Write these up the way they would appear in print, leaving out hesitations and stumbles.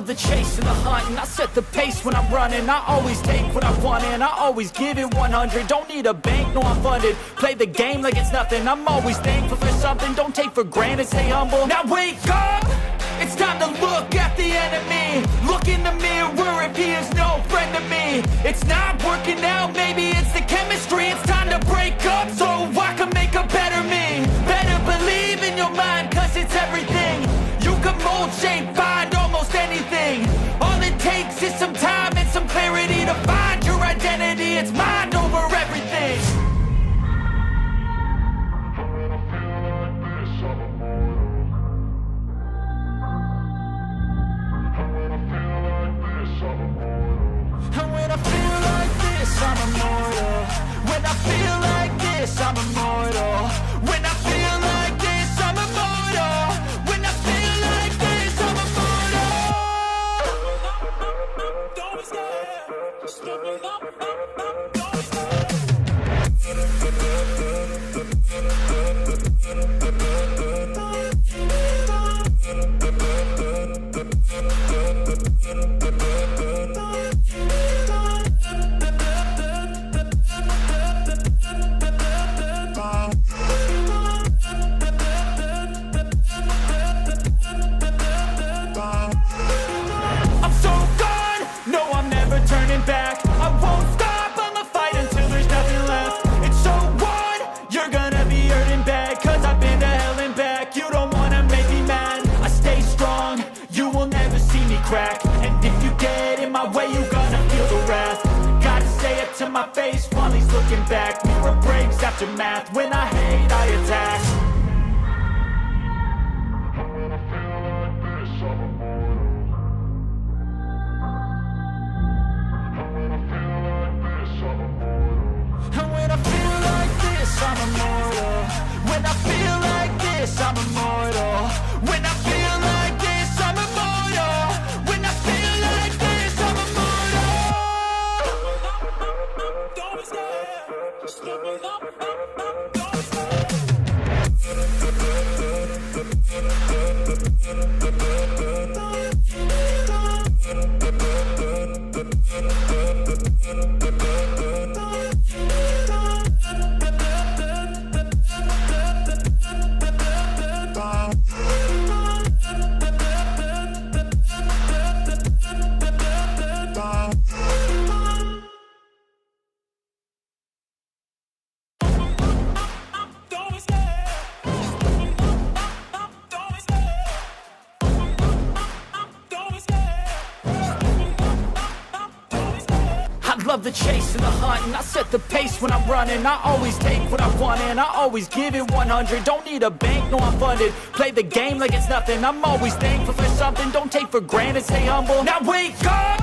love the chase and the hunt, and I set the pace when I'm running. I always take what I want and I always give it 100. Don't need a bank, no I'm funded. Play the game like it's nothing. I'm always thankful for something. Don't take for granted, stay humble. Now wake up! It's time to look at the enemy. Look in the mirror if he is no friend to me. It's not working out, maybe it's the chemistry. It's time to break up so I can make a better me. Better believe in your mind, cause it's everything. You can mold, shape, find almost anything. All it takes is some time and some clarity to find your identity. It's mind over everything. And when I feel like this, I'm immortal. When I feel like this, I'm immortal. When I feel like this, I'm immortal. When I feel like this, I'm immortal. Don't be scared. Just give me up. Don't be scared. Back. I won't stop, I'ma fight until there's nothing left. It's so what? You're gonna be hurting bad, cause I've been to hell and back. You don't wanna make me mad, I stay strong. You will never see me crack. And if you get in my way, you gonna feel the wrath. Gotta say it to my face while he's looking back. Mirror breaks after math, when I hate, I attack. I'm immortal. When I feel like this, I'm immortal. When I feel like this, I'm immortal. When I feel like this, I'm immortal. Don't be scared. Just give me up. Don't be scared. Love the chase and the hunt, and I set the pace when I'm running. I always take what I want and I always give it 100. Don't need a bank, no I'm funded. Play the game like it's nothing. I'm always thankful for something. Don't take for granted, stay humble. Now wake up!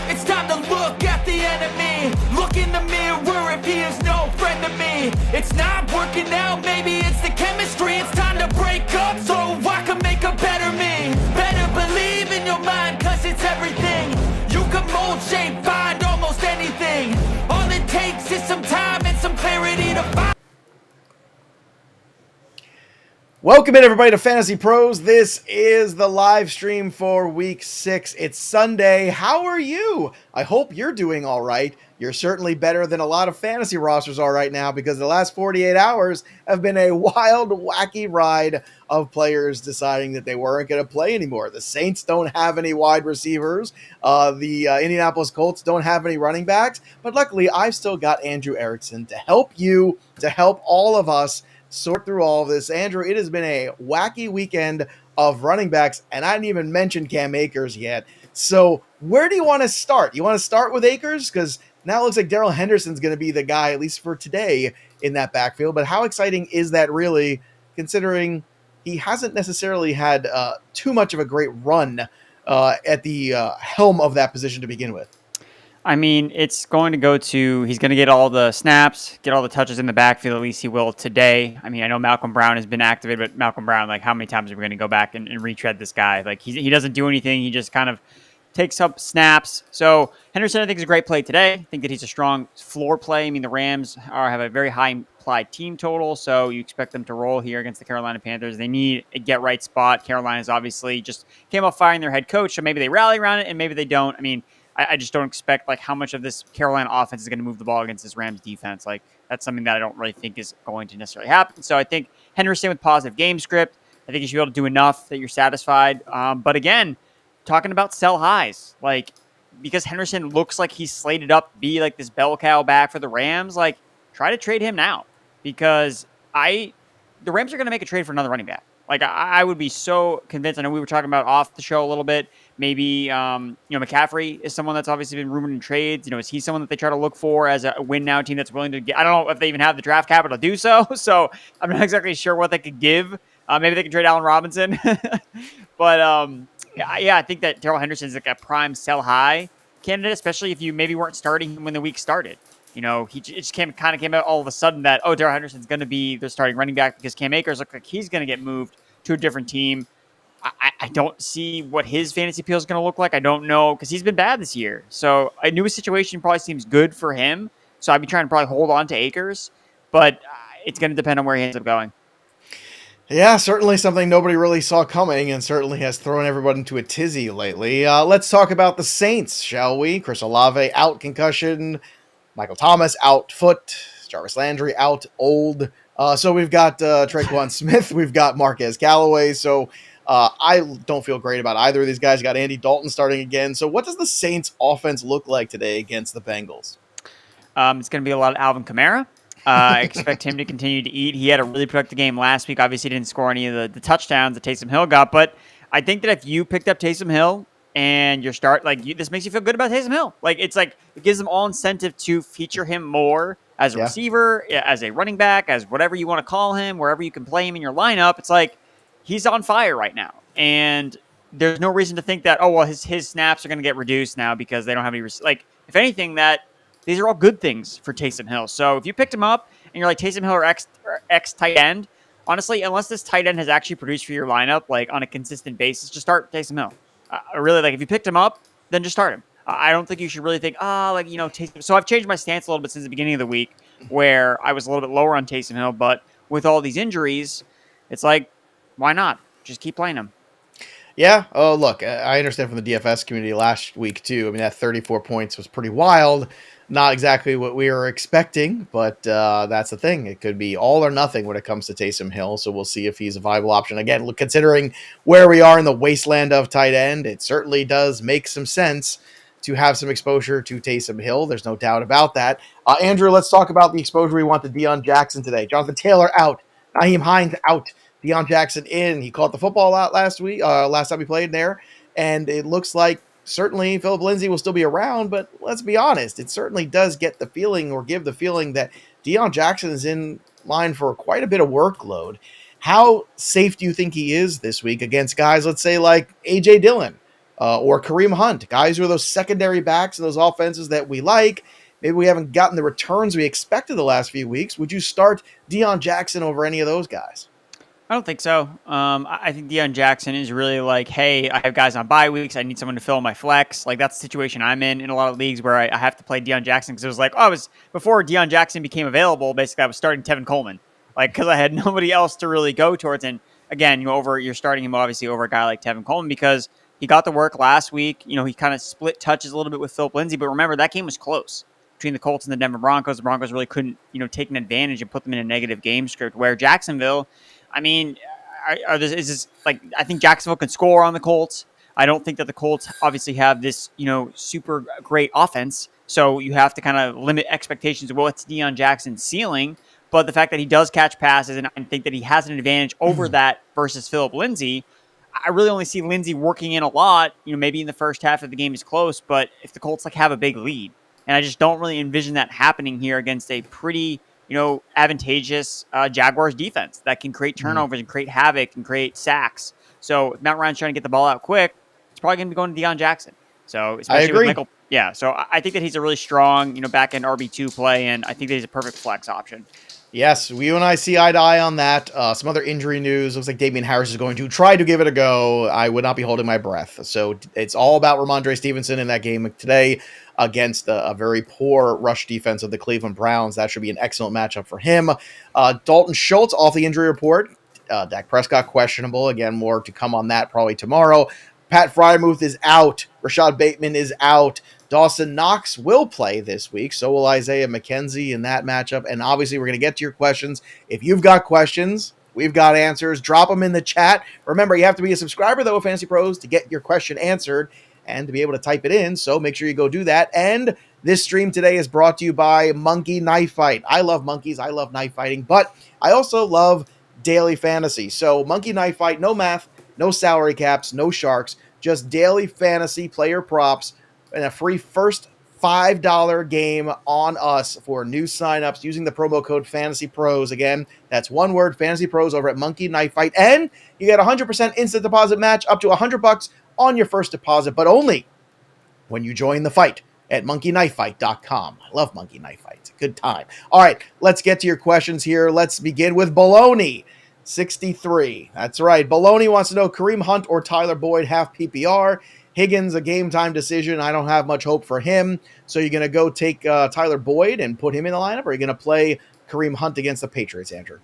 It's time to look at the enemy. Look in the mirror if he is no friend to me. It's not working out, maybe it's the chemistry. It's time to break up so I can make a better me. Better believe in your mind, cause it's everything. You can mold, shape, find almost anything. All it takes is some time and some clarity to find. Welcome in, everybody, to Fantasy Pros. This is the live stream for Week 6. It's Sunday. How are you? I hope you're doing all right. You're certainly better than a lot of fantasy rosters are right now, because the last 48 hours have been a wild, wacky ride of players deciding that they weren't going to play anymore. The Saints don't have any wide receivers. The Indianapolis Colts don't have any running backs. But luckily, I've still got Andrew Erickson to help you, to help all of us sort through all of this. Andrew, it has been a wacky weekend of running backs, and I didn't even mention Cam Akers yet. So where do you want to start? You want to start with Akers? Because now it looks like Darrell Henderson's going to be the guy, at least for today, in that backfield. But how exciting is that really, considering he hasn't necessarily had too much of a great run at the helm of that position to begin with? I mean, it's going to go to, he's going to get all the snaps, get all the touches in the backfield. At least he will today. I mean, I know Malcolm Brown has been activated, but Malcolm Brown, like, how many times are we going to go back and retread this guy? Like, he doesn't do anything. He just kind of takes up snaps. So Henderson, I think, is a great play today. I think that he's a strong floor play. I mean, the Rams have a very high implied team total, so you expect them to roll here against the Carolina Panthers. They need a get-right spot. Carolina's obviously just came off firing their head coach, so maybe they rally around it, and maybe they don't. I mean, I just don't expect like how much of this Carolina offense is going to move the ball against this Rams defense. Like that's something that I don't really think is going to necessarily happen. So I think Henderson with positive game script, I think you should be able to do enough that you're satisfied. But again, talking about sell highs, like because Henderson looks like he's slated up to be like this bell cow back for the Rams, like try to trade him now because the Rams are going to make a trade for another running back. Like I would be so convinced. I know we were talking about off the show a little bit. Maybe McCaffrey is someone that's obviously been rumored in trades. Is he someone that they try to look for as a win now team that's willing to get? I don't know if they even have the draft capital to do so. So I'm not exactly sure what they could give. Maybe they could trade Allen Robinson. But I think that Darrell Henderson is like a prime sell high candidate, especially if you maybe weren't starting him when the week started. He just came out all of a sudden that, Darrell Henderson's going to be the starting running back because Cam Akers looks like he's going to get moved to a different team. I don't see what his fantasy appeal is going to look like. I don't know because he's been bad this year. So a new situation probably seems good for him. So I'd be trying to probably hold on to Akers, but it's going to depend on where he ends up going. Yeah, certainly something nobody really saw coming and certainly has thrown everyone into a tizzy lately. Let's talk about the Saints, shall we? Chris Olave out concussion. Michael Thomas out foot. Jarvis Landry out old. So we've got Traquan Smith. We've got Marquez Callaway. So I don't feel great about either of these guys. Got Andy Dalton starting again. So what does the Saints offense look like today against the Bengals? It's going to be a lot of Alvin Kamara. I expect him to continue to eat. He had a really productive game last week. Obviously, didn't score any of the touchdowns that Taysom Hill got. But I think that if you picked up Taysom Hill and this makes you feel good about Taysom Hill. It gives them all incentive to feature him more as a receiver, as a running back, as whatever you want to call him, wherever you can play him in your lineup. It's like he's on fire right now. And there's no reason to think that, his snaps are going to get reduced now because they don't have any if anything, that these are all good things for Taysom Hill. So if you picked him up and you're like Taysom Hill or X tight end, honestly, unless this tight end has actually produced for your lineup on a consistent basis, just start Taysom Hill. If you picked him up, then just start him. I don't think you should really think, Taysom. So I've changed my stance a little bit since the beginning of the week where I was a little bit lower on Taysom Hill, but with all these injuries, it's like, why not? Just keep playing him. Yeah. Oh, look, I understand from the DFS community last week, too. I mean, that 34 points was pretty wild. Not exactly what we were expecting, but that's the thing. It could be all or nothing when it comes to Taysom Hill, so we'll see if he's a viable option. Again, look, considering where we are in the wasteland of tight end, it certainly does make some sense to have some exposure to Taysom Hill. There's no doubt about that. Andrew, let's talk about the exposure we want to Deion Jackson today. Jonathan Taylor out. Naheem Hines out. Deion Jackson in. He caught the football out last time he played there, and it looks like certainly Philip Lindsay will still be around, but let's be honest, it certainly does get the feeling or give the feeling that Deion Jackson is in line for quite a bit of workload. How safe do you think he is this week against guys, let's say, like A.J. Dillon or Kareem Hunt, guys who are those secondary backs in those offenses that we like? Maybe we haven't gotten the returns we expected the last few weeks. Would you start Deion Jackson over any of those guys? I don't think so. I think Deion Jackson is really like, hey, I have guys on bye weeks. I need someone to fill my flex. Like, that's the situation I'm in a lot of leagues where I have to play Deion Jackson because it was like, before Deion Jackson became available, basically I was starting Tevin Coleman, because I had nobody else to really go towards. And again, you're starting him obviously over a guy like Tevin Coleman because he got the work last week. He kind of split touches a little bit with Philip Lindsay, but remember that game was close between the Colts and the Denver Broncos. The Broncos really couldn't, take an advantage and put them in a negative game script where Jacksonville, I mean, I think Jacksonville can score on the Colts. I don't think that the Colts obviously have this, super great offense. So you have to kind of limit expectations of what's Deion Jackson's ceiling. But the fact that he does catch passes and I think that he has an advantage over that versus Philip Lindsay, I really only see Lindsay working in a lot. Maybe in the first half of the game is close, but if the Colts have a big lead, and I just don't really envision that happening here against a pretty advantageous Jaguars defense that can create turnovers and create havoc and create sacks. So if Matt Ryan's trying to get the ball out quick, it's probably going to be going to Deion Jackson. So especially I agree. With Michael, so I think that he's a really strong, back end RB2 play, and I think that he's a perfect flex option. Yes, you and I see eye to eye on that. Some other injury news. Looks like Damian Harris is going to try to give it a go. I would not be holding my breath. So it's all about Ramondre Stevenson in that game today against a very poor rush defense of the Cleveland Browns. That should be an excellent matchup for him. Dalton Schultz off the injury report. Dak Prescott questionable. Again, more to come on that probably tomorrow. Pat Fryermuth is out. Rashad Bateman is out. Dawson Knox will play this week. So will Isaiah McKenzie in that matchup. And obviously, we're going to get to your questions. If you've got questions, we've got answers. Drop them in the chat. Remember, you have to be a subscriber, though, of Fantasy Pros to get your question answered and to be able to type it in. So make sure you go do that. And this stream today is brought to you by Monkey Knife Fight. I love monkeys. I love knife fighting. But I also love daily fantasy. So Monkey Knife Fight, no math, no salary caps, no sharks, just daily fantasy player props and a free first $5 game on us for new signups using the promo code FantasyPros. Again, that's one word, FantasyPros over at Monkey Knife Fight. And you get 100% instant deposit match up to $100 on your first deposit, but only when you join the fight at monkeyknifefight.com. I love Monkey Knife Fight. It's a good time. All right, let's get to your questions here. Let's begin with Baloney. 63. That's right. Baloney wants to know Kareem Hunt or Tyler Boyd half PPR. Higgins, a game time decision. I don't have much hope for him. So you're going to go take Tyler Boyd and put him in the lineup, or are you going to play Kareem Hunt against the Patriots, Andrew?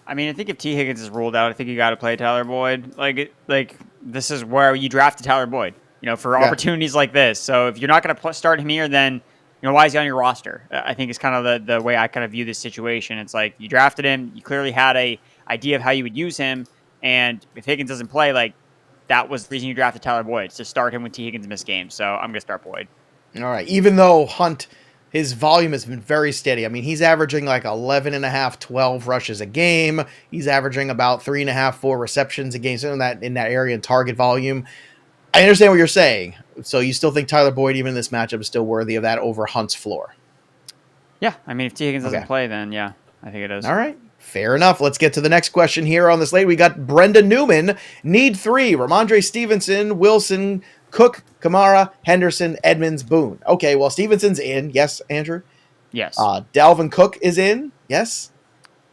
I mean, I think if T. Higgins is ruled out, I think you got to play Tyler Boyd. Like this is where you drafted Tyler Boyd, for opportunities like this. So if you're not going to start him here, then why is he on your roster? I think it's kind of the way I kind of view this situation. It's like you drafted him, you clearly had a idea of how you would use him, and if Higgins doesn't play, like that was the reason you drafted Tyler Boyd, to start him when T. Higgins missed games. So I'm going to start Boyd. All right. Even though Hunt, his volume has been very steady. I mean, he's averaging like 11 and a half, 12 rushes a game. He's averaging about 3.5, 4 receptions a game. So in that area in target volume. I understand what you're saying. So you still think Tyler Boyd, even in this matchup, is still worthy of that over Hunt's floor? Yeah. I mean, if T. Higgins doesn't play, then yeah, I think it is. All right. Fair enough. Let's get to the next question here on the slate. We got Brenda Newman. Need 3. Ramondre Stevenson, Wilson, Cook, Kamara, Henderson, Edmonds, Boone. Okay, well, Stevenson's in. Yes, Andrew? Yes. Dalvin Cook is in. Yes?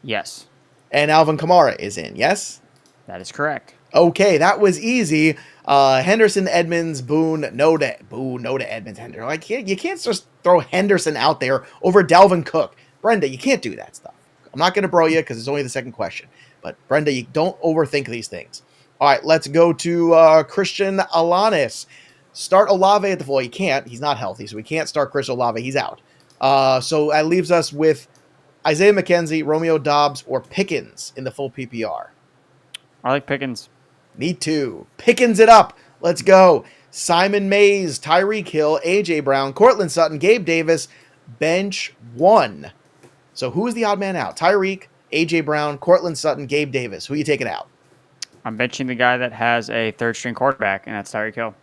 Yes. And Alvin Kamara is in. Yes? That is correct. Okay, that was easy. Henderson, Edmonds, Boone, no to Edmonds, Henderson. Like, you can't just throw Henderson out there over Dalvin Cook. Brenda, you can't do that stuff. I'm not going to bro you because it's only the second question. But, Brenda, you don't overthink these things. All right, let's go to Christian Alanis. Start Olave at the full. You can't. He's not healthy, so we can't start Chris Olave. He's out. So that leaves us with Isaiah McKenzie, Romeo Doubs, or Pickens in the full PPR. I like Pickens. Me too. Pickens it up. Let's go. Simon Mays, Tyreek Hill, A.J. Brown, Cortland Sutton, Gabe Davis, bench 1. So who is the odd man out? Tyreek, A.J. Brown, Cortland Sutton, Gabe Davis. Who are you taking out? I'm benching the guy that has a third-string quarterback, and that's Tyreek Hill.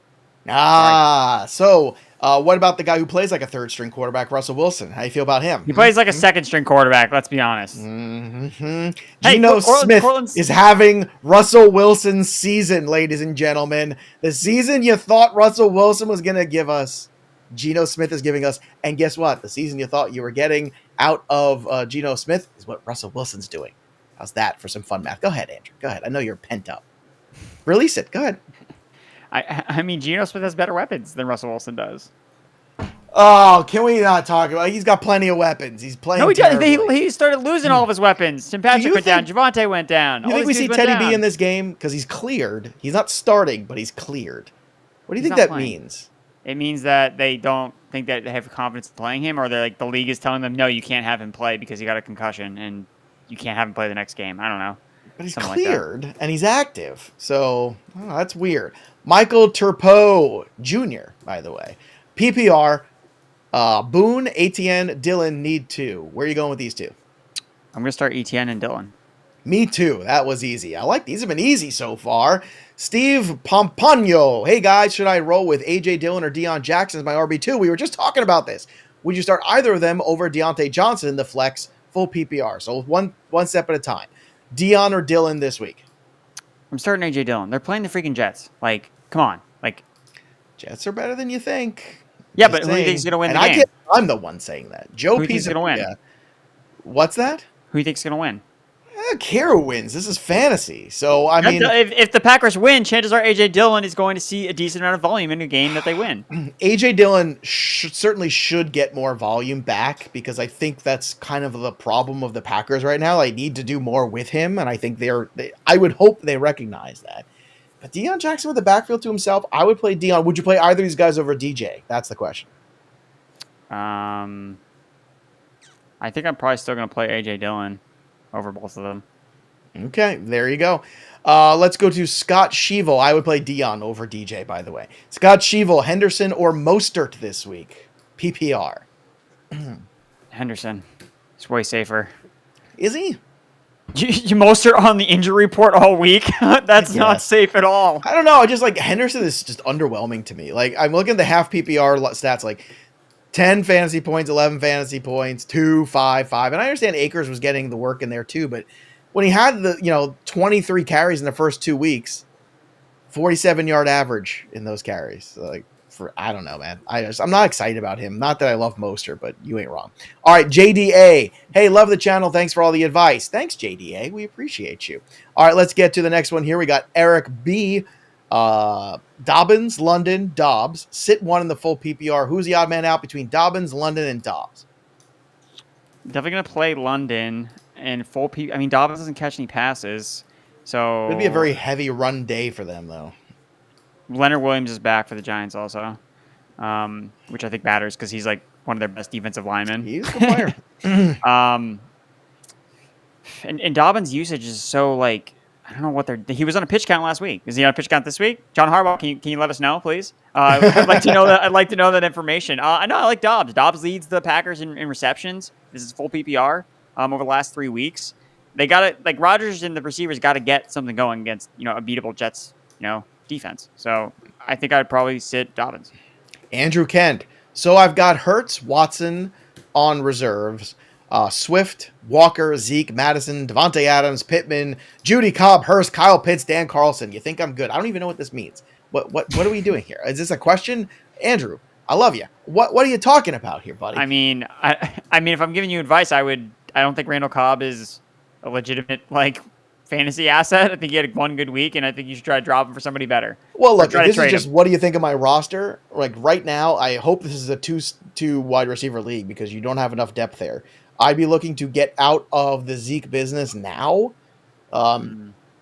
So what about the guy who plays like a third-string quarterback, Russell Wilson? How do you feel about him? He plays like a second-string quarterback, let's be honest. Mm-hmm. Hey, Geno Smith is having Russell Wilson's season, ladies and gentlemen. The season you thought Russell Wilson was going to give us, Geno Smith is giving us. And guess what? The season you thought you were getting out of Geno Smith is what Russell Wilson's doing. How's that for some fun math? Go ahead, Andrew. Go ahead. I know you're pent up. Release it. Go ahead. I mean, Geno Smith has better weapons than Russell Wilson does. Oh, can we not talk about? He's got plenty of weapons. He's playing. No, he terribly. He started losing all of his weapons. Tim Patrick went down. Javonte went down. You think we see Teddy B in this game because he's cleared? He's not starting, but he's cleared. What do you think that means? It means that they don't think that they have confidence in playing him, or they're like the league is telling them, no, you can't have him play because he got a concussion and you can't have him play the next game. I don't know. But he's cleared and he's active, so that's weird. Michael Turpo Jr., by the way. PPR, Boone, ATN, Dillon, need 2. Where are you going with these two? I'm going to start ETN and Dillon. Me too. That was easy. I like these. Have been easy so far. Steve Pompano. Hey, guys, should I roll with A.J. Dillon or Deion Jackson as my RB2? We were just talking about this. Would you start either of them over Deontay Johnson in the flex full PPR? So one step at a time. Deion or Dillon this week? I'm starting A.J. Dillon. They're playing the freaking Jets. Like, come on. Like, Jets are better than you think. Yeah, but who do you think is going to win the game? I'm the one saying that. Joe Pisapia. What's that? Who do you think's going to win? I don't care who wins. This is fantasy. So, I mean, if the Packers win, chances are A.J. Dillon is going to see a decent amount of volume in a game that they win. A.J. Dillon certainly should get more volume back because I think that's kind of the problem of the Packers right now. I need to do more with him, and I think I would hope they recognize that. But Deion Jackson with the backfield to himself, I would play Deion. Would you play either of these guys over DJ? That's the question. I think I'm probably still going to play A.J. Dillon over both of them. Okay, there you go. Let's go to Scott Sheevil. I would play Deion over DJ, by the way. Scott Sheevil, Henderson or Mostert this week? PPR. Henderson. It's way safer. Is he? You Mostert on the injury report all week? That's not safe at all. I don't know. I just like Henderson is just underwhelming to me. Like I'm looking at the half PPR stats, like 10 fantasy points, 11 fantasy points, 2, 5, 5. And I understand Akers was getting the work in there too, but when he had the 23 carries in the first 2 weeks, 47-yard average in those carries. So like I don't know, man. I'm not excited about him. Not that I love Mostert, but you ain't wrong. All right, JDA. Hey, love the channel. Thanks for all the advice. Thanks, JDA. We appreciate you. All right, let's get to the next one here. We got Eric B. Dobbins, London, Dobbs. Sit one in the full PPR. Who's the odd man out between Dobbins, London, and Dobbs? Definitely going to play London and full PPR. I mean, Dobbins doesn't catch any passes, so It'd be a very heavy run day for them, though. Leonard Williams is back for the Giants also, which I think matters because he's like one of their best defensive linemen. He's a good player. And Dobbins' usage is so like I don't know what he was on a pitch count last week. Is he on a pitch count this week? John Harbaugh, can you let us know, please? I'd like to know that. I'd like to know that information. I know I like Dobbs. Dobbs leads the Packers in receptions. This is full PPR over the last 3 weeks. They got it. Like Rodgers and the receivers got to get something going against a beatable Jets defense. So I think I'd probably sit Dobbins. Andrew Kent. So I've got Hurts, Watson on reserves. Swift, Walker, Zeke, Madison, Devontae Adams, Pittman, Judy Cobb, Hurst, Kyle Pitts, Dan Carlson. You think I'm good? I don't even know what this means. What are we doing here? Is this a question? Andrew, I love you. What are you talking about here, buddy? I mean, if I'm giving you advice, I don't think Randall Cobb is a legitimate fantasy asset. I think he had one good week, and I think you should try to drop him for somebody better. Well, look, this is just what do you think of my roster? Like right now, I hope this is a two wide receiver league because you don't have enough depth there. I'd be looking to get out of the Zeke business now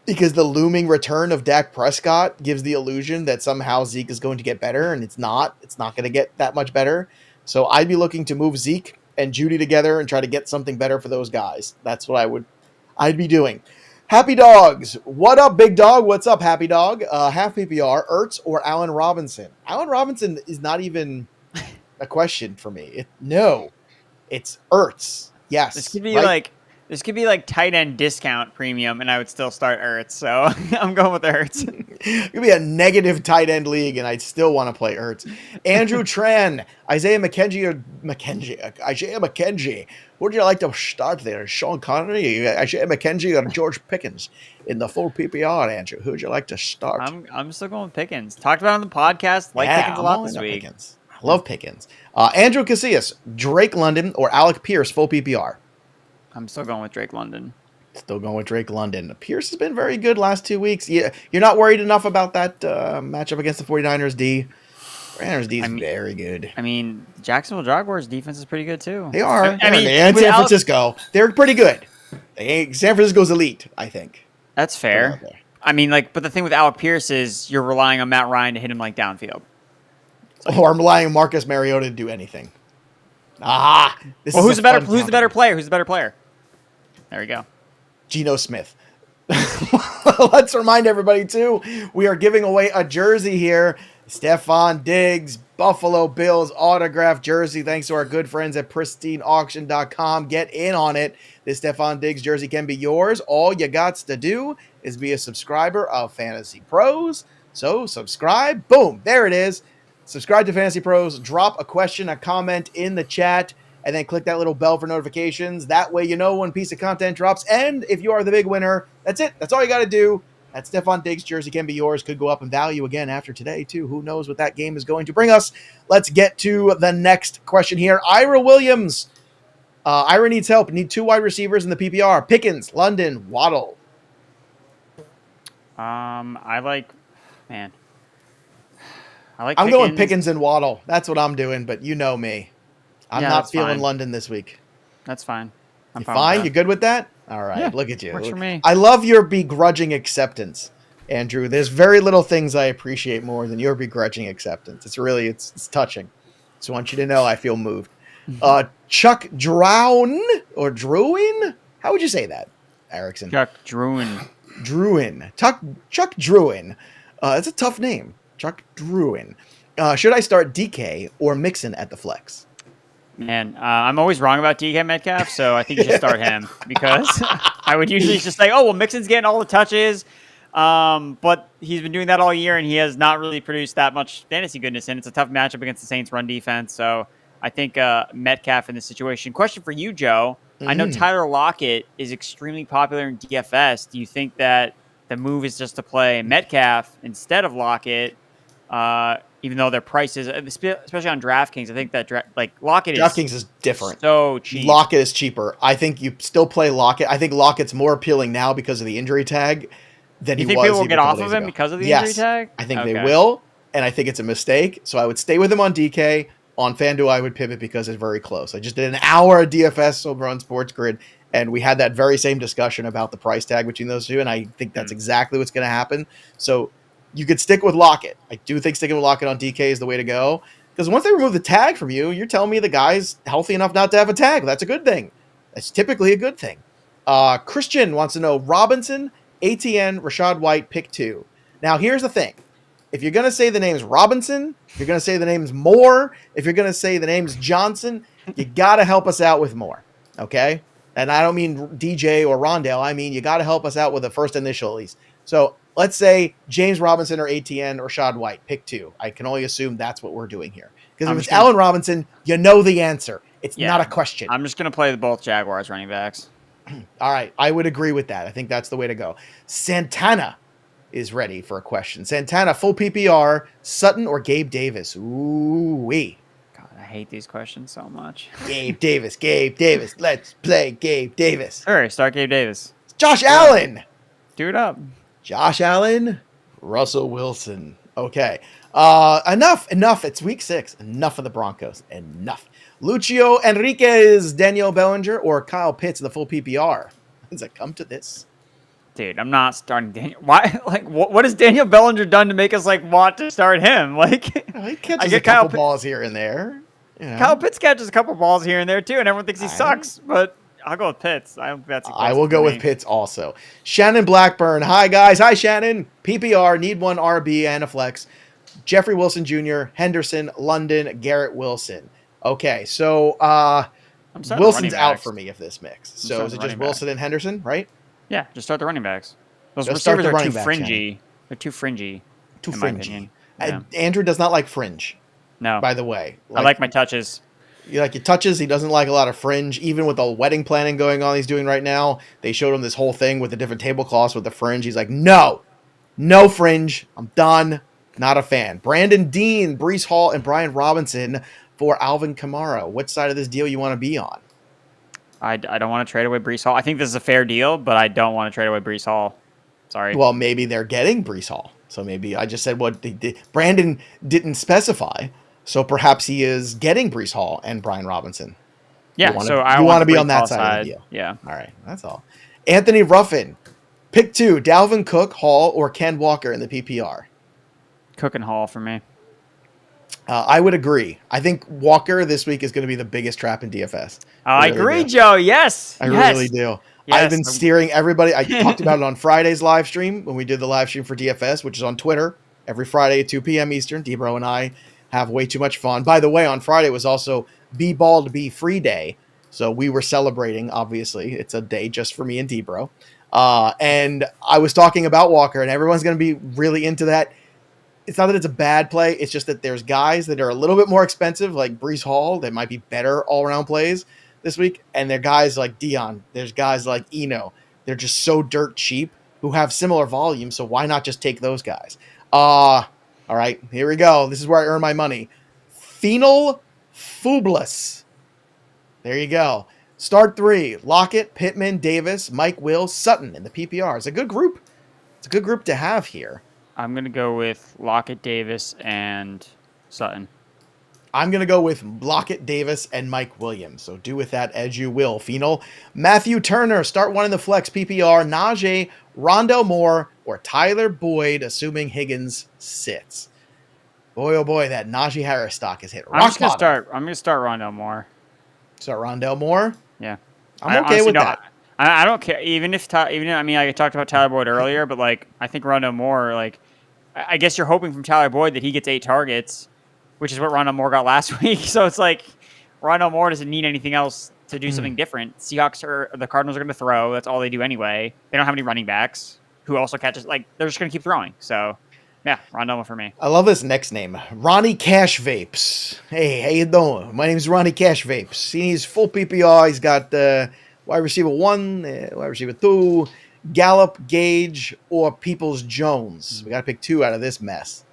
because the looming return of Dak Prescott gives the illusion that somehow Zeke is going to get better, and it's not. It's not going to get that much better. So I'd be looking to move Zeke and Judy together and try to get something better for those guys. That's what I'd be doing. Happy Dogs. What up, big dog? What's up, Happy Dog? Half PPR, Ertz or Allen Robinson? Allen Robinson is not even a question for me. No. It's Ertz. Yes. This could be like tight end discount premium, and I would still start Ertz. So I'm going with Ertz. It could be a negative tight end league, and I'd still want to play Ertz. Andrew Tran, Isaiah McKenzie. Would you like to start there? Sean Connery, Isaiah McKenzie, or George Pickens in the full PPR? Andrew, who would you like to start? I'm still going with Pickens. Talked about it on the podcast. Pickens a lot this week. Pickens. Love Pickens. Andrew Casillas, Drake London or Alec Pierce, full PPR? I'm still going with Drake London. Still going with Drake London. Pierce has been very good last 2 weeks. Yeah, you're not worried enough about that matchup against the 49ers D. 49ers D is very good. I mean, Jacksonville Jaguars defense is pretty good too. They are. And San Francisco, they're pretty good. San Francisco's elite, I think. That's fair. I mean, but the thing with Alec Pierce is you're relying on Matt Ryan to hit him downfield. Or I'm relying on Marcus Mariota to do anything. Who's the better player? Who's the better player? There we go. Geno Smith. Let's remind everybody, too, we are giving away a jersey here. Stephon Diggs, Buffalo Bills autographed jersey. Thanks to our good friends at pristineauction.com. Get in on it. This Stephon Diggs jersey can be yours. All you got to do is be a subscriber of Fantasy Pros. So subscribe. Boom. There it is. Subscribe to Fantasy Pros, drop a question, a comment in the chat, and then click that little bell for notifications. That way you know when piece of content drops. And if you are the big winner, that's it. That's all you got to do. That Stephon Diggs jersey can be yours. Could go up in value again after today, too. Who knows what that game is going to bring us. Let's get to the next question here. Ira Williams. Ira needs help. Need 2 wide receivers in the PPR. Pickens, London, Waddle. I like, man. I'm going Pickens and Waddle. That's what I'm doing, but you know me. I'm not feeling London this week. That's fine. You fine? You good with that? All right. Yeah, look at you. Works for me. I love your begrudging acceptance, Andrew. There's very little things I appreciate more than your begrudging acceptance. It's touching. Just want you to know I feel moved. Chuck Drown or Druin? How would you say that, Erickson? Chuck Druin. Druin. Chuck Druin. It's a tough name. Chuck Druin. Should I start DK or Mixon at the flex? Man, I'm always wrong about DK Metcalf, so I think you should start him because I would usually just say, oh, well, Mixon's getting all the touches, but he's been doing that all year, and he has not really produced that much fantasy goodness, and it's a tough matchup against the Saints' run defense, so I think Metcalf in this situation. Question for you, Joe. I know Tyler Lockett is extremely popular in DFS. Do you think that the move is just to play Metcalf instead of Lockett? Even though their prices, especially on DraftKings, I think that Lockett DraftKings is different. So cheap. Lockett is cheaper. I think you still play Lockett. I think Lockett's more appealing now because of the injury tag than he was. You think people will get off of him because of the injury tag? I think they will, and I think it's a mistake. So I would stay with him on DK. On FanDuel, I would pivot because it's very close. I just did an hour of DFS over on Sports Grid, and we had that very same discussion about the price tag between those two, and I think that's exactly what's going to happen. So you could stick with Lockett. I do think sticking with Lockett on DK is the way to go, because once they remove the tag from you, you're telling me the guy's healthy enough not to have a tag. That's a good thing. That's typically a good thing. Christian wants to know Robinson, ATN, Rashad White, pick 2. Now, here's the thing. If you're going to say the name's Robinson, if you're going to say the name's Moore, if you're going to say the name's Johnson, you got to help us out with Moore, okay? And I don't mean DJ or Rondale. I mean you got to help us out with the first initial at least. So let's say James Robinson or ATN or Rashad White, pick 2. I can only assume that's what we're doing here. Because if it's Allen Robinson, you know the answer. It's not a question. I'm just going to play both Jaguars running backs. All right. I would agree with that. I think that's the way to go. Santana is ready for a question. Santana, full PPR, Sutton or Gabe Davis? Ooh-wee. God, I hate these questions so much. Gabe Davis. Let's play Gabe Davis. All right, start Gabe Davis. Josh Allen. Do it up. Josh Allen, Russell Wilson. Okay. Enough. It's week 6. Enough of the Broncos. Enough. Lucio Enriquez, Daniel Bellinger, or Kyle Pitts in the full PPR. Does it come to this? Dude, I'm not starting Daniel. Why? Like, what has Daniel Bellinger done to make us want to start him? Like, he catches a couple balls here and there. You know? Kyle Pitts catches a couple balls here and there too, and everyone thinks he sucks. But I'll go with Pitts. I don't think that's. I will go with Pitts also. Shannon Blackburn. Hi guys. Hi Shannon. PPR need 1 RB and a flex. Jeffrey Wilson Jr., Henderson, London, Garrett Wilson. Okay, so Wilson's out for me if this mix. So is it just Wilson and Henderson, right? Yeah, just start the running backs. Those receivers are too fringy. They're too fringy. Too fringy. Andrew does not like fringe. No. By the way. I like my touches. You like your touches. He doesn't like a lot of fringe. Even with the wedding planning going on he's doing right now, they showed him this whole thing with the different tablecloths with the fringe. He's like, no fringe. I'm done. Not a fan. Brandon Dean, Breece Hall, and Brian Robinson for Alvin Kamara. What side of this deal you want to be on? I don't want to trade away Breece Hall. I think this is a fair deal, but I don't want to trade away Breece Hall. Sorry. Well, maybe they're getting Breece Hall. So maybe I just said what they did. Brandon didn't specify. So perhaps he is getting Breece Hall and Brian Robinson. Yeah, I want to be on that side of the deal. Yeah. All right, that's all. Anthony Ruffin, pick 2, Dalvin Cook, Hall, or Ken Walker in the PPR. Cook and Hall for me. I would agree. I think Walker this week is going to be the biggest trap in DFS. I agree, Joe. Yes. I really do. Yes. I've been steering everybody. I talked about it on Friday's live stream when we did the live stream for DFS, which is on Twitter every Friday at 2 p.m. Eastern. Debro and I have way too much fun. By the way, on Friday was also Be Bald, Be Free Day. So we were celebrating, obviously. It's a day just for me and Debro. And I was talking about Walker, and everyone's going to be really into that. It's not that it's a bad play. It's just that there's guys that are a little bit more expensive, like Breece Hall, that might be better all-around plays this week. And there are guys like Dion. There's guys like Eno. They're just so dirt cheap who have similar volume, so why not just take those guys? All right, here we go. This is where I earn my money. Phenol Fublus. There you go. Start 3, Lockett, Pittman, Davis, Mike Will, Sutton in the PPR. It's a good group. It's a good group to have here. I'm going to go with Lockett, Davis, and Sutton. I'm going to go with Lockett, Davis, and Mike Williams. So do with that as you will. Phenol. Matthew Turner, start 1 in the flex PPR. Najee, Rondell Moore, or Tyler Boyd, assuming Higgins sits. Boy, oh boy, that Najee Harris stock is hit rock I'm just going to bottom. start. I'm going to start Rondell Moore. Start Rondell Moore? Yeah. I'm okay with that. I don't care. I talked about Tyler Boyd earlier, but like, I think Rondell Moore, like, I guess you're hoping from Tyler Boyd that he gets 8 targets, which is what Rondell Moore got last week. So it's like Rondell Moore doesn't need anything else to do something different. The Cardinals are going to throw. That's all they do anyway. They don't have any running backs who also catches. Like, they're just going to keep throwing. So, yeah, Rondell Moore for me. I love this next name, Ronnie Cash Vapes. Hey, how you doing? My name is Ronnie Cash Vapes. He's full PPR. He's got wide receiver 1, wide receiver 2, Gallup, Gage, or Peoples-Jones. We got to pick 2 out of this mess.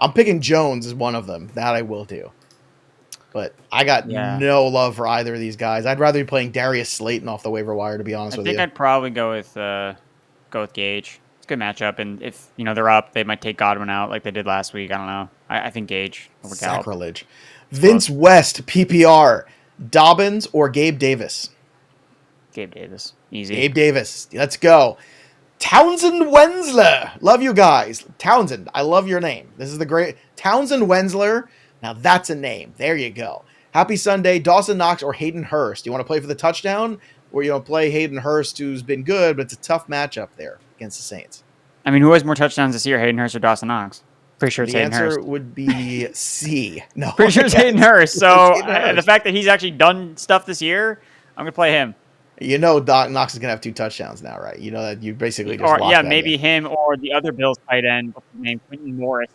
I'm picking Jones as one of them. That I will do. But I got no love for either of these guys. I'd rather be playing Darius Slayton off the waiver wire, to be honest with you. I think I'd probably go with Gage. It's a good matchup, and if they're up, they might take Godwin out like they did last week. I don't know. I think Gage over Gallup. Sacrilege. Vince West, PPR, Dobbins or Gabe Davis? Gabe Davis. Easy. Gabe Davis. Let's go. Townsend Wensler. Love you guys. Townsend, I love your name. This is the great Townsend Wensler. Now that's a name. There you go. Happy Sunday. Dawson Knox or Hayden Hurst. Do you want to play for the touchdown? Or play Hayden Hurst, who's been good, but it's a tough matchup there against the Saints. I mean, who has more touchdowns this year, Hayden Hurst or Dawson Knox? Pretty sure it's the Hayden Hurst. The answer would be C. No. Pretty sure it's Hayden Hurst. So the fact that he's actually done stuff this year, I'm going to play him. Doc Knox is going to have 2 touchdowns now, right? You know that you basically just locked that maybe in. Him or the other Bills tight end named Quentin Morris.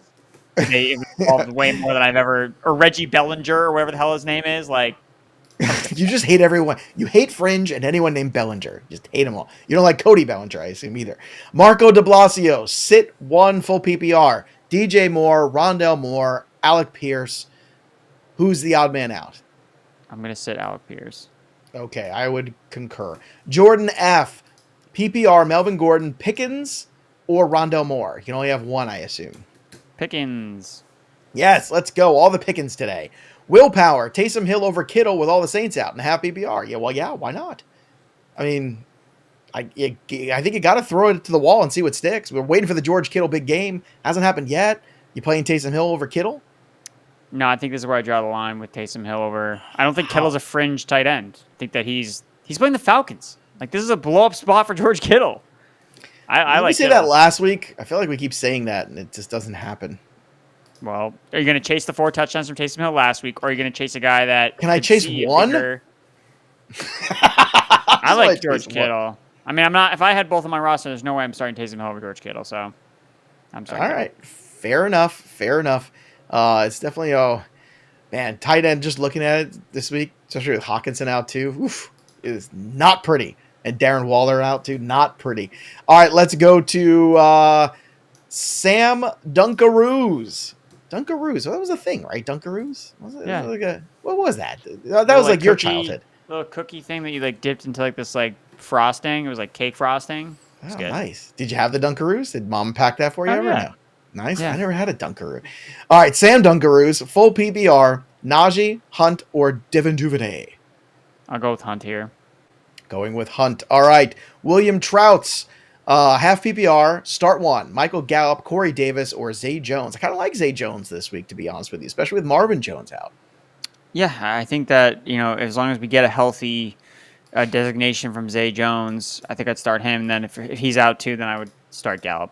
It involved way more than I've ever, or Reggie Bellinger or whatever the hell his name is. Like, you just hate everyone. You hate Fringe and anyone named Bellinger. Just hate them all. You don't like Cody Bellinger, I assume, either. Marco de Blasio, sit 1 full PPR. DJ Moore, Rondell Moore, Alec Pierce. Who's the odd man out? I'm going to sit Alec Pierce. Okay, I would concur. Jordan F. PPR, Melvin Gordon, Pickens, or Rondell Moore? You can only have 1, I assume. Pickens. Yes, let's go. All the Pickens today. Willpower, Taysom Hill over Kittle with all the Saints out in half PPR. Yeah, why not? I mean, I think you got to throw it to the wall and see what sticks. We're waiting for the George Kittle big game. Hasn't happened yet. You playing Taysom Hill over Kittle? No, I think this is where I draw the line with Taysom Hill over. I don't think Kittle's a fringe tight end. I think that he's playing the Falcons. Like, this is a blow up spot for George Kittle. I like. We say that last week. I feel like we keep saying that, and it just doesn't happen. Well, are you going to chase the 4 touchdowns from Taysom Hill last week, or are you going to chase a guy that can I chase 1? I like George Kittle. I mean, I'm not. If I had both on my roster, there's no way I'm starting Taysom Hill over George Kittle. So, I'm sorry. All right, fair enough. It's definitely tight end. Just looking at it this week, especially with Hawkinson out too. Oof, it is not pretty, and Darren Waller out too. Not pretty. All right, let's go to Sam Dunkaroos. Dunkaroos. Well, that was a thing, right? Dunkaroos. Yeah. What was that? That was like your childhood. Little cookie thing that you like dipped into like this like frosting. It was like cake frosting. Oh, nice. Did you have the Dunkaroos? Did Mom pack that for you ever? Yeah. No. Nice. Yeah. I never had a Dunkaroo. All right, Sam Dunkaroos, full PPR, Najee, Hunt, or Devin Duvernay? I'll go with Hunt here. Going with Hunt. All right, William Trouts, half PPR, start 1. Michael Gallup, Corey Davis, or Zay Jones. I kind of like Zay Jones this week, to be honest with you, especially with Marvin Jones out. Yeah, I think that, as long as we get a healthy designation from Zay Jones, I think I'd start him. And then if he's out too, then I would start Gallup.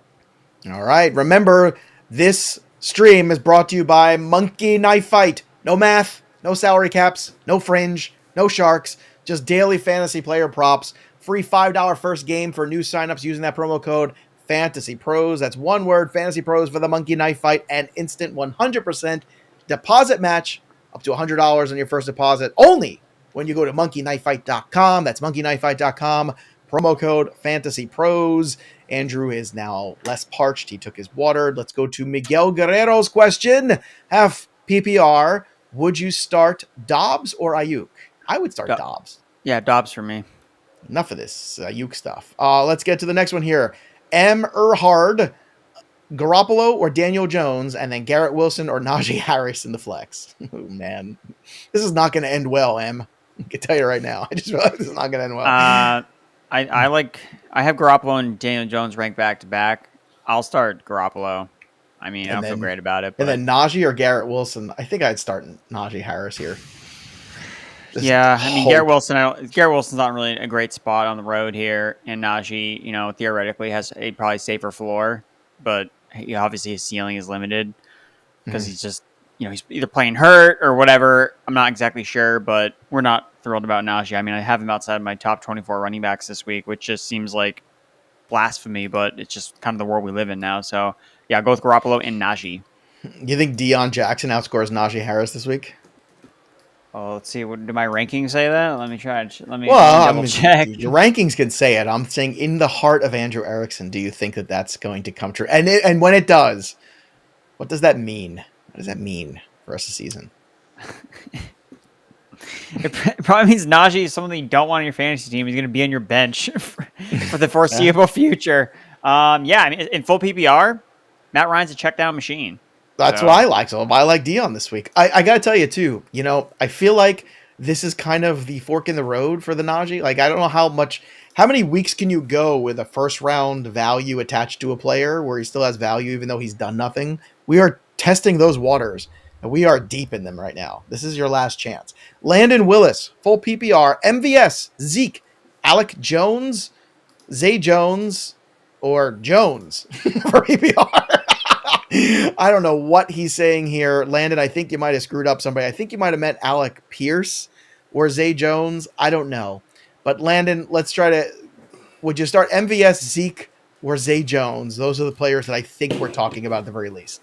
All right. Remember, this stream is brought to you by Monkey Knife Fight. No math, no salary caps, no fringe, no sharks, just daily fantasy player props. Free $5 first game for new signups using that promo code FantasyPros. That's one word, FantasyPros, for the Monkey Knife Fight, and instant 100% deposit match up to $100 on your first deposit only when you go to monkeyknifefight.com. That's monkeyknifefight.com. Promo code FantasyPros. Andrew is now less parched. He took his water. Let's go to Miguel Guerrero's question. Half PPR. Would you start Dobbs or Ayuk? I would start Dobbs. Yeah, Dobbs for me. Enough of this Ayuk stuff. Let's get to the next one here. M. Erhard, Garoppolo or Daniel Jones, and then Garrett Wilson or Najee Harris in the flex. Oh, man. This is not going to end well, Em. I can tell you right now. I just realized this is not going to end well. I have Garoppolo and Daniel Jones ranked back to back. I'll start Garoppolo. I mean, I don't feel great about it. And then Najee or Garrett Wilson. I think I'd start Najee Harris here. Yeah, I mean Garrett Wilson's not really a great spot on the road here, and Najee, theoretically has a probably safer floor, but obviously his ceiling is limited because he's just, he's either playing hurt or whatever. I'm not exactly sure, but we're not thrilled about Najee. I mean, I have him outside of my top 24 running backs this week, which just seems like blasphemy, but it's just kind of the world we live in now. So yeah, I'll go with Garoppolo and Najee. You think Deion Jackson outscores Najee Harris this week? Oh, let's see. What do my rankings say that? Let me try. Let me double check. Your rankings can say it. I'm saying, in the heart of Andrew Erickson, do you think that that's going to come true? And when it does, what does that mean? What does that mean for us this season? It probably means Najee is someone that you don't want on your fantasy team. He's going to be on your bench for the foreseeable future. I mean, in full PPR, Matt Ryan's a check down machine. That's what I like. So I like Deion this week. I got to tell you, too, I feel like this is kind of the fork in the road for the Najee. Like, I don't know how many weeks can you go with a first round value attached to a player where he still has value even though he's done nothing? We are testing those waters, and we are deep in them right now. This is your last chance. Landon Willis, full PPR, MVS, Zeke, Alec Jones, Zay Jones, or Jones for PPR. I don't know what he's saying here. Landon, I think you might have screwed up somebody. I think you might have meant Alec Pierce or Zay Jones. I don't know. But Landon, would you start MVS, Zeke, or Zay Jones? Those are the players that I think we're talking about at the very least.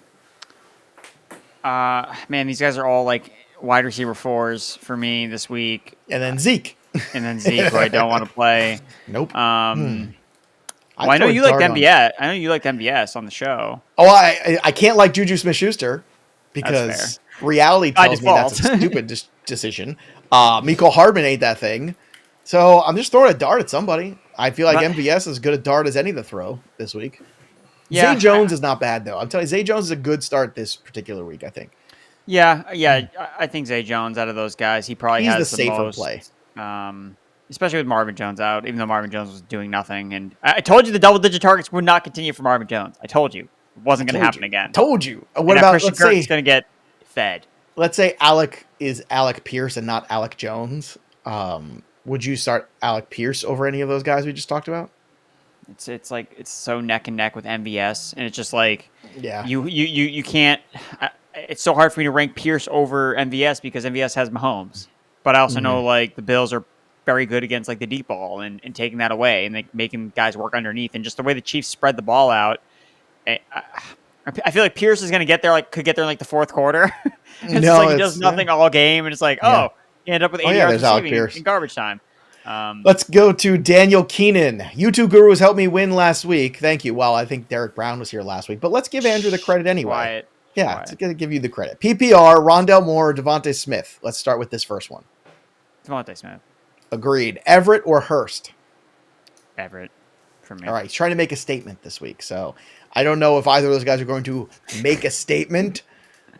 Man, these guys are all like wide receiver 4s for me this week. And then Zeke. Who I don't want to play. Nope. Well, I know you liked MVS. I know you liked MVS on the show. Oh, I can't like Juju Smith-Schuster because reality tells me that's a stupid decision. Mecole Hardman ain't that thing. So I'm just throwing a dart at somebody. I feel like MVS is as good a dart as any to throw this week. Yeah, Zay Jones is not bad, though. I'm telling you, Zay Jones is a good start this particular week, I think. Yeah. I think Zay Jones, out of those guys, he's has the safer most play. Especially with Marvin Jones out, even though Marvin Jones was doing nothing. And I told you the double-digit targets would not continue for Marvin Jones. I told you. It wasn't going to happen again. Told you. What about, Christian Kirk is going to get fed. Let's say Alec is Alec Pierce and not Alec Jones. Would you start Alec Pierce over any of those guys we just talked about? It's like it's so neck and neck with MVS, and it's just like you can't. It's so hard for me to rank Pierce over MVS because MVS has Mahomes, but I also know like the Bills are very good against like the deep ball and taking that away and like making guys work underneath, and just the way the Chiefs spread the ball out. I feel like Pierce is going to get there, could get there in like the fourth quarter. It's like he does nothing all game, and it's like, he ended up with 80 yards receiving in garbage time. Let's go to Daniel Keenan. You two gurus helped me win last week. Thank you. Well, I think Derek Brown was here last week, but let's give Andrew the credit anyway. It's going to give you the credit. PPR, Rondell Moore, Devontae Smith. Let's start with this first one. Devontae Smith. Agreed. Everett or Hurst? Everett for me. All right. He's trying to make a statement this week, so I don't know if either of those guys are going to make a statement,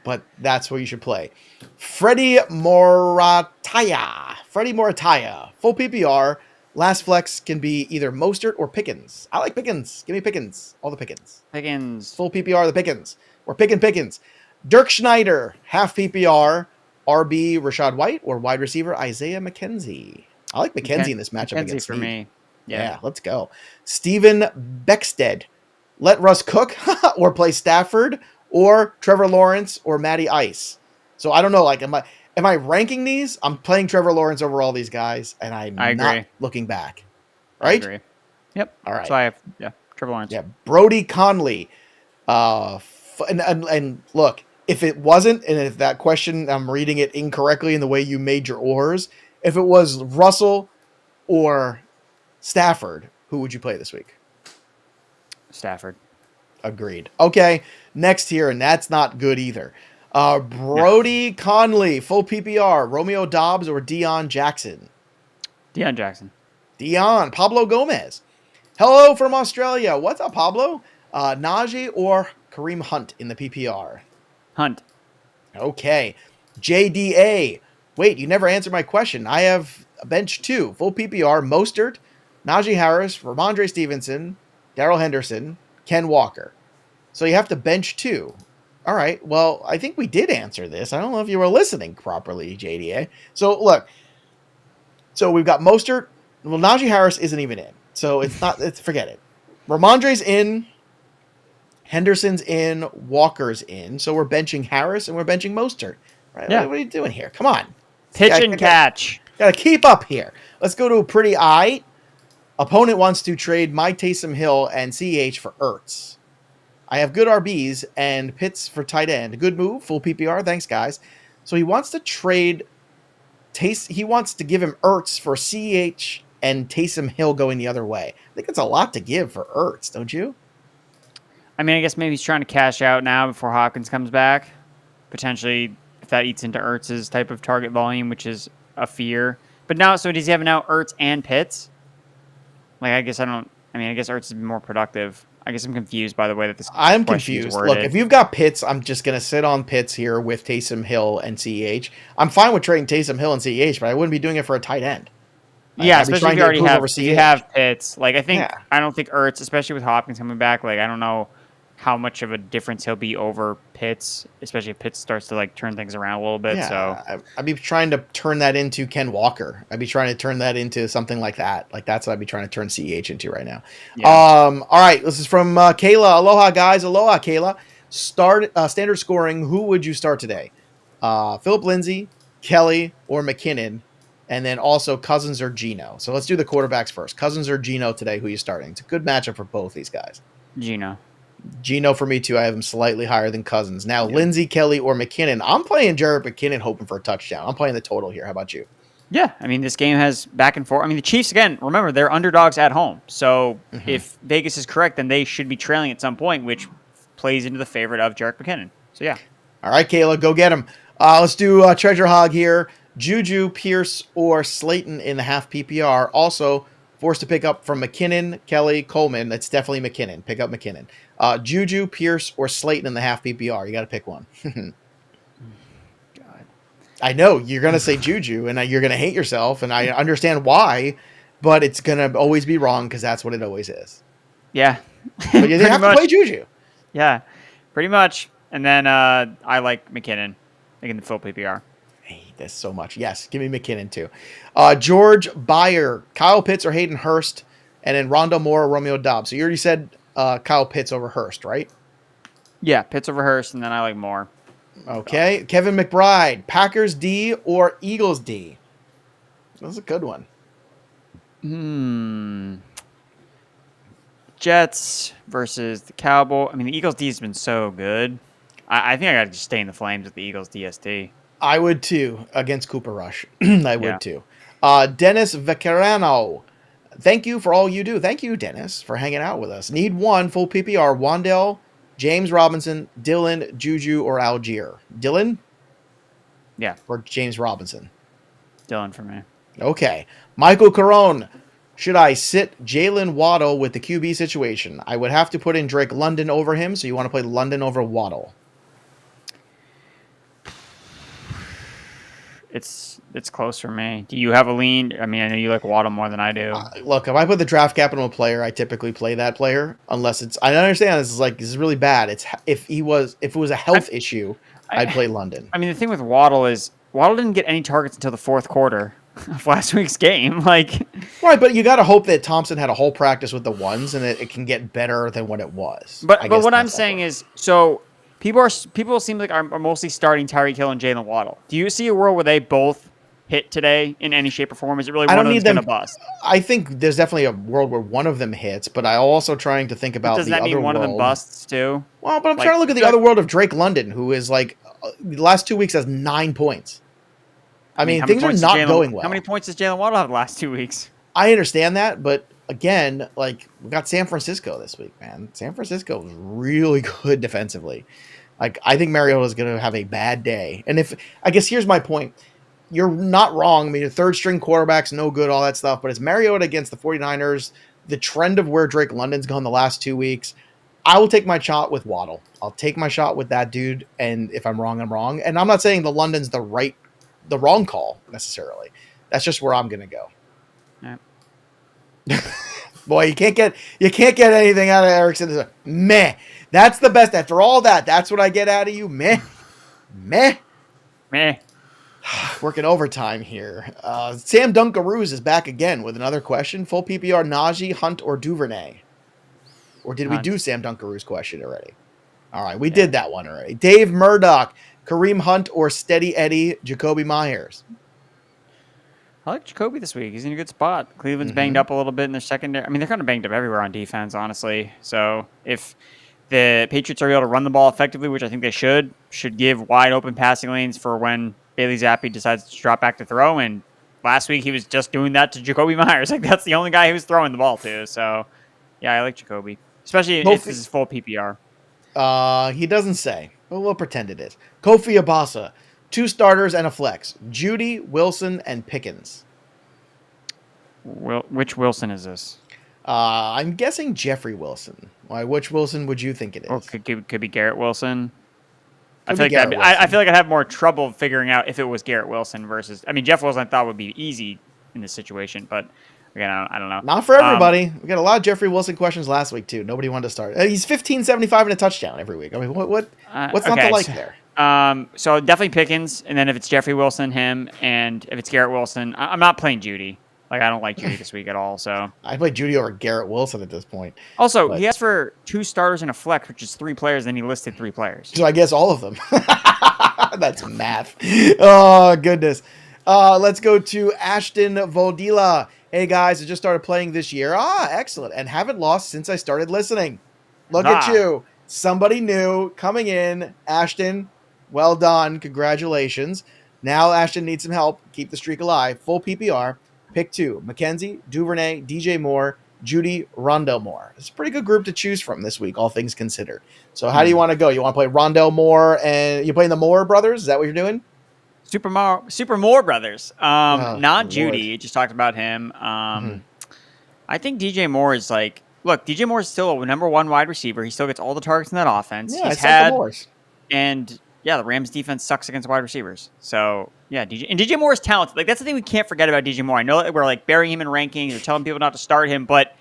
but that's where you should play. Freddie Morataya. Full PPR. Last flex can be either Mostert or Pickens. I like Pickens. Give me Pickens. All the Pickens. Full PPR, the Pickens. We're picking Pickens. Dirk Schneider. Half PPR. RB Rashad White or wide receiver Isaiah McKenzie. I like McKenzie in this matchup against for me. Yeah, let's go. Steven Beckstead. Let Russ cook or play Stafford or Trevor Lawrence or Matty Ice. So I don't know. Like, am I ranking these? I'm playing Trevor Lawrence over all these guys, and I'm not looking back. Right? I agree. Yep. All right. So I have Trevor Lawrence. Yeah, Brody Conley. And look, if it wasn't, and if that question I'm reading it incorrectly in the way you made your ors, if it was Russell or Stafford, who would you play this week? Stafford. Agreed. Okay, next here, and that's not good either. Brody Conley, full PPR, Romeo Dobbs or Deion Jackson? Deion Jackson. Pablo Gomez. Hello from Australia. What's up, Pablo? Najee or Kareem Hunt in the PPR? Hunt. Okay. JDA. Wait, you never answered my question. I have a bench 2. Full PPR. Mostert, Najee Harris, Ramondre Stevenson, Darrell Henderson, Ken Walker. So you have to bench 2. All right. Well, I think we did answer this. I don't know if you were listening properly, JDA. So look. So we've got Mostert. Well, Najee Harris isn't even in. So it's not, forget it. Ramondre's in. Henderson's in. Walker's in. So we're benching Harris and we're benching Mostert. Right? Yeah. What are you doing here? Come on. Pitch and catch. Gotta keep up here. Let's go to a pretty eye. Opponent wants to trade my Taysom Hill and CH for Ertz. I have good RBs and Pitts for tight end. Good move. Full PPR. Thanks, guys. So he wants to trade he wants to give him Ertz for CH and Taysom Hill going the other way. I think it's a lot to give for Ertz, don't you? I mean, I guess maybe he's trying to cash out now before Hopkins comes back. Potentially, if that eats into Ertz's type of target volume, which is a fear. But now, so does he have now Ertz and Pitts? Like, I guess Ertz has been more productive. I guess I'm confused by the way that this I'm question is confused. worded. Look, if you've got Pitts, I'm just going to sit on Pitts here with Taysom Hill and CH. I'm fine with trading Taysom Hill and CH, but I wouldn't be doing it for a tight end. Yeah, especially if you have Pitts. Like, I don't think Ertz, especially with Hopkins coming back, like, I don't know how much of a difference he'll be over Pitts, especially if Pitts starts to, like, turn things around a little bit. Yeah, so I'd be trying to turn that into Ken Walker. I'd be trying to turn that into something like that. Like, that's what I'd be trying to turn CH into right now. Yeah. All right, this is from Kayla. Aloha, guys. Aloha, Kayla. Standard scoring, who would you start today? Philip Lindsay, Kelly, or McKinnon? And then also Cousins or Geno. So let's do the quarterbacks first. Cousins or Geno today, who are you starting? It's a good matchup for both these guys. Geno for me, too. I have him slightly higher than Cousins. Now, Lindsey, Kelly, or McKinnon. I'm playing Jared McKinnon hoping for a touchdown. I'm playing the total here. How about you? Yeah, I mean, this game has back and forth. I mean, the Chiefs, again, remember, they're underdogs at home. So if Vegas is correct, then they should be trailing at some point, which plays into the favorite of Jared McKinnon. So, yeah. All right, Kayla, go get him. Let's do Treasure Hog here. Juju, Pierce, or Slayton in the half PPR. Also, forced to pick up from McKinnon, Kelly, Coleman. That's definitely McKinnon. Pick up McKinnon. Juju, Pierce, or Slayton in the half PPR. You got to pick one. God. I know you're going to say Juju, and you're going to hate yourself, and I understand why, but it's going to always be wrong because that's what it always is. Yeah. But you have to play Juju. Yeah, pretty much. And then I like McKinnon, like in the full PPR. I hate this so much. Yes, give me McKinnon too. George Byer, Kyle Pitts or Hayden Hurst, and then Rondale Moore or Romeo Doubs. So you already said Kyle Pitts over Hurst, right? Yeah, Pitts over Hurst, and then I like Moore. Okay. Kevin McBride, Packers D or Eagles D? That's a good one. Jets versus the Cowboys. I mean, the Eagles D has been so good. I think I got to just stay in the flames with the Eagles DST. I would too, against Cooper Rush. I would too. Dennis Veccarano, thank you for all you do. Thank you, Dennis, for hanging out with us. Need one full PPR. Wandell, James Robinson, Dylan, Juju, or Algier. Dylan? Yeah. Or James Robinson? Dylan for me. Okay. Michael Carone, should I sit Jalen Waddle with the QB situation? I would have to put in Drake London over him, so you want to play London over Waddle. It's close for me. Do you have a lean? I mean, I know you like Waddle more than I do. Look, if I put the draft capital in a player, I typically play that player. Unless it's, I understand this is really bad. It's if it was a health issue, I'd play London. I mean, the thing with Waddle is Waddle didn't get any targets until the fourth quarter of last week's game. Like, right, but you got to hope that Thompson had a whole practice with the ones and that it can get better than what it was. But what I'm saying is, so people seem like are mostly starting Tyreek Hill and Jalen Waddle. Do you see a world where they both hit today in any shape or form? Is it really one of them's going to bust? I think there's definitely a world where one of them hits, but I'm also trying to think about the other world. Does that mean one of them busts too? Well, but I'm trying to look at the other world of Drake London, who is like the last 2 weeks has 9 points. I mean things are not going well. How many points does Jalen Waddle have the last 2 weeks? I understand that, but again, like we got San Francisco this week, man. San Francisco is really good defensively. Like I think Mariota is going to have a bad day. And I guess here's my point. you're not wrong. I mean, your third string quarterback's no good, all that stuff, but it's Mariota against the 49ers. The trend of where Drake London's gone the last 2 weeks. I will take my shot with Waddle. I'll take my shot with that dude. And if I'm wrong, I'm wrong. And I'm not saying the London's the wrong call necessarily. That's just where I'm going to go. Yeah. Boy, you can't get anything out of Erickson. Meh. That's the best. After all that, that's what I get out of you. Meh. Working overtime here. Sam Dunkaroos is back again with another question. Full PPR, Najee, Hunt, or Duvernay? Or did we do Sam Dunkaroos' question already? All right, we did that one already. Dave Murdoch, Kareem Hunt, or Steady Eddie, Jacoby Myers? I like Jacoby this week. He's in a good spot. Cleveland's banged up a little bit in their secondary. I mean, they're kind of banged up everywhere on defense, honestly. So if the Patriots are able to run the ball effectively, which I think they should give wide open passing lanes for when Bailey Zappi decides to drop back to throw. And last week he was just doing that to Jacoby Myers. Like, that's the only guy he was throwing the ball to. So, yeah, I like Jacoby, especially if this is full PPR. He doesn't say, but we'll pretend it is. Kofi Abasa, 2 starters and a flex. Judy, Wilson, and Pickens. Which Wilson is this? I'm guessing Jeffrey Wilson. Why? Which Wilson would you think it is? Or could be Garrett Wilson. I Could feel be like Garrett I feel like I'd have more trouble figuring out if it was Garrett Wilson versus. I mean, Jeff Wilson I thought would be easy in this situation, but again, I don't know. Not for everybody. We got a lot of Jeffrey Wilson questions last week too. Nobody wanted to start. He's 15.75 and a touchdown every week. I mean, what's not to like there? So definitely Pickens, and then if it's Jeffrey Wilson, him, and if it's Garrett Wilson, I'm not playing Judy. Like, I don't like Judy this week at all. So I play Judy over Garrett Wilson at this point. Also, he asked for 2 starters and a flex, which is 3 players. Then he listed 3 players. So I guess all of them. That's math. Oh, goodness. Let's go to Ashton Vodila. Hey, guys, I just started playing this year. Excellent. And haven't lost since I started listening. Look at you. Somebody new coming in. Ashton, well done. Congratulations. Now Ashton needs some help. Keep the streak alive. Full PPR. Pick 2. McKenzie, Duvernay, DJ Moore, Judy, Rondell Moore. It's a pretty good group to choose from this week, all things considered. So how do you want to go? You want to play Rondell Moore, and you playing the Moore brothers? Is that what you're doing? Super Moore brothers. Not Judy. Lord. Just talked about him. I think DJ Moore is like, look, DJ Moore is still a number 1 wide receiver. He still gets all the targets in that offense. Yeah, He's had the Moores. And yeah, the Rams defense sucks against wide receivers. So yeah, DJ Moore is talented. Like, that's the thing we can't forget about DJ Moore. I know that we're like burying him in rankings or telling people not to start him, but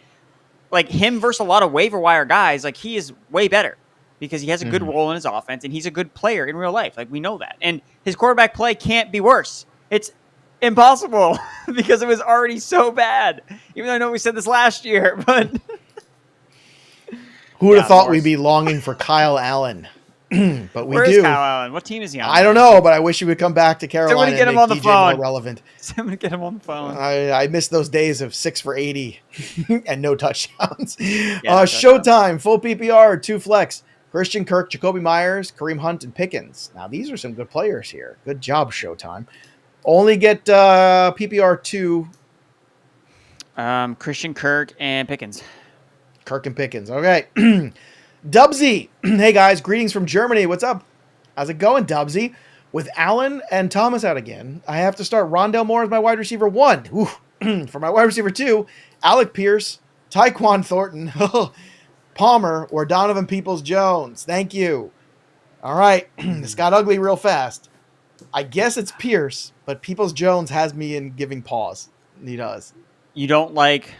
like him versus a lot of waiver wire guys, like he is way better because he has a good role in his offense and he's a good player in real life. Like, we know that. And his quarterback play can't be worse. It's impossible because it was already so bad. Even though I know we said this last year, but who would have thought we'd be longing for Kyle Allen? But we Where do. is Kyle Allen? What team is he on? I don't know, but I wish he would come back to Carolina. Somebody get him on the DJ phone. More relevant. Somebody get him on the phone. I miss those days of 6 for 80 and no touchdowns. Yeah, Showtime, full PPR, 2 flex. Christian Kirk, Jacoby Myers, Kareem Hunt, and Pickens. Now, these are some good players here. Good job, Showtime. Only get PPR 2. Christian Kirk and Pickens. Kirk and Pickens. Okay. Dubsy. Hey, guys. Greetings from Germany. What's up? How's it going, Dubsy? With Allen and Thomas out again, I have to start Rondell Moore as my wide receiver 1. Ooh. For my wide receiver 2, Alec Pierce, Tyquan Thornton, Palmer, or Donovan Peoples-Jones. Thank you. All right. This got ugly real fast. I guess it's Pierce, but Peoples-Jones has me in giving pause. He does. You don't like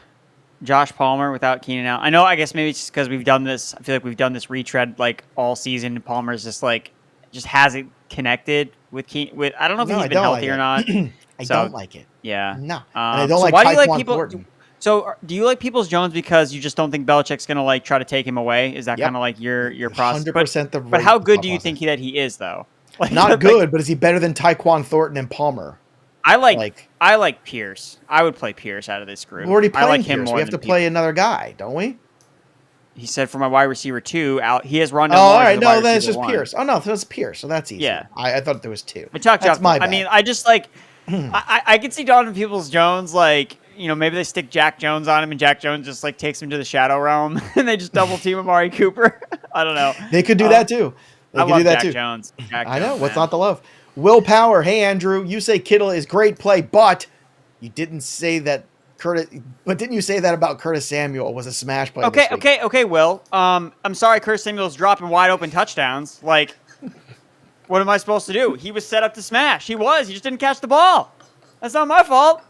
Josh Palmer without Keenan Allen? I know, I guess maybe it's just because we've done this. I feel like we've done this retread like all season, and Palmer's just hasn't connected with Keenan. I don't know if he's been healthy or not. I don't like it. Yeah. No. And I don't like why do you like Tyquan people? Thornton. So do you like Peoples-Jones because you just don't think Belichick's going to try to take him away? Is that kind of like your process? 100% but how good do you think that he is, though? Not good, but is he better than Tyquan Thornton and Palmer? I like Pierce. I would play Pierce out of this group. We're already playing I like Pierce. him more. We have to play another guy, don't we? He said for my wide receiver 2, he has Rondell Moore. All right, as no, then it's just 1. Pierce. Oh no, that's Pierce. So that's easy. Yeah, I thought there was 2. That's my bad. I mean, I just I can see Donovan Peoples-Jones maybe they stick Jack Jones on him and Jack Jones just takes him to the shadow realm and they just double team Amari Cooper. I don't know. They could do that too. They could do that Jack too. Jones. I know. What's not to love? Willpower. Hey, Andrew, you say Kittle is great play, but you didn't say that didn't you say that about Curtis Samuel was a smash play this week? Okay, Will. I'm sorry Curtis Samuel's dropping wide open touchdowns. Like, what am I supposed to do? He was set up to smash. He just didn't catch the ball. That's not my fault.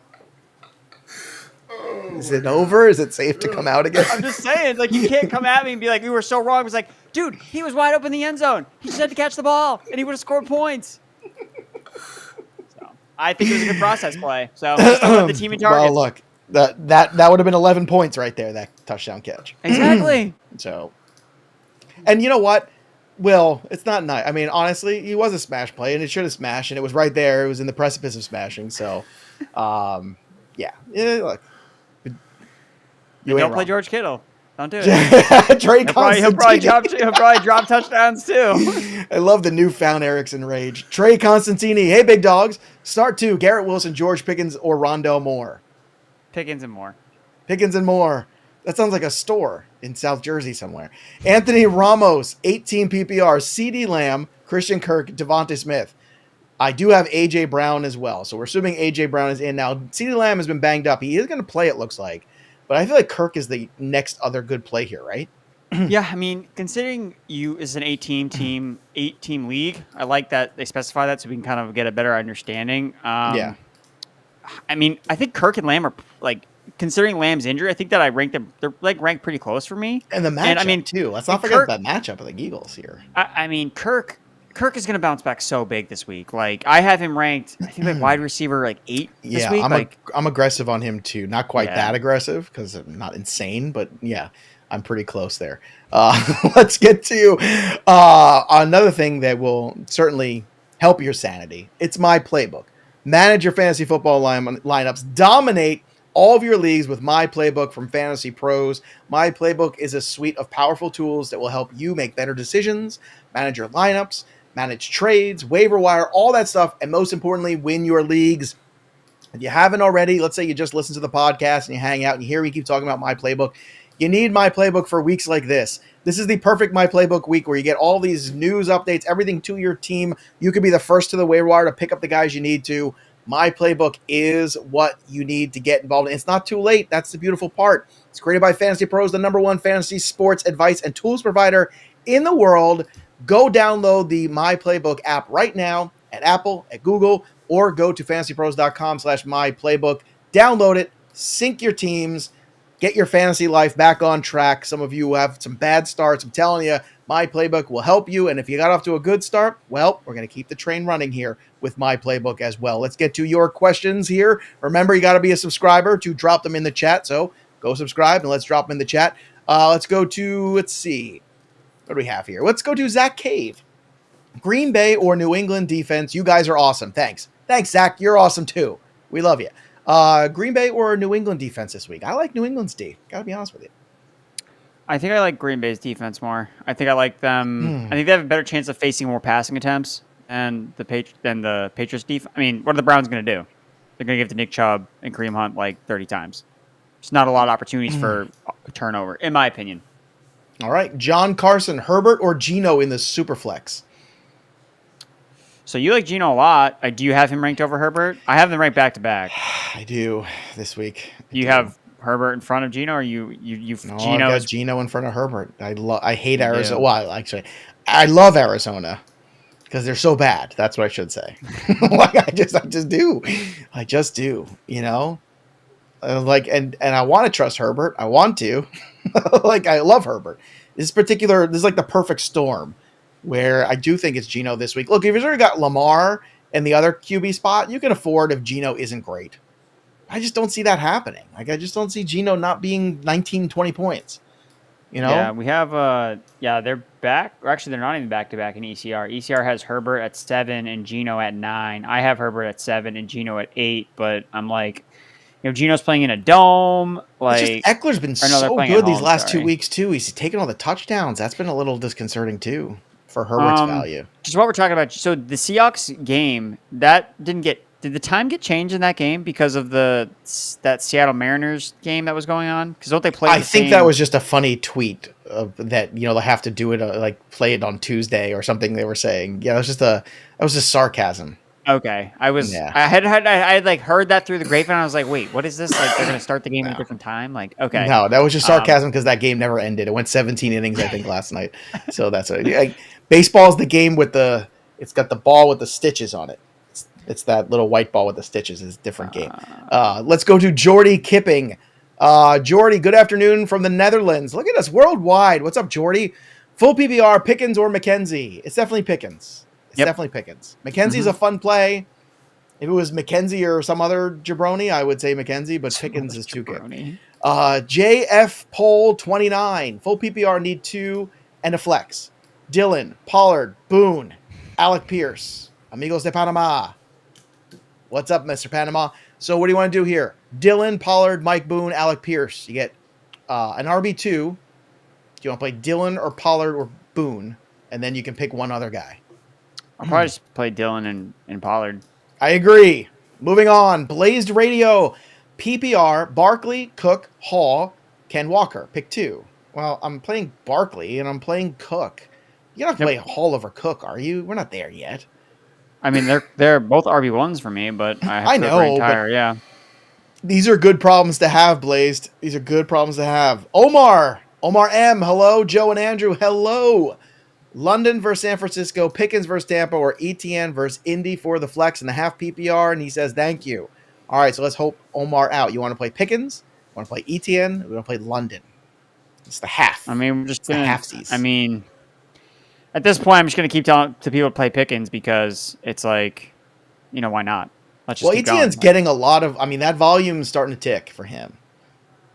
Is it over? Is it safe to come out again? I'm just saying, like, you can't come at me and be like, we were so wrong. It was like, dude, he was wide open in the end zone. He just had to catch the ball, and he would have scored points. So, I think it was a good process play. So, just don't let the team in targets. Well, look, that would have been 11 points right there, that touchdown catch. Exactly. So, and you know what? Will, it's not nice. I mean, honestly, he was a smash play, and it should have smashed, and it was right there. It was in the precipice of smashing. So, yeah, look. Don't play George Kittle. Don't do it. Trey he'll probably drop touchdowns too. I love the newfound Erickson rage. Trey Constantini. Hey, big dogs. Start 2. Garrett Wilson, George Pickens, or Rondell Moore. Pickens and Moore. Pickens and Moore. That sounds like a store in South Jersey somewhere. Anthony Ramos, 18 PPR. CeeDee Lamb, Christian Kirk, Devontae Smith. I do have A.J. Brown as well. So we're assuming A.J. Brown is in now. CeeDee Lamb has been banged up. He is going to play, it looks like. But I feel like Kirk is the next other good play here, right? Yeah, I mean, considering you is an 8-team league, I like that they specify that so we can kind of get a better understanding. Yeah. I mean, I think Kirk and Lamb are, like, considering Lamb's injury, I think that I ranked them. They're, like, ranked pretty close for me. And the matchup, too. Let's not forget that matchup of the Eagles here. I mean, Kirk is going to bounce back so big this week. Like, I have him ranked, I think, like, wide receiver, like, 8 this week. I'm aggressive on him, too. Not quite that aggressive, because I'm not insane, but, yeah, I'm pretty close there. Let's get to another thing that will certainly help your sanity. It's my playbook. Manage your fantasy football lineups. Dominate all of your leagues with My Playbook from Fantasy Pros. My Playbook is a suite of powerful tools that will help you make better decisions, manage your lineups, manage trades, waiver wire, all that stuff, and most importantly, win your leagues. If you haven't already, let's say you just listen to the podcast and you hang out and you hear me keep talking about My Playbook, you need My Playbook for weeks like this. This is the perfect My Playbook week where you get all these news updates, everything to your team. You could be the first to the waiver wire to pick up the guys you need to. My Playbook is what you need to get involved in. It's not too late. That's the beautiful part. It's created by Fantasy Pros, the #1 fantasy sports advice and tools provider in the world. Go download the My Playbook app right now at Apple, at Google, or go to fantasypros.com/myplaybook. Download it, sync your teams, get your fantasy life back on track. Some of you have some bad starts. I'm telling you, My Playbook will help you. And if you got off to a good start, well, we're going to keep the train running here with My Playbook as well. Let's get to your questions here. Remember, you got to be a subscriber to drop them in the chat. So go subscribe and let's drop them in the chat. Let's see. What do we have here? Let's go to Zach Cave. Green Bay or New England defense. You guys are awesome. Thanks, Zach. You're awesome too. We love you. Green Bay or New England defense this week? I like New England's D. Got to be honest with you. I think I like Green Bay's defense more. I think I like them. I think they have a better chance of facing more passing attempts than the Patriots defense. I mean, what are the Browns going to do? They're going to give it to Nick Chubb and Kareem Hunt like 30 times. There's not a lot of opportunities for a turnover, in my opinion. All right. John Carson, Herbert or Geno in the Superflex? So you like Geno a lot. Do you have him ranked over Herbert? I have them ranked back to back. I do this week. You have Herbert in front of Geno, or you No, Geno I've got Geno in front of Herbert. I hate Arizona. Well, actually, I love Arizona because they're so bad. That's what I should say. Like I just do. You know, and I want to trust Herbert. I want to. Like I love Herbert. This is like the perfect storm where I do think it's Geno this week. Look, if you've already got Lamar and the other QB spot, you can afford if Geno isn't great. I just don't see that happening. Like, I just don't see Geno not being 19, 20 points. You know? Yeah, we have, they're back. Or actually, they're not even back-to-back in ECR. ECR has Herbert at 7 and Geno at 9. I have Herbert at 7 and Geno at 8, but I'm like, Geno's playing in a dome. Like, it's just Eckler's been so good these last 2 weeks, too. He's taken all the touchdowns. That's been a little disconcerting, too, for Herbert's value. Just what we're talking about. So, the Seahawks game, did the time get changed in that game because of that Seattle Mariners game that was going on? Because don't they play? I think that was just a funny tweet that they'll have to do it like play it on Tuesday or something. They were saying, yeah, that was just sarcasm. Okay, I Yeah. had like heard that through the grapevine. I was like, wait, what is this? Like they're gonna start the game at a different time? Like, okay, No, that was just sarcasm because that game never ended. It went 17 innings, I think, last night. So that's baseball is the game with it's got the ball with the stitches on it. It's that little white ball with the stitches. It's a different game. Let's go to Jordy Kipping. Jordy, good afternoon from the Netherlands. Look at us worldwide. What's up, Jordy? Full PPR, Pickens or McKenzie? It's definitely Pickens. Definitely Pickens. McKenzie's a fun play. If it was McKenzie or some other jabroni, I would say McKenzie, but Pickens is too good. JF Poll 29. Full PPR need 2 and a flex. Dylan, Pollard, Boone, Alec Pierce, Amigos de Panama. What's up, Mr. Panama? So what do you want to do here? Dylan, Pollard, Mike Boone, Alec Pierce. You get an RB2. Do you want to play Dylan or Pollard or Boone? And then you can pick one other guy. I'll probably just play Dylan and Pollard. I agree. Moving on. Blazed Radio. PPR, Barkley, Cook, Hall, Ken Walker. Pick 2. Well, I'm playing Barkley and I'm playing Cook. You're not going to play Hall over Cook, are you? We're not there yet. I mean, they're both RB1s for me, but I know, but these are good problems to have, Blazed. These are good problems to have. Omar M. Hello. Joe and Andrew. Hello. London versus San Francisco, Pickens versus Tampa, or ETN versus Indy for the flex and the half PPR. And he says, thank you. All right, so let's hope Omar out. You want to play Pickens? You want to play ETN? We want to play London. It's the half. I mean, we're just the halfsies. I mean, at this point, I'm just going to keep telling to people to play Pickens because it's like, why not? Let's just keep ETN's going. getting a lot of, that volume is starting to tick for him.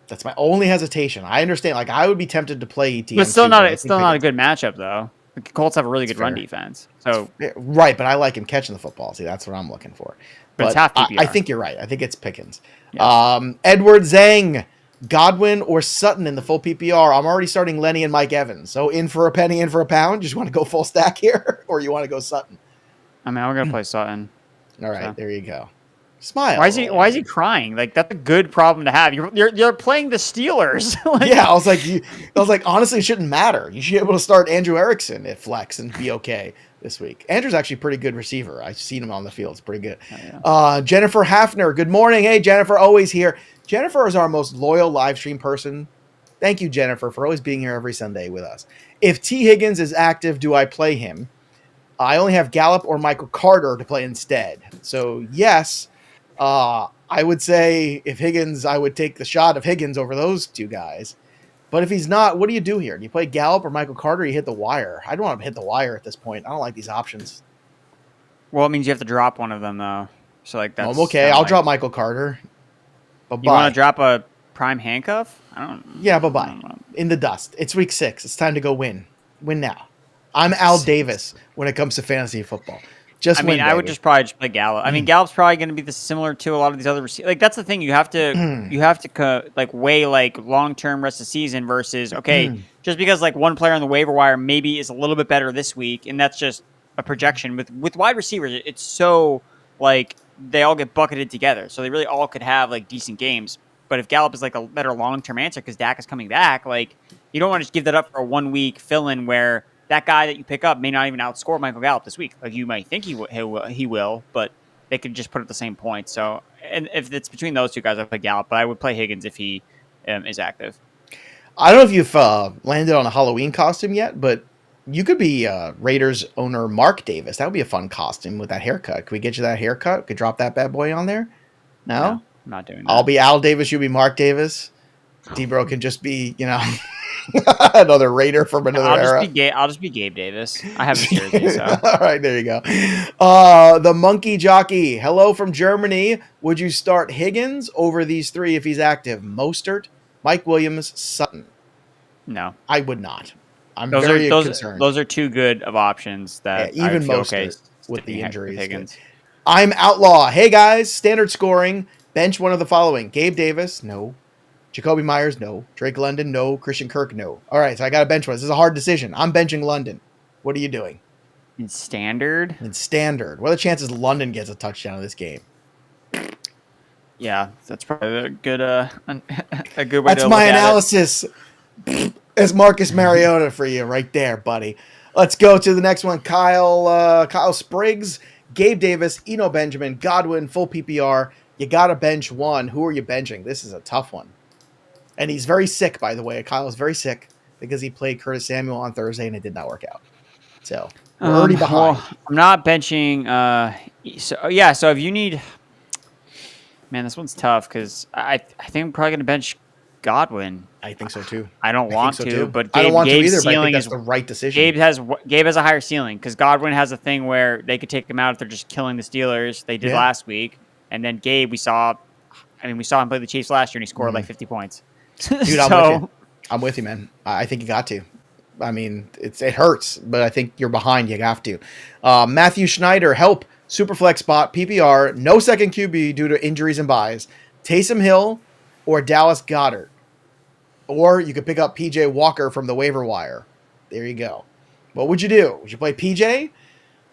That's my only hesitation. I understand. Like, I would be tempted to play ETN. But it's still not a good matchup, though. The Colts have a really good run defense. So right, but I like him catching the football. See, that's what I'm looking for. But it's half PPR. I think you're right. I think it's Pickens. Yes. Edward Zhang, Godwin or Sutton in the full PPR. I'm already starting Lenny and Mike Evans. So in for a penny, in for a pound. Just want to go full stack here, or you want to go Sutton? I mean, I'm gonna play Sutton. All right, There you go. Smile. Why is he crying? Like, that's a good problem to have. You're playing the Steelers. Yeah, I was like, honestly, it shouldn't matter. You should be able to start Andrew Erickson at flex and be okay this week. Andrew's actually a pretty good receiver. I've seen him on the field. It's pretty good. Oh, yeah. Jennifer Hafner. Good morning. Hey, Jennifer, always here. Jennifer is our most loyal live stream person. Thank you, Jennifer, for always being here every Sunday with us. If T. Higgins is active, do I play him? I only have Gallup or Michael Carter to play instead. So, yes. I would say if Higgins, I would take the shot of Higgins over those two guys. But if he's not, what do you do here? Do you play Gallup or Michael Carter? Or you hit the wire. I don't want to hit the wire at this point. I don't like these options. Well, it means you have to drop one of them, though. So, like, that's... okay, I'll drop Michael Carter. Bye-bye. You want to drop a prime handcuff? I don't... Yeah, bye-bye. In the dust. It's week 6. It's time to go win. Win now. I'm Al Davis when it comes to fantasy football. I would just probably play Gallup. I mean, Gallup's probably going to be similar to a lot of these other receivers. Like, that's the thing. You have to weigh like long-term rest of the season versus just because like one player on the waiver wire maybe is a little bit better this week, and that's just a projection. With wide receivers, it's so like they all get bucketed together, so they really all could have like decent games. But if Gallup is like a better long-term answer because Dak is coming back, like you don't want to just give that up for a 1 week fill-in where that guy that you pick up may not even outscore Michael Gallup this week. Like you might think he will, but they could just put at the same point. So, and if it's between those two guys, I play Gallup, but I would play Higgins if he is active. I don't know if you've landed on a Halloween costume yet, but you could be Raiders owner Mark Davis. That would be a fun costume with that haircut. Could we get you that haircut? Could drop that bad boy on there? No, I'm not doing that. I'll be Al Davis. You be Mark Davis. D-Bro can just be, another Raider from another era. I'll just be Gabe Davis. I have a jersey, so. All right, there you go. The Monkey Jockey. Hello from Germany. Would you start Higgins over these 3 if he's active? Mostert, Mike Williams, Sutton. No. I would not. I'm very concerned. Those are too good of options that even Mostert with the injuries. Higgins. I'm Outlaw. Hey, guys. Standard scoring. Bench one of the following. Gabe Davis, no. Jacoby Myers, no. Drake London, no. Christian Kirk, no. All right, so I got to bench one. This is a hard decision. I'm benching London. What are you doing? In standard? In standard. What are the chances London gets a touchdown in this game? Yeah, that's probably a good way That's my analysis. It's Marcus Mariota for you right there, buddy. Let's go to the next one. Kyle Spriggs, Gabe Davis, Eno Benjamin, Godwin, full PPR. You got to bench one. Who are you benching? This is a tough one. And he's very sick, by the way. Kyle is very sick because he played Curtis Samuel on Thursday and it did not work out. So we're already behind. Well, I'm not benching. So if you need, man, this one's tough because I think I'm probably going to bench Godwin. I think so too. I don't want so to, too. but I don't want to Gabe's either, but I ceiling think that's is the right decision. Gabe has a higher ceiling because Godwin has a thing where they could take him out if they're just killing the Steelers. They did last week, and then Gabe, we saw him play the Chiefs last year, and he scored like 50 points. Dude, I'm with you, man. I think you got to. I mean, it hurts, but I think you're behind. You have to. Matthew Schneider, help. Superflex spot, PPR, no second QB due to injuries and buys. Taysom Hill or Dallas Goedert. Or you could pick up PJ Walker from the waiver wire. There you go. What would you do? Would you play PJ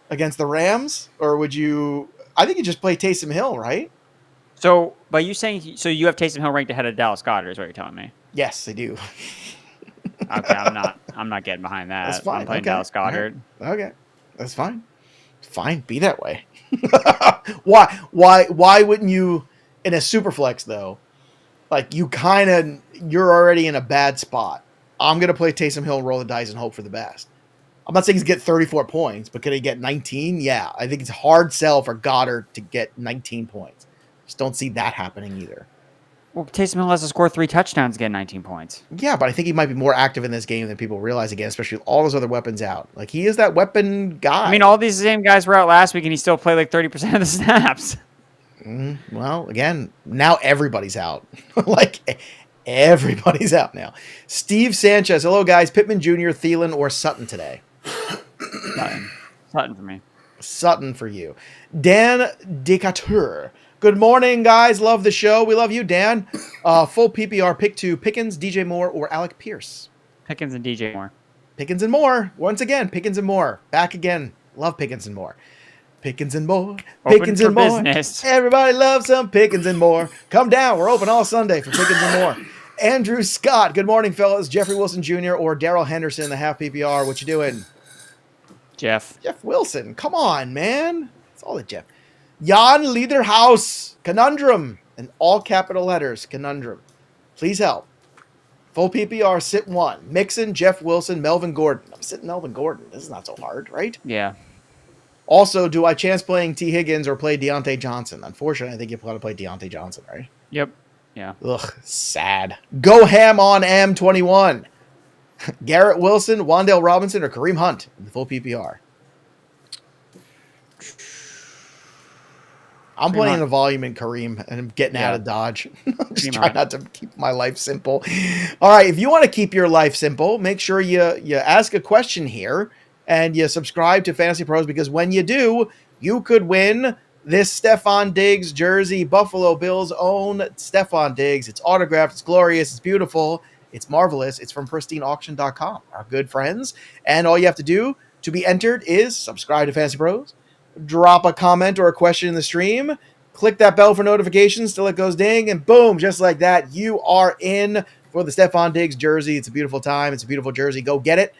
against the Rams? Or would you... I think you just play Taysom Hill, right? So, by you saying... So, you have Taysom Hill ranked ahead of Dallas Goedert is what you're telling me? Yes, I do. Okay, I'm not getting behind that. That's fine. I'm playing Okay. Dallas Goedert. Okay. That's fine. Fine. Be that way. Why wouldn't you... In a super flex, though, like, you're already in a bad spot. I'm going to play Taysom Hill and roll the dice and hope for the best. I'm not saying he's get 34 points, but could he get 19? Yeah, I think it's a hard sell for Goddard to get 19 points. Just don't see that happening either. Well, Taysom Hill has to score 3 touchdowns to get 19 points. Yeah, but I think he might be more active in this game than people realize again, especially with all those other weapons out. Like, he is that weapon guy. I mean, all these same guys were out last week, and he still played like 30% of the snaps. Well, again, now everybody's out. Like, everybody's out now. Steve Sanchez. Hello, guys. Pittman Jr., Thielen, or Sutton today? Sutton for me. Sutton for you. Dan Decatur. Good morning, guys. Love the show. We love you, Dan. Full PPR pick 2. Pickens, DJ Moore, or Alec Pierce? Pickens and DJ Moore. Pickens and Moore. Once again, Pickens and Moore. Back again. Love Pickens and Moore. Pickens and more. Pickens and more. Business. Everybody loves some Pickens and more. Come down. We're open all Sunday for Pickens and more. Andrew Scott. Good morning, fellas. Jeffrey Wilson Jr. or Darrell Henderson in the half PPR. What you doing? Jeff Wilson. Come on, man. It's all the Jeff. Jan Liederhaus. Conundrum. In all capital letters. Conundrum. Please help. Full PPR. Sit 1. Mixon, Jeff Wilson, Melvin Gordon. I'm sitting Melvin Gordon. This is not so hard, right? Yeah. Also, do I chance playing T. Higgins or play Deontay Johnson? Unfortunately, I think you've got to play Deontay Johnson, right? Yep. Yeah. Ugh, sad. Go ham on M21. Garrett Wilson, Wan'Dale Robinson, or Kareem Hunt in the full PPR. I'm playing the volume in Kareem, and I'm getting out of Dodge. I'm just trying not to keep my life simple. All right, if you want to keep your life simple, make sure you ask a question here. And you subscribe to Fantasy Pros because when you do, you could win this Stephon Diggs jersey, Buffalo Bills' own Stephon Diggs. It's autographed, it's glorious, it's beautiful, it's marvelous. It's from pristineauction.com, our good friends. And all you have to do to be entered is subscribe to Fantasy Pros, drop a comment or a question in the stream, click that bell for notifications till it goes ding, and boom, just like that, you are in for the Stephon Diggs jersey. It's a beautiful time. It's a beautiful jersey. Go get it.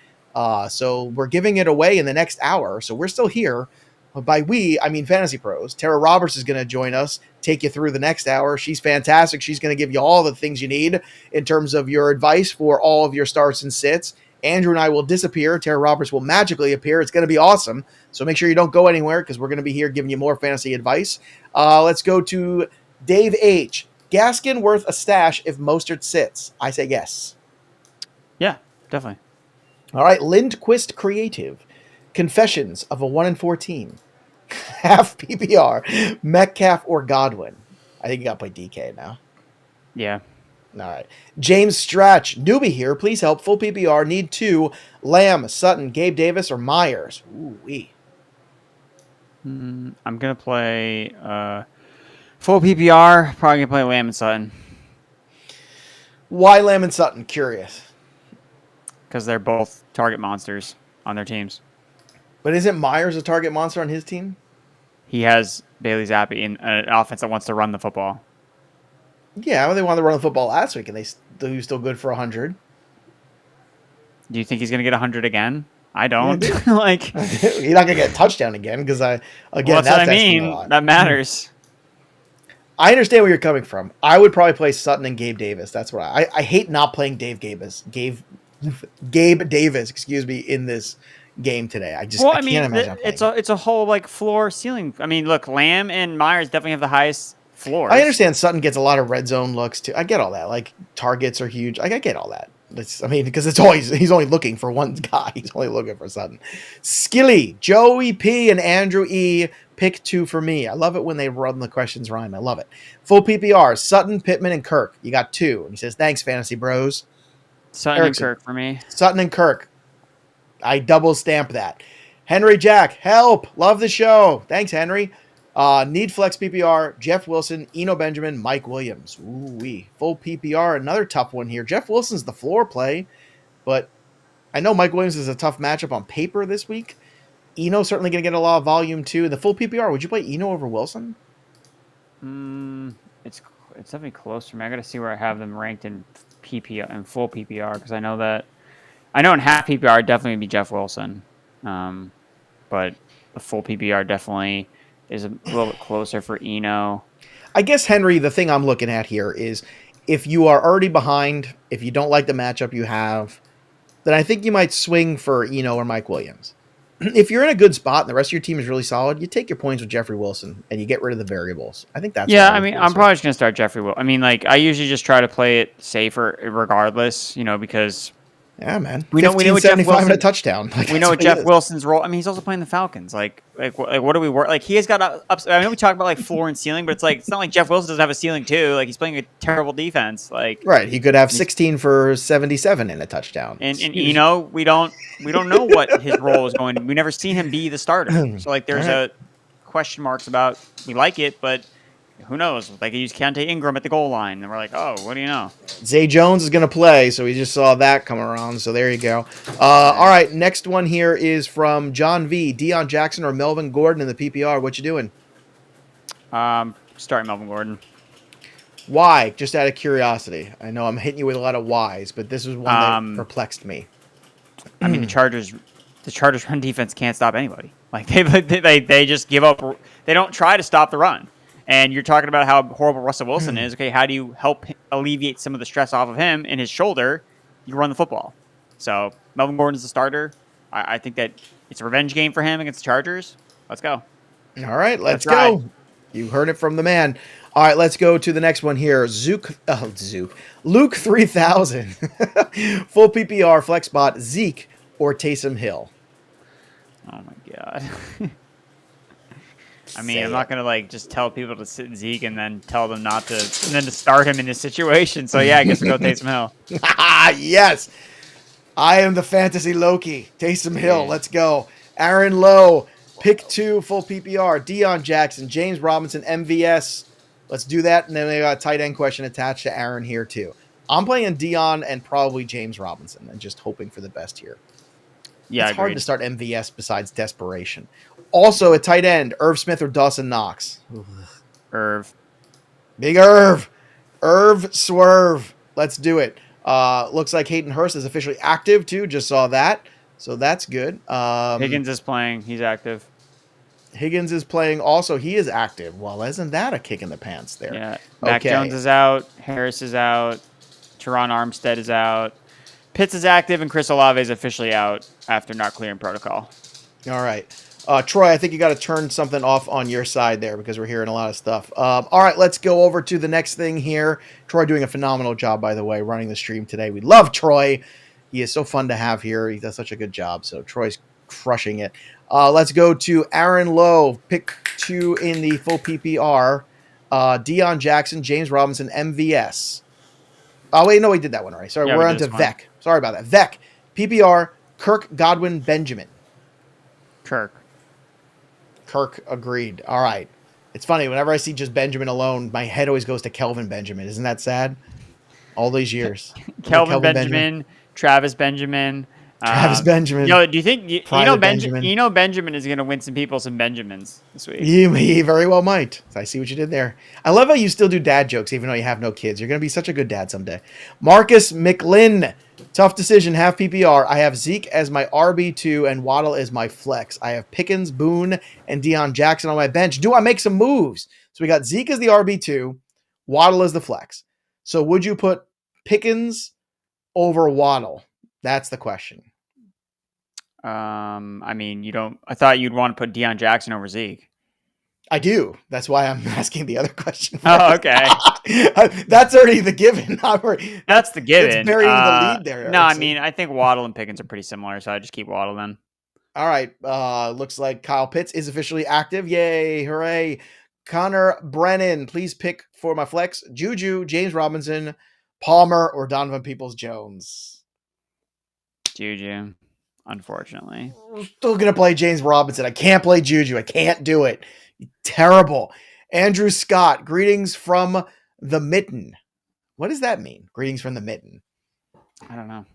So we're giving it away in the next hour. So we're still here. By we, I mean Fantasy Pros. Tera Roberts is going to join us, take you through the next hour. She's fantastic. She's going to give you all the things you need in terms of your advice for all of your starts and sits. Andrew and I will disappear. Tera Roberts will magically appear. It's going to be awesome. So make sure you don't go anywhere because we're going to be here giving you more fantasy advice. Let's go to Dave H. Gaskin worth a stash if Mostert sits? I say yes. Yeah, definitely. All right, Lindquist Creative. Confessions of a 1-14. Half PPR. Metcalf or Godwin. I think you got to play DK now. Yeah. All right. James Stratch. Newbie here. Please help. Full PPR. Need 2. Lamb, Sutton, Gabe Davis, or Myers. Ooh-wee. I'm going to play full PPR. Probably going to play Lamb and Sutton. Why Lamb and Sutton? Curious. Because they're both target monsters on their teams. But isn't Myers a target monster on his team? He has Bailey Zappi in an offense that wants to run the football. Yeah, well, they wanted to run the football last week, and he was still good for 100. Do you think he's going to get 100 again? I don't. Like, You're not gonna get a touchdown again because well, that's what I asking mean. a lot. That matters. I understand where you're coming from. I would probably play Sutton and Gabe Davis. That's what I hate not playing Gabe Davis, excuse me, in this game today. I can't imagine. It's a whole like floor ceiling. I mean, look, Lamb and Myers definitely have the highest floors. I understand Sutton gets a lot of red zone looks too. I get all that. Like targets are huge. I get all that. Because he's only looking for one guy. He's only looking for Sutton. Skilly, Joey P, and Andrew E. Pick 2 for me. I love it when they run the questions rhyme. I love it. Full PPR, Sutton, Pittman, and Kirk. You got 2. And he says, thanks, Fantasy Bros. Sutton and Kirk for me. Sutton and Kirk. I double stamp that. Henry Jack, help. Love the show. Thanks, Henry. Need flex PPR, Jeff Wilson, Eno Benjamin, Mike Williams. Ooh-wee. Full PPR, another tough one here. Jeff Wilson's the floor play, but I know Mike Williams is a tough matchup on paper this week. Eno certainly going to get a lot of volume too. The full PPR, would you play Eno over Wilson? It's definitely close for me. I got to see where I have them ranked in PPR and full PPR because I know in half PPR I'd definitely be Jeff Wilson, but the full PPR definitely is a little bit closer for Eno. I guess, Henry, the thing I'm looking at here is if you are already behind, if you don't like the matchup you have, then I think you might swing for Eno or Mike Williams. If you're in a good spot and the rest of your team is really solid, you take your points with Jeffrey Wilson and you get rid of the variables. I think that's... Yeah, I mean, I'm probably just going to start Jeffrey Wilson. I mean, like, I usually just try to play it safer regardless, because... Yeah, man. We know what Jeff Wilson, and a touchdown. We know what Jeff Wilson's role. I mean, he's also playing the Falcons. Like what do we work? Like he has got ups. I know we talk about like floor and ceiling, but it's not like Jeff Wilson doesn't have a ceiling too. Like he's playing a terrible defense. Like right, he could have 16 for 77 in a touchdown. And we don't know what his role is going to. We've never seen him be the starter. So like there's a question marks about. We like it, but. Who knows? Like, he used Keontae Ingram at the goal line, and we're like, oh, what do you know? Zay Jones is going to play, so we just saw that come around, so there you go. All right, next one here is from John V. Deion Jackson or Melvin Gordon in the PPR. What you doing? Starting Melvin Gordon. Why? Just out of curiosity. I know I'm hitting you with a lot of whys, but this was one that perplexed me. I mean, the Chargers run defense can't stop anybody. Like, they just give up. They don't try to stop the run. And you're talking about how horrible Russell Wilson is. Okay, how do you help alleviate some of the stress off of him in his shoulder? You run the football. So Melvin Gordon's the starter. I think that it's a revenge game for him against the Chargers. Let's go. All right, let's go. You heard it from the man. All right, let's go to the next one here. Luke 3000. Full PPR, flex spot, Zeke or Taysom Hill. Oh, my God. I mean, I'm not going to, just tell people to sit Zeke and then tell them not to, and then to start him in this situation. So, yeah, I guess we'll go Taysom Hill. Yes. I am the fantasy Loki. Taysom Hill, let's go. Aaron Lowe, pick 2, full PPR. Deion Jackson, James Robinson, MVS. Let's do that. And then we got a tight end question attached to Aaron here, too. I'm playing Deion and probably James Robinson and just hoping for the best here. Yeah, it's hard to start MVS besides desperation. Also, at tight end, Irv Smith or Dawson Knox? Irv. Big Irv. Irv Swerve. Let's do it. Looks like Hayden Hurst is officially active, too. Just saw that. So that's good. Higgins is playing. He's active. Higgins is playing also. He is active. Well, isn't that a kick in the pants there? Yeah. Mac Jones is out. Harris is out. Teron Armstead is out. Pitts is active, and Chris Olave is officially out after not clearing protocol. All right. Troy, I think you got to turn something off on your side there because we're hearing a lot of stuff. All right, let's go over to the next thing here. Troy doing a phenomenal job, by the way, running the stream today. We love Troy. He is so fun to have here. He does such a good job, so Troy's crushing it. Let's go to Aaron Lowe, pick 2 in the full PPR. Deion Jackson, James Robinson, MVS. Oh, wait, no, we did that one already. Sorry, we're on to Vec. Sorry about that. Vec, PPR, Kirk, Godwin, Benjamin. Kirk agreed. All right. It's funny. Whenever I see just Benjamin alone, my head always goes to Kelvin Benjamin. Isn't that sad? All these years. Kelvin Benjamin, Travis Benjamin. Travis Benjamin. Yo, do you think Eno Benjamin is going to win some people some Benjamins this week? He very well might. I see what you did there. I love how you still do dad jokes even though you have no kids. You're going to be such a good dad someday. Marcus McLinn, Tough decision, half PPR. I have Zeke as my RB2 and Waddle as my flex. I have Pickens, Boone, and Deion Jackson on my bench. Do I make some moves? So we got Zeke as the RB2, Waddle as the flex. So would you put Pickens over Waddle? That's the question. I mean, I thought you'd want to put Deion Jackson over Zeke. I do. That's why I'm asking the other question. Oh, okay. That's already the given. That's the given. It's burying the lead there. No, I mean, I think Waddle and Pickens are pretty similar, so I just keep Waddle then. All right. Looks like Kyle Pitts is officially active. Yay. Hooray. Connor Brennan, please pick for my flex. Juju, James Robinson, Palmer, or Donovan Peoples-Jones. Juju, unfortunately. I'm still going to play James Robinson. I can't play Juju. I can't do it. Terrible. Andrew Scott, greetings from the mitten. What does that mean? Greetings from the mitten. I don't know.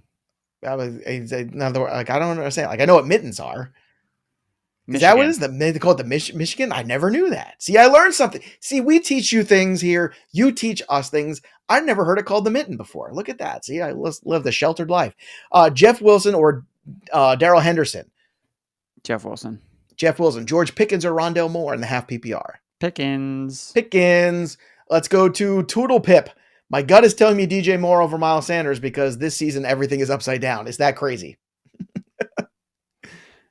Another, I don't understand. I know what mittens are. Michigan. Is that what it is? They call it the Michigan? I never knew that. See, I learned something. See, we teach you things here. You teach us things. I never heard it called the mitten before. Look at that. See, I live the sheltered life. Jeff Wilson or Darrell Henderson? Jeff Wilson. George Pickens or Rondale Moore in the half PPR? Pickens. Let's go to Toodle Pip. My gut is telling me DJ Moore over Miles Sanders because this season everything is upside down. Is that crazy?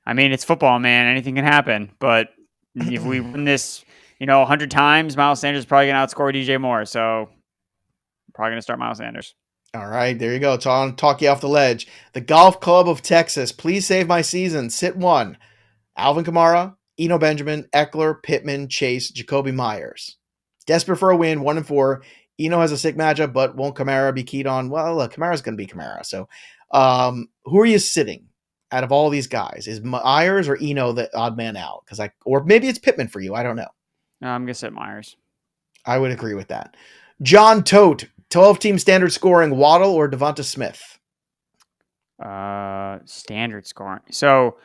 I mean, it's football, man. Anything can happen. But if we win this, 100 times, Miles Sanders is probably going to outscore DJ Moore. So I'm probably going to start Miles Sanders. All right, there you go. Talk you off the ledge. The Golf Club of Texas. Please save my season. Sit one. Alvin Kamara, Eno Benjamin, Eckler, Pittman, Chase, Jacoby Myers. Desperate for a win, 1-4. Eno has a sick matchup, but won't Kamara be keyed on? Well, look, Kamara's going to be Kamara. So who are you sitting out of all these guys? Is Myers or Eno the odd man out? Or maybe it's Pittman for you. I don't know. No, I'm going to sit Myers. I would agree with that. John Tote, 12-team standard scoring, Waddle or Devonta Smith? Standard scoring. So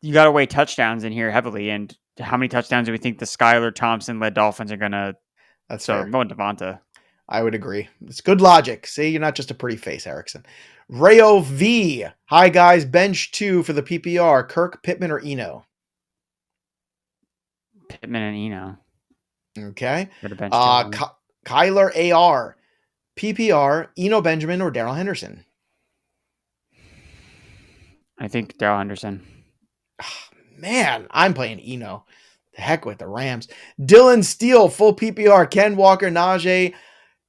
you got to weigh touchdowns in here heavily. And how many touchdowns do we think the Skylar Thompson-led Dolphins are going to? That's fair. I'm going Devonta. I would agree. It's good logic. See, you're not just a pretty face, Erickson. Rayo V. Hi, guys. Bench 2 for the PPR. Kirk, Pittman, or Eno? Pittman and Eno. Okay. Kyler AR. PPR, Eno Benjamin, or Darrell Henderson? I think Darrell Henderson. Man, I'm playing Eno. The heck with the Rams. Dylan Steele, full PPR. Ken Walker, Najee,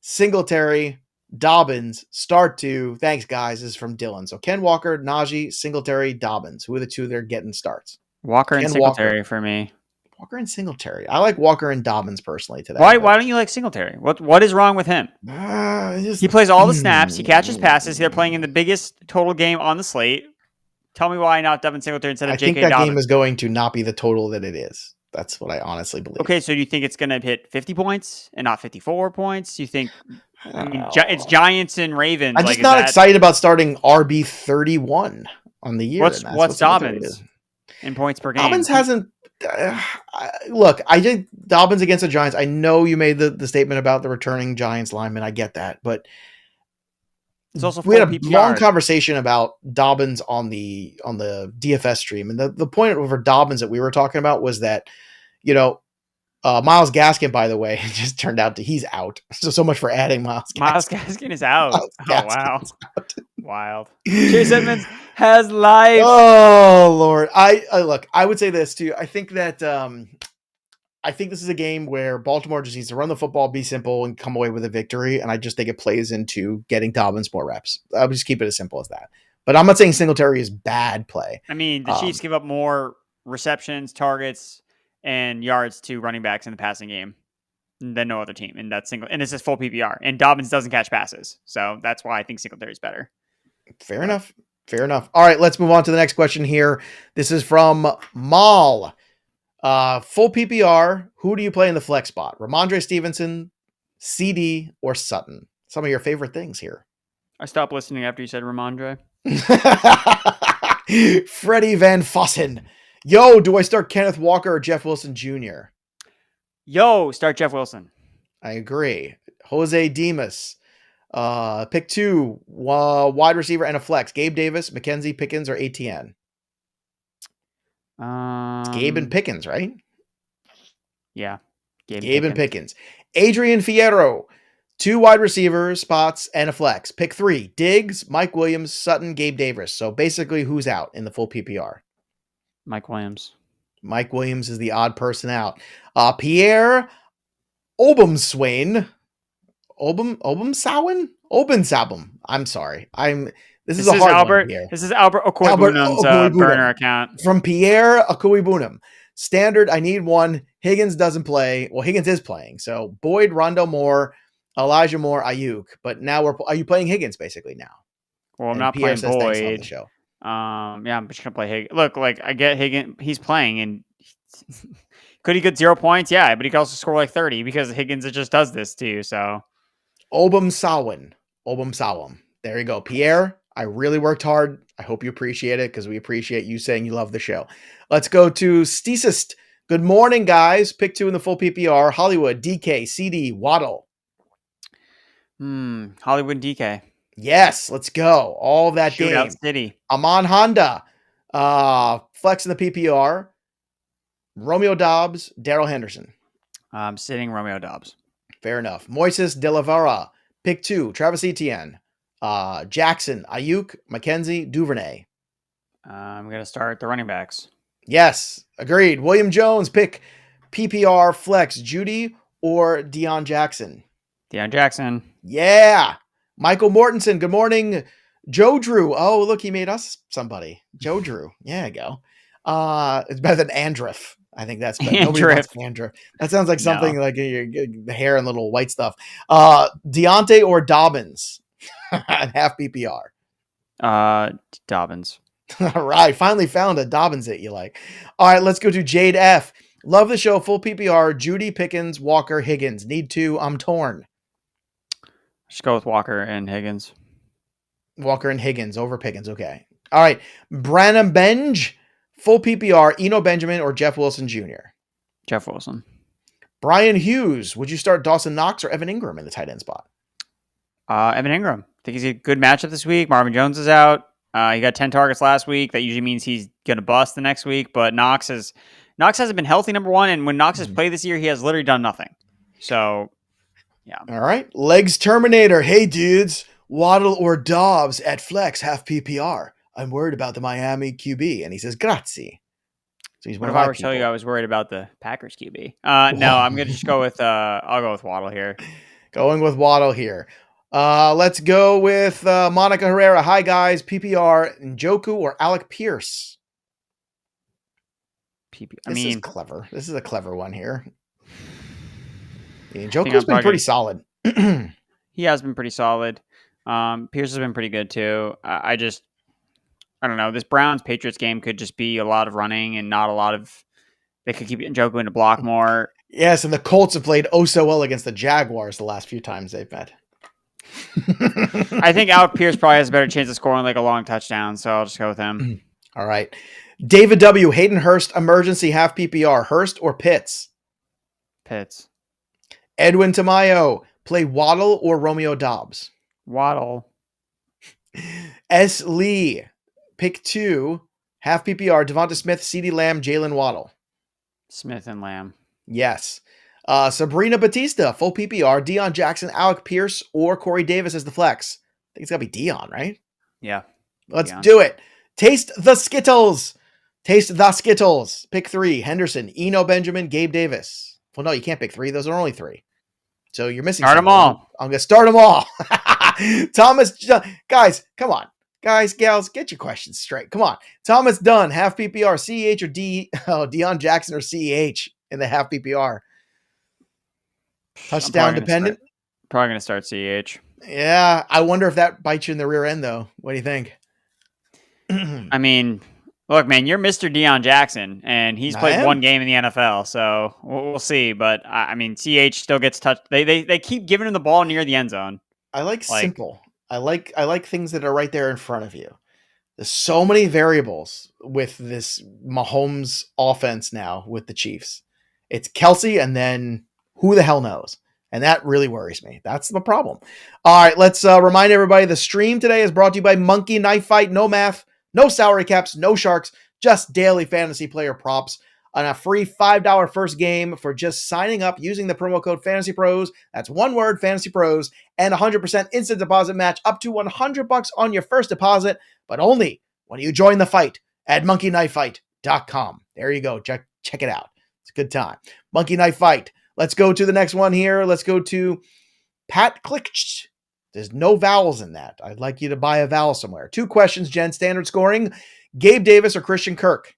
Singletary, Dobbins, start 2. Thanks, guys. This is from Dylan. So Ken Walker, Najee, Singletary, Dobbins. Who are the 2 that are getting starts? Walker and Singletary for me. Walker and Singletary. I like Walker and Dobbins personally today. Why don't you like Singletary? What is wrong with him? He plays all the snaps. He catches passes. They're playing in the biggest total game on the slate. Tell me why not Devin Singletary instead of J.K. Dobbins. I think that game is going to not be the total that it is. That's what I honestly believe. Okay, so do you think it's going to hit 50 points and not 54 points? You think it's Giants and Ravens? I'm just not excited about starting RB 31 on the year. What's Dobbins in points per game? Dobbins hasn't. Look, I did Dobbins against the Giants. I know you made the statement about the returning Giants lineman. I get that, but it's also we had a long conversation about Dobbins on the DFS stream, and the point over Dobbins that we were talking about was that Myles Gaskin, by the way, it just turned out he's out. So much for adding Myles Gaskin. Myles Gaskin is out. Wow. Wild. Chase Edmonds has life. Oh, Lord. I would say this too. I think that I think this is a game where Baltimore just needs to run the football, be simple, and come away with a victory. And I just think it plays into getting Dobbins more reps. I'll just keep it as simple as that. But I'm not saying Singletary is bad play. I mean, the Chiefs give up more receptions, targets, and yards to running backs in the passing game than no other team. And that's and this is full PPR. And Dobbins doesn't catch passes. So that's why I think Singletary is better. Fair enough. All right, let's move on to the next question here. This is from Maul. Full PPR. Who do you play in the flex spot? Ramondre Stevenson, CD, or Sutton? Some of your favorite things here. I stopped listening after you said Ramondre. Freddie Van Fossen. Yo, do I start Kenneth Walker or Jeff Wilson Jr.? Yo, start Jeff Wilson. I agree. Jose Demas. Pick 2, wide receiver and a flex. Gabe Davis, McKenzie, Pickens, or ATN. It's Gabe and Pickens, right? Yeah. Gabe and Pickens. Adrian Fierro, 2 wide receivers, spots, and a flex. Pick 3, Diggs, Mike Williams, Sutton, Gabe Davis. So basically, who's out in the full PPR? Mike Williams. Mike Williams is the odd person out. Pierre Obumswain. Obensabum. I'm sorry. This is a hard Albert, one here. This is Albert Okoibunam's burner account. From Pierre Okoibunam. Standard, I need one. Higgins doesn't play. Well, Higgins is playing. So Boyd, Rondo Moore, Elijah Moore, Ayuk. But now are you playing Higgins basically now? Well, I'm And not Pierre playing says thanks on Boyd. the show. Yeah, I'm just gonna play Higgins. Look, like I get Higgins, he's playing, and could he get 0 points? Yeah, but he could also score like 30 because Higgins just does this to you. So Obum Sawam. There you go, Pierre. I really worked hard. I hope you appreciate it because we appreciate you saying you love the show. Let's go to Stisist. Good morning, guys. Pick 2 in the full PPR. Hollywood, DK, CD, Waddle. Hollywood DK. Yes, let's go. All that Shootout game. City. Amon Honda. Flex in the PPR. Romeo Dobbs, Daryl Henderson. I'm sitting Romeo Dobbs. Fair enough. Moises De La Vara. Pick 2, Travis Etienne. Jackson, Ayuk, McKenzie, Duvernay. I'm going to start the running backs. Yes, agreed. William Jones, pick PPR flex, Judy or Deion Jackson. Deion Jackson. Yeah. Michael Mortensen, good morning. Joe Drew. Oh, look, he made us somebody. Joe Drew. Yeah, you go. It's better than Andriff. I think that's better. Nobody wants Andriff. That sounds like something like the hair and little white stuff. Deontay or Dobbins at half PPR. Dobbins. All right. Finally found a Dobbins that you like. All right. Let's go to Jade F. Love the show. Full PPR. Judy, Pickens, Walker, Higgins. Need 2. I'm torn. Just go with Walker and Higgins. Walker and Higgins over Pickens. Okay. All right. Branham Benj. Full PPR. Eno Benjamin or Jeff Wilson Jr. Jeff Wilson. Brian Hughes. Would you start Dawson Knox or Evan Ingram in the tight end spot? Evan Ingram. I think he's a good matchup this week. Marvin Jones is out. He got 10 targets last week. That usually means he's going to bust the next week. But Knox hasn't been healthy, number one. And when Knox has played this year, he has literally done nothing. So, yeah. All right. Legs Terminator. Hey, dudes. Waddle or Dobbs at flex half PPR. I'm worried about the Miami QB. And he says, grazie. So he's what if I were to tell you I was worried about the Packers QB? No, I'm going to just go with, I'll go with Waddle here. Going with Waddle here. Let's go with Monica Herrera. Hi, guys. PPR, Njoku or Alec Pierce? This is clever. This is a clever one here. Yeah, Njoku's been pretty solid. He has been pretty solid. Pierce has been pretty good, too. I don't know. This Browns-Patriots game could just be a lot of running and not a lot of... They could keep Njoku in the block more. Yes, and the Colts have played oh so well against the Jaguars the last few times they've met. I think Alec Pierce probably has a better chance of scoring like a long touchdown, so I'll just go with him. All right. David W. Hayden Hurst, emergency half PPR. Hurst or Pitts? Pitts. Edwin Tamayo, play Waddle or Romeo Dobbs? Waddle. S. Lee, pick 2, half PPR. Devonta Smith, CeeDee Lamb, Jalen Waddle. Smith and Lamb. Yes. Sabrina Batista, full PPR. Deion Jackson, Alec Pierce, or Corey Davis as the flex. I think it's got to be Deion, right? Yeah. Let's do it. Taste the Skittles. Taste the Skittles. Pick 3, Henderson, Eno Benjamin, Gabe Davis. Well, no, you can't pick 3. Those are only 3. So you're missing Start them all. I'm going to start them all. Thomas, guys, come on. Guys, gals, get your questions straight. Come on. Thomas Dunn, half PPR, CEH or Deion Jackson or CEH in the half PPR. Touchdown dependent? Probably going to start CEH. Yeah. I wonder if that bites you in the rear end, though. What do you think? I mean, look, man, you're Mr. Deion Jackson, and he's played one game in the NFL, so we'll see. But, I mean, CEH still gets touched. They keep giving him the ball near the end zone. I like simple. I like things that are right there in front of you. There's so many variables with this Mahomes offense now with the Chiefs. It's Kelsey and then who the hell knows? And that really worries me. That's the problem. All right, let's remind everybody the stream today is brought to you by Monkey Knife Fight. No math, no salary caps, no sharks, just daily fantasy player props on a free $5 first game for just signing up using the promo code FantasyPros. That's one word, FantasyPros, and 100% instant deposit match up to $100 on your first deposit, but only when you join the fight at monkeyknifefight.com. There you go. Check it out. It's a good time. Monkey Knife Fight. Let's go to the next one here. Let's go to Pat Click. There's no vowels in that. I'd like you to buy a vowel somewhere. 2 questions, Jen. Standard scoring. Gabe Davis or Christian Kirk?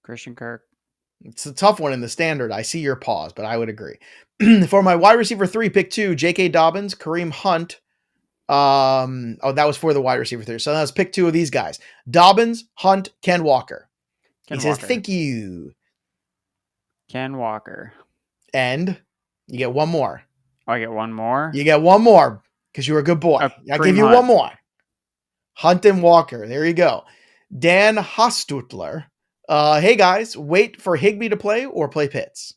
Christian Kirk. It's a tough one in the standard. I see your pause, but I would agree. For my wide receiver 3, pick 2, J.K. Dobbins, Kareem Hunt. That was for the wide receiver 3. So let's pick 2 of these guys. Dobbins, Hunt, Ken Walker. He says, thank you. Ken Walker. And you get one more. Oh, I get one more? You get one more because you were a good boy. I give you one more. Hunt and Walker. There you go. Dan Hostutler. Hey, guys, wait for Higbee to play or play Pitts?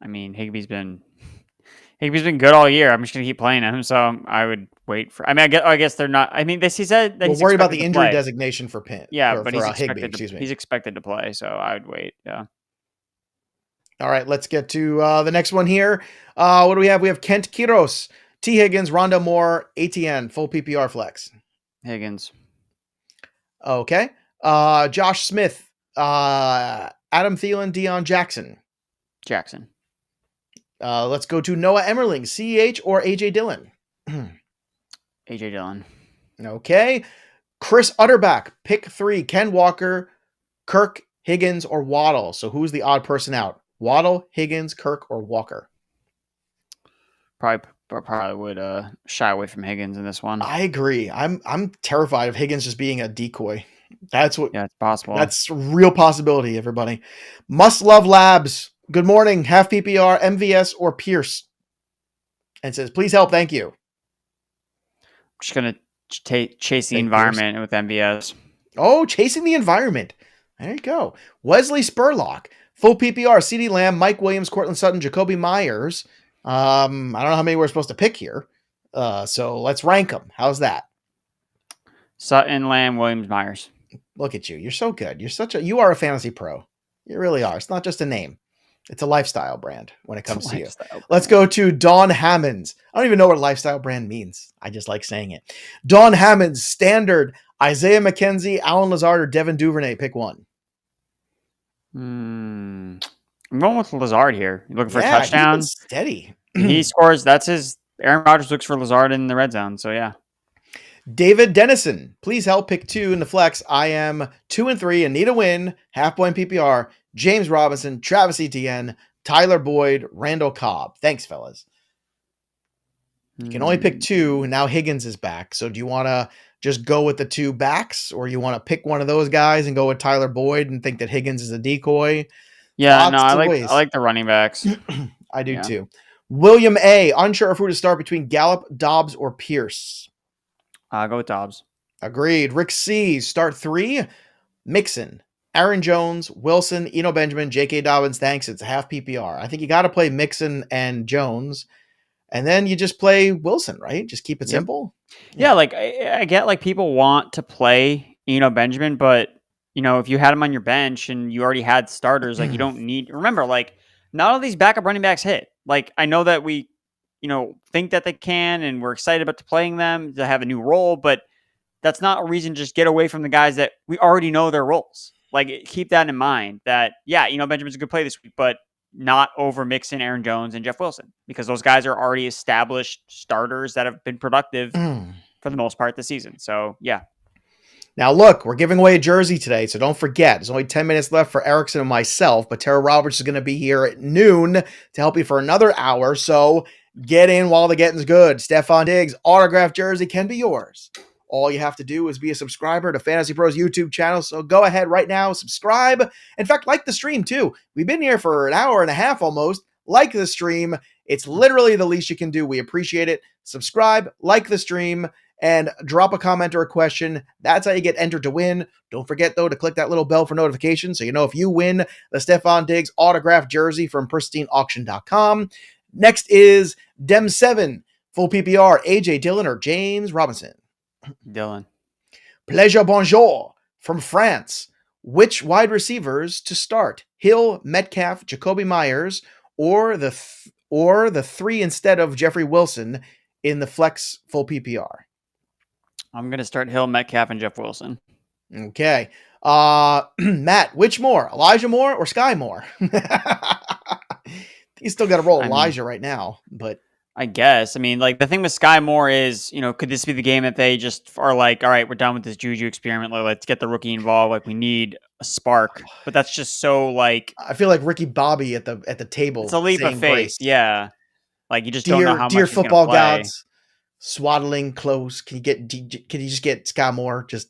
I mean, Higbee's been good all year. I'm just going to keep playing him, so I would wait for... I mean, I guess they're not... I mean, he said that he's worried about the injury designation for Pitt. Yeah, but he's expected to play, so I would wait, yeah. All right, let's get to the next one here. What do we have? We have Kent Quiros, T. Higgins, Rondell Moore, ATN, full PPR flex. Higgins. Okay. Josh Smith, Adam Thielen, Deion Jackson. Jackson. Let's go to Noah Emmerling, CEH or AJ Dillon. AJ Dillon. Okay. Chris Utterback, pick 3, Ken Walker, Kirk, Higgins, or Waddle. So who's the odd person out? Waddle, Higgins, Kirk, or Walker? Probably would shy away from Higgins in this one. I agree. I'm terrified of Higgins just being a decoy. Yeah, it's possible. That's a real possibility, everybody. Must Love Labs. Good morning. Half PPR, MVS, or Pierce? And says, please help. Thank you. I'm just going to chase the environment with MVS. Oh, chasing the environment. There you go. Wesley Spurlock. Full PPR, CeeDee Lamb, Mike Williams, Cortland Sutton, Jacoby Myers. I don't know how many we're supposed to pick here. So let's rank them. How's that? Sutton, Lamb, Williams, Myers. Look at you. You're so good. You are a fantasy pro. You really are. It's not just a name. It's a lifestyle brand when it comes to you. Let's go to Dawn Hammonds. I don't even know what lifestyle brand means. I just like saying it. Dawn Hammonds, standard, Isaiah McKenzie, Alan Lazard, or Devin Duvernay. Pick one. I'm going with Lazard here. You're looking for a touchdown? He's steady. He scores. That's his... Aaron Rodgers looks for Lazard in the red zone, so yeah. David Dennison, please help pick 2 in the flex. I am 2-3 and need a win. Half point PPR. James Robinson, Travis Etienne, Tyler Boyd, Randall Cobb. Thanks, fellas. You can only pick 2. And now Higgins is back. So do you want to just go with the 2 backs, or you want to pick one of those guys and go with Tyler Boyd and think that Higgins is a decoy? Yeah, I like the running backs. I do too. William A. Unsure of who to start between Gallup, Dobbs, or Pierce. Go with Dobbs. Agreed. Rick C. Start 3. Mixon, Aaron Jones, Wilson, Eno Benjamin, J.K. Dobbins. Thanks. It's a half PPR. I think you got to play Mixon and Jones, and then you just play Wilson, right? Just keep it simple. Yeah, like I get like people want to play Eno Benjamin, but if you had him on your bench and you already had starters, like you don't need. Remember, like not all these backup running backs hit. Like I know that we, think that they can, and we're excited about playing them to have a new role, but that's not a reason to just get away from the guys that we already know their roles. Like keep that in mind. That Benjamin's a good play this week, but not over Mixon, Aaron Jones, and Jeff Wilson, because those guys are already established starters that have been productive for the most part this season. So yeah. Now, look, we're giving away a jersey today, so don't forget. There's only 10 minutes left for Erickson and myself, but Tera Roberts is going to be here at noon to help you for another hour, so get in while the getting's good. Stephon Diggs' autographed jersey can be yours. All you have to do is be a subscriber to Fantasy Pros YouTube channel, so go ahead right now, subscribe. In fact, like the stream, too. We've been here for an hour and a half almost. Like the stream. It's literally the least you can do. We appreciate it. Subscribe, like the stream, and drop a comment or a question. That's how you get entered to win. Don't forget, though, to click that little bell for notifications so you know if you win the Stephon Diggs autographed jersey from pristineauction.com. Next is Dem7, full PPR, AJ Dillon or James Robinson? Dillon. Pleasure bonjour from France. Which wide receivers to start? Hill, Metcalf, Jacoby Myers, or the three instead of Jeffrey Wilson in the flex full PPR? I'm going to start Hill, Metcalf, and Jeff Wilson. Okay. Matt, which more? Elijah Moore or Sky Moore? He's still got to roll Elijah right now, but I guess. I mean, like, the thing with Sky Moore is, could this be the game that they just are like, all right, we're done with this Juju experiment. Like, let's get the rookie involved. Like, we need a spark. But that's just so, like, I feel like Ricky Bobby at the table. It's a leap of faith. Grace. Yeah. Like, you just don't know how much dear he's gonna football play. gods, swaddling close. Can you just get Sky Moore just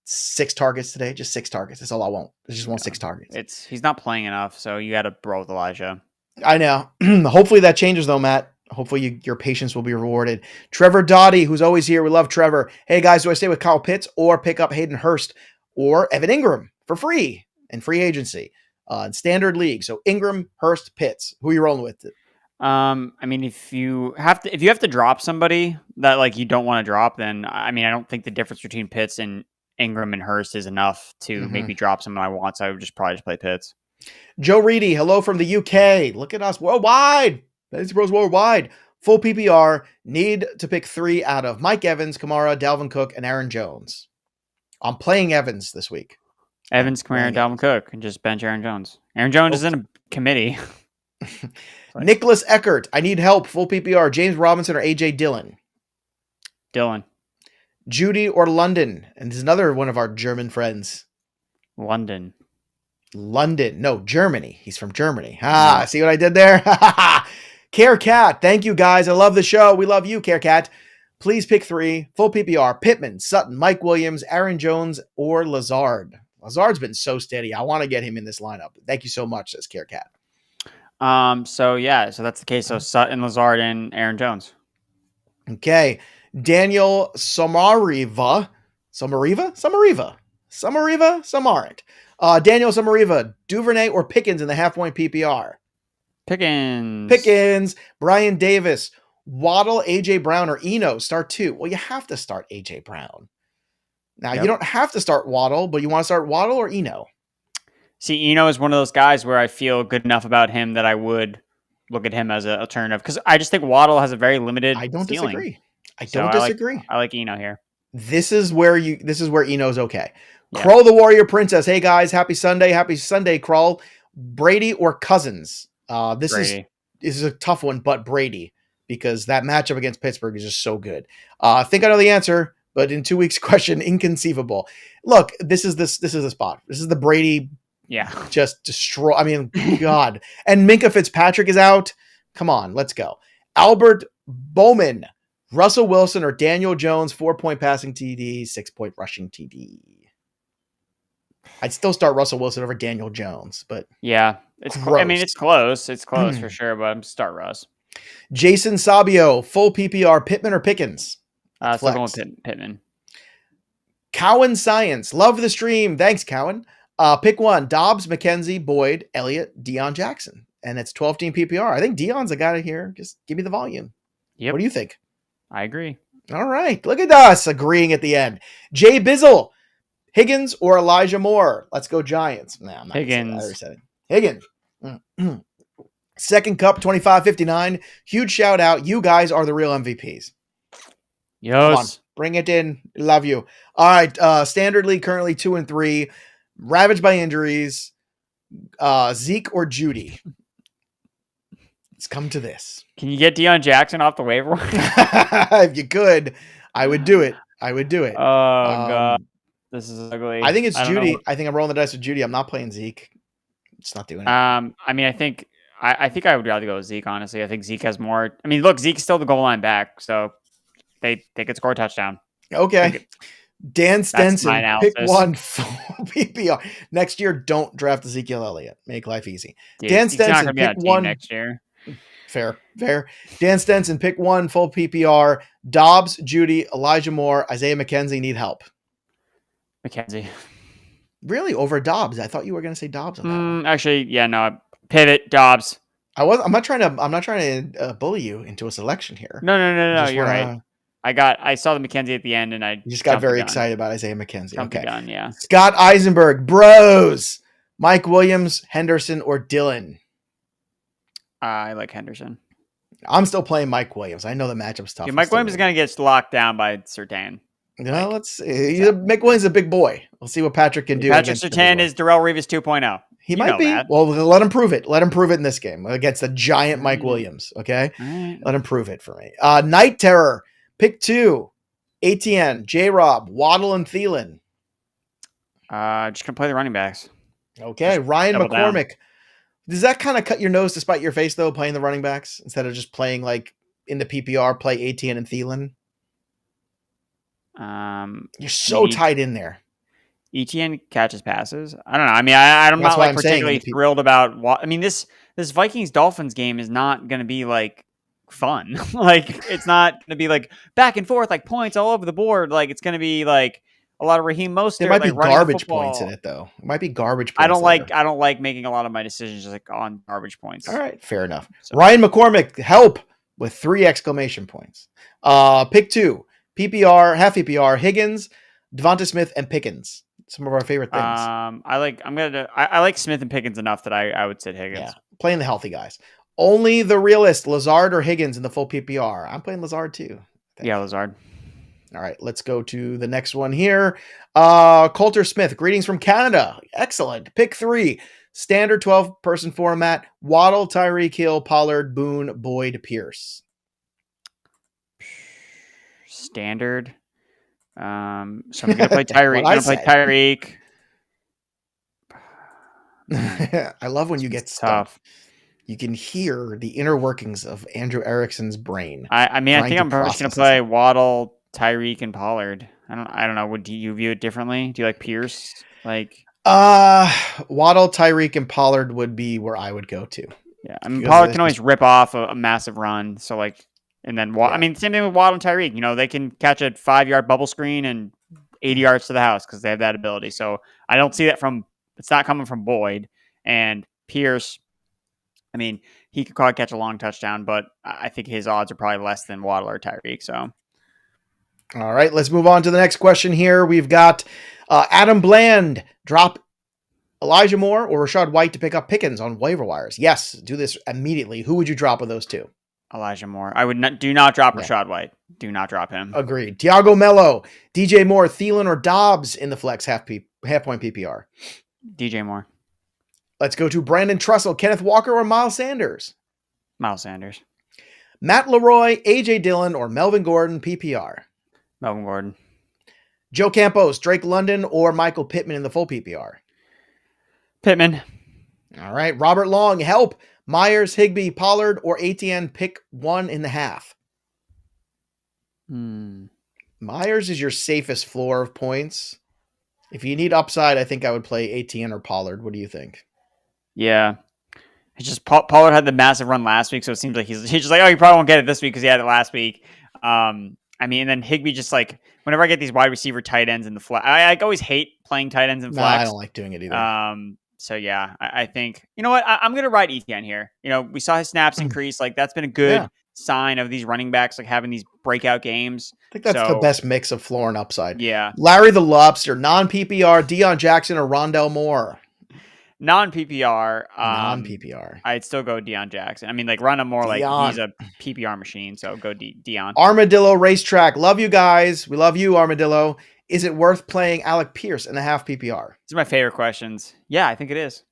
6 targets today? Just 6 targets. That's all I want. I just want 6 targets. He's not playing enough, so you got to roll with Elijah. I know. Hopefully that changes though, Matt. Hopefully your patience will be rewarded. Trevor Dottie, who's always here. We love Trevor. Hey guys, do I stay with Kyle Pitts or pick up Hayden Hurst or Evan Ingram for free in free agency in standard league? So Ingram, Hurst, Pitts. Who are you rolling with? I mean, if you have to drop somebody that like you don't want to drop, then I mean, I don't think the difference between Pitts and Ingram and Hurst is enough to make me drop someone I want. So I would probably just play Pitts. Joe Reedy, hello from the UK. Look at us worldwide. FantasyPros worldwide. Full PPR. Need to pick 3 out of Mike Evans, Kamara, Dalvin Cook, and Aaron Jones. I'm playing Evans this week. Evans, Kamara, and Dalvin Cook, and just bench Aaron Jones. Aaron Jones is in a committee. Nicholas Eckert, I need help. Full PPR. James Robinson or AJ Dillon? Dillon. Judy or London? And this is another one of our German friends. London. No, Germany. He's from Germany. See what I did there? Care Cat, thank you guys. I love the show. We love you, Care Cat. Please pick 3. Full PPR. Pittman, Sutton, Mike Williams, Aaron Jones, or Lazard. Lazard's been so steady. I want to get him in this lineup. Thank you so much, says Care Cat. So that's the case. So Sutton, Lazard, and Aaron Jones. Okay. Daniel Samariva. Some aren't. Daniel Samariva, Duvernay or Pickens in the half-point PPR? Pickens. Brian Davis, Waddle, AJ Brown, or Eno. Start 2. Well, you have to start AJ Brown. Now, You don't have to start Waddle, but you want to start Waddle or Eno? See, Eno is one of those guys where I feel good enough about him that I would look at him as an alternative. Because I just think Waddle has a very limited I don't ceiling. disagree. I don't disagree. I like Eno here. This is where Eno's okay. Yeah. Krull the Warrior Princess. Hey guys, happy Sunday, Krull. Brady or Cousins? This is a tough one, but Brady, because that matchup against Pittsburgh is just so good. I think I know the answer, but in 2 weeks, question inconceivable. Look, this is the spot. This is the Brady. Yeah, just destroy. I mean, God. And Minkah Fitzpatrick is out. Come on, let's go. Albert Bowman, Russell Wilson or Daniel Jones, 4-point passing TD, 6-point rushing TD. I'd still start Russell Wilson over Daniel Jones, but yeah, it's close. It's close for sure, but I'm start Russ. Jason Sabio, full PPR, Pittman or Pickens? Still going with Pittman. Cowan Science, love the stream. Thanks, Cowan. Pick 1: Dobbs, McKenzie, Boyd, Elliott, Deion Jackson, and it's 12-team PPR. I think Deion's a guy here. Just give me the volume. Yep. What do you think? I agree. All right, look at us agreeing at the end. Jay Bizzle, Higgins or Elijah Moore? Let's go Giants. Nah, I'm not Higgins. I already said it. Higgins. Second Cup 25-59. Huge shout out. You guys are the real MVPs. Yes. Come on, bring it in. Love you. All right. Standard League currently 2-3. Ravaged by injuries. Zeke or Judy? Let's come to this. Can you get Deion Jackson off the waiver? If you could, I would do it. Oh, God. This is ugly. I think it's Judy. I think I'm rolling the dice with Judy. I'm not playing Zeke. It's not doing it. I mean, I think I would rather go with Zeke, honestly. I think Zeke has more. I mean, look, Zeke's still the goal line back, so they could score a touchdown. Okay. Dan Stenson, pick 1 full PPR. Next year, don't draft Ezekiel Elliott. Make life easy. Dude, Dan Stenson, pick 1 next year. Fair. Dan Stenson, pick 1, full PPR. Dobbs, Judy, Elijah Moore, Isaiah McKenzie need help. McKenzie. Really? Over Dobbs? I thought you were going to say Dobbs on that one. Actually, yeah, no. Pivot, Dobbs. I'm not trying to bully you into a selection here. No. You're right. I saw the McKenzie at the end, and I just got very excited about Isaiah McKenzie. Jumped the gun, yeah. Scott Eisenberg, bros. Mike Williams, Henderson, or Dillon? I like Henderson. I'm still playing Mike Williams. I know the matchup's tough. Yeah, Mike Williams is going to get locked down by Surtain. No, let's see. Mike Williams is a big boy. We'll see what Patrick can do. Patrick Surtain is Darrell Revis 2.0. He might be. That. Well, let him prove it. Let him prove it in this game against the giant Mike Williams. Okay? Right. Let him prove it for me. Night Terror, pick 2. ATN, J-Rob, Waddle, and Thielen. Just going to play the running backs. Okay. Just Ryan McCormick. Down. Does that kind of cut your nose to spite your face, though, playing the running backs instead of just playing, like, in the PPR, play ATN and Thielen? You're so tied in there. ETN catches passes. I don't know. I mean, I'm not like particularly thrilled about. I mean, this Vikings Dolphins game is not going to be like fun. Like, it's not going to be like back and forth, like points all over the board. Like, it's going to be like a lot of Raheem Mostert. There might be garbage points in it, though. It might be garbage points. I don't like making a lot of my decisions just like on garbage points. All right, fair enough. So. Ryan McCormick, help with 3 exclamation points. Pick 2, PPR, half PPR, Higgins, Devonta Smith, and Pickens. Some of our favorite things. I like Smith and Pickens enough that I would sit Higgins. Yeah, playing the healthy guys. Only the realist, Lazard or Higgins in the full PPR. I'm playing Lazard too. Yeah, Lazard. All right, let's go to the next one here. Coulter Smith, greetings from Canada. Excellent. Pick 3, standard 12-person format. Waddle, Tyreek Hill, Pollard, Boone, Boyd, Pierce. Standard. So I'm gonna play Tyreek. I'm gonna play Tyreek. I love when you get tough. Stuff. You can hear the inner workings of Andrew Erickson's brain. I think I'm probably just gonna play Waddle, Tyreek, and Pollard. I don't know. Would you view it differently? Do you like Pierce? Like Waddle, Tyreek, and Pollard would be where I would go to. Yeah, I mean Pollard can always rip off a massive run. So like. And then, I mean, same thing with Waddle and Tyreek. You know, they can catch a 5-yard bubble screen and 80 yards to the house because they have that ability. So I don't see that it's not coming from Boyd. And Pierce, I mean, he could probably catch a long touchdown, but I think his odds are probably less than Waddle or Tyreek. So, all right, let's move on to the next question here. We've got Adam Bland, drop Elijah Moore or Rachaad White to pick up Pickens on waiver wires. Yes, do this immediately. Who would you drop of those two? Elijah Moore. I would not. Do not drop Rachaad White. Do not drop him. Agreed. Tiago Mello, DJ Moore, Thielen, or Dobbs in the flex half point PPR. DJ Moore. Let's go to Brandon Trussell, Kenneth Walker, or Miles Sanders. Miles Sanders. Matt Leroy, AJ Dillon, or Melvin Gordon PPR. Melvin Gordon. Joe Campos, Drake London, or Michael Pittman in the full PPR. Pittman. All right. Robert Long, help. Myers, Higbee, Pollard, or ATN, pick 1 in the half. Myers is your safest floor of points. If you need upside, I think I would play ATN or Pollard. What do you think? Yeah. It's just Pollard had the massive run last week, so it seems like he's just like, oh, you probably won't get it this week because he had it last week. I mean, and then Higbee just like, whenever I get these wide receiver tight ends in the flex, I always hate playing tight ends in flex. No, I don't like doing it either. So yeah, I think, you know what, I'm going to ride ETN here. You know, we saw his snaps increase. Like that's been a good sign of these running backs, like having these breakout games. I think that's the best mix of floor and upside. Yeah. Larry the Lobster, non-PPR, Deion Jackson, or Rondell Moore. Non-PPR. Non-PPR. I'd still go Deion Jackson. I mean, like Rondell Moore, like he's a PPR machine. So go Deion. Armadillo Racetrack. Love you guys. We love you, Armadillo. Is it worth playing Alec Pierce in the half PPR? These are my favorite questions. Yeah, I think it is.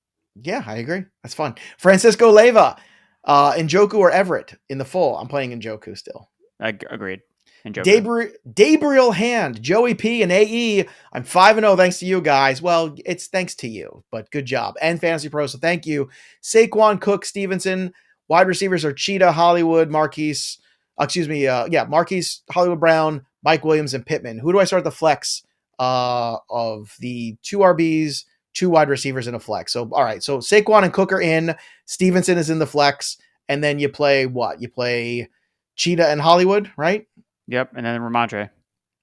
Yeah, I agree. That's fun. Francisco Leyva, Njoku or Everett in the full. I'm playing Njoku still. Agreed. Njoku. Gabriel Hand, Joey P, and AE. I'm 5-0 thanks to you guys. Well, it's thanks to you, but good job. And Fantasy Pro, so thank you. Saquon, Cook, Stevenson. Wide receivers are Cheetah, Hollywood, Marquise, Hollywood Brown, Mike Williams, and Pittman. Who do I start the flex of the 2 RBs, 2 wide receivers in a flex? So, all right. So Saquon and Cook are in. Stevenson is in the flex. and then you play what? You play Cheetah and Hollywood, right? Yep. And then Ramondre.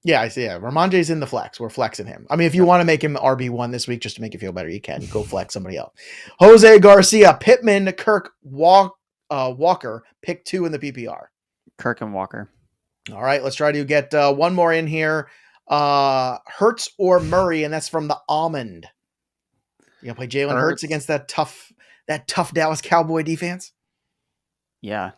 Yeah, I see. Yeah, Ramondre's in the flex. We're flexing him. I mean, if you want to make him RB1 this week just to make you feel better, you can go flex somebody else. Jose Garcia, Pittman, Kirk, Walker, pick 2 in the PPR. Kirk and Walker. All right, let's try to get one more in here. Hurts or Murray, and that's from the Almond. You gonna play Jalen Hurts against that tough Dallas Cowboy defense? Yeah,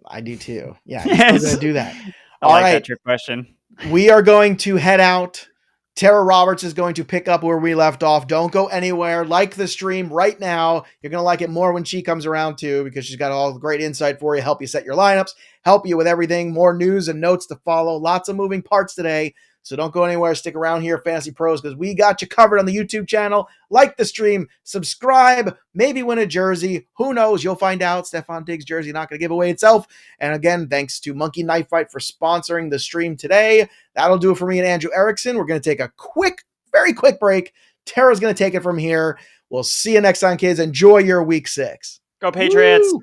I do too. Yeah, I'm still gonna do that. All right, that trick question. We are going to head out. Tera Roberts is going to pick up where we left off. Don't go anywhere. Like the stream right now. You're going to like it more when she comes around too, because she's got all the great insight for you, help you set your lineups, help you with everything, more news and notes to follow. Lots of moving parts today. So don't go anywhere. Stick around here, Fantasy Pros, because we got you covered on the YouTube channel. Like the stream, subscribe, maybe win a jersey. Who knows? You'll find out. Stephon Diggs' jersey not going to give away itself. And again, thanks to Monkey Knife Fight for sponsoring the stream today. That'll do it for me and Andrew Erickson. We're going to take a very quick break. Tara's going to take it from here. We'll see you next time, kids. Enjoy your week 6. Go Patriots. Woo!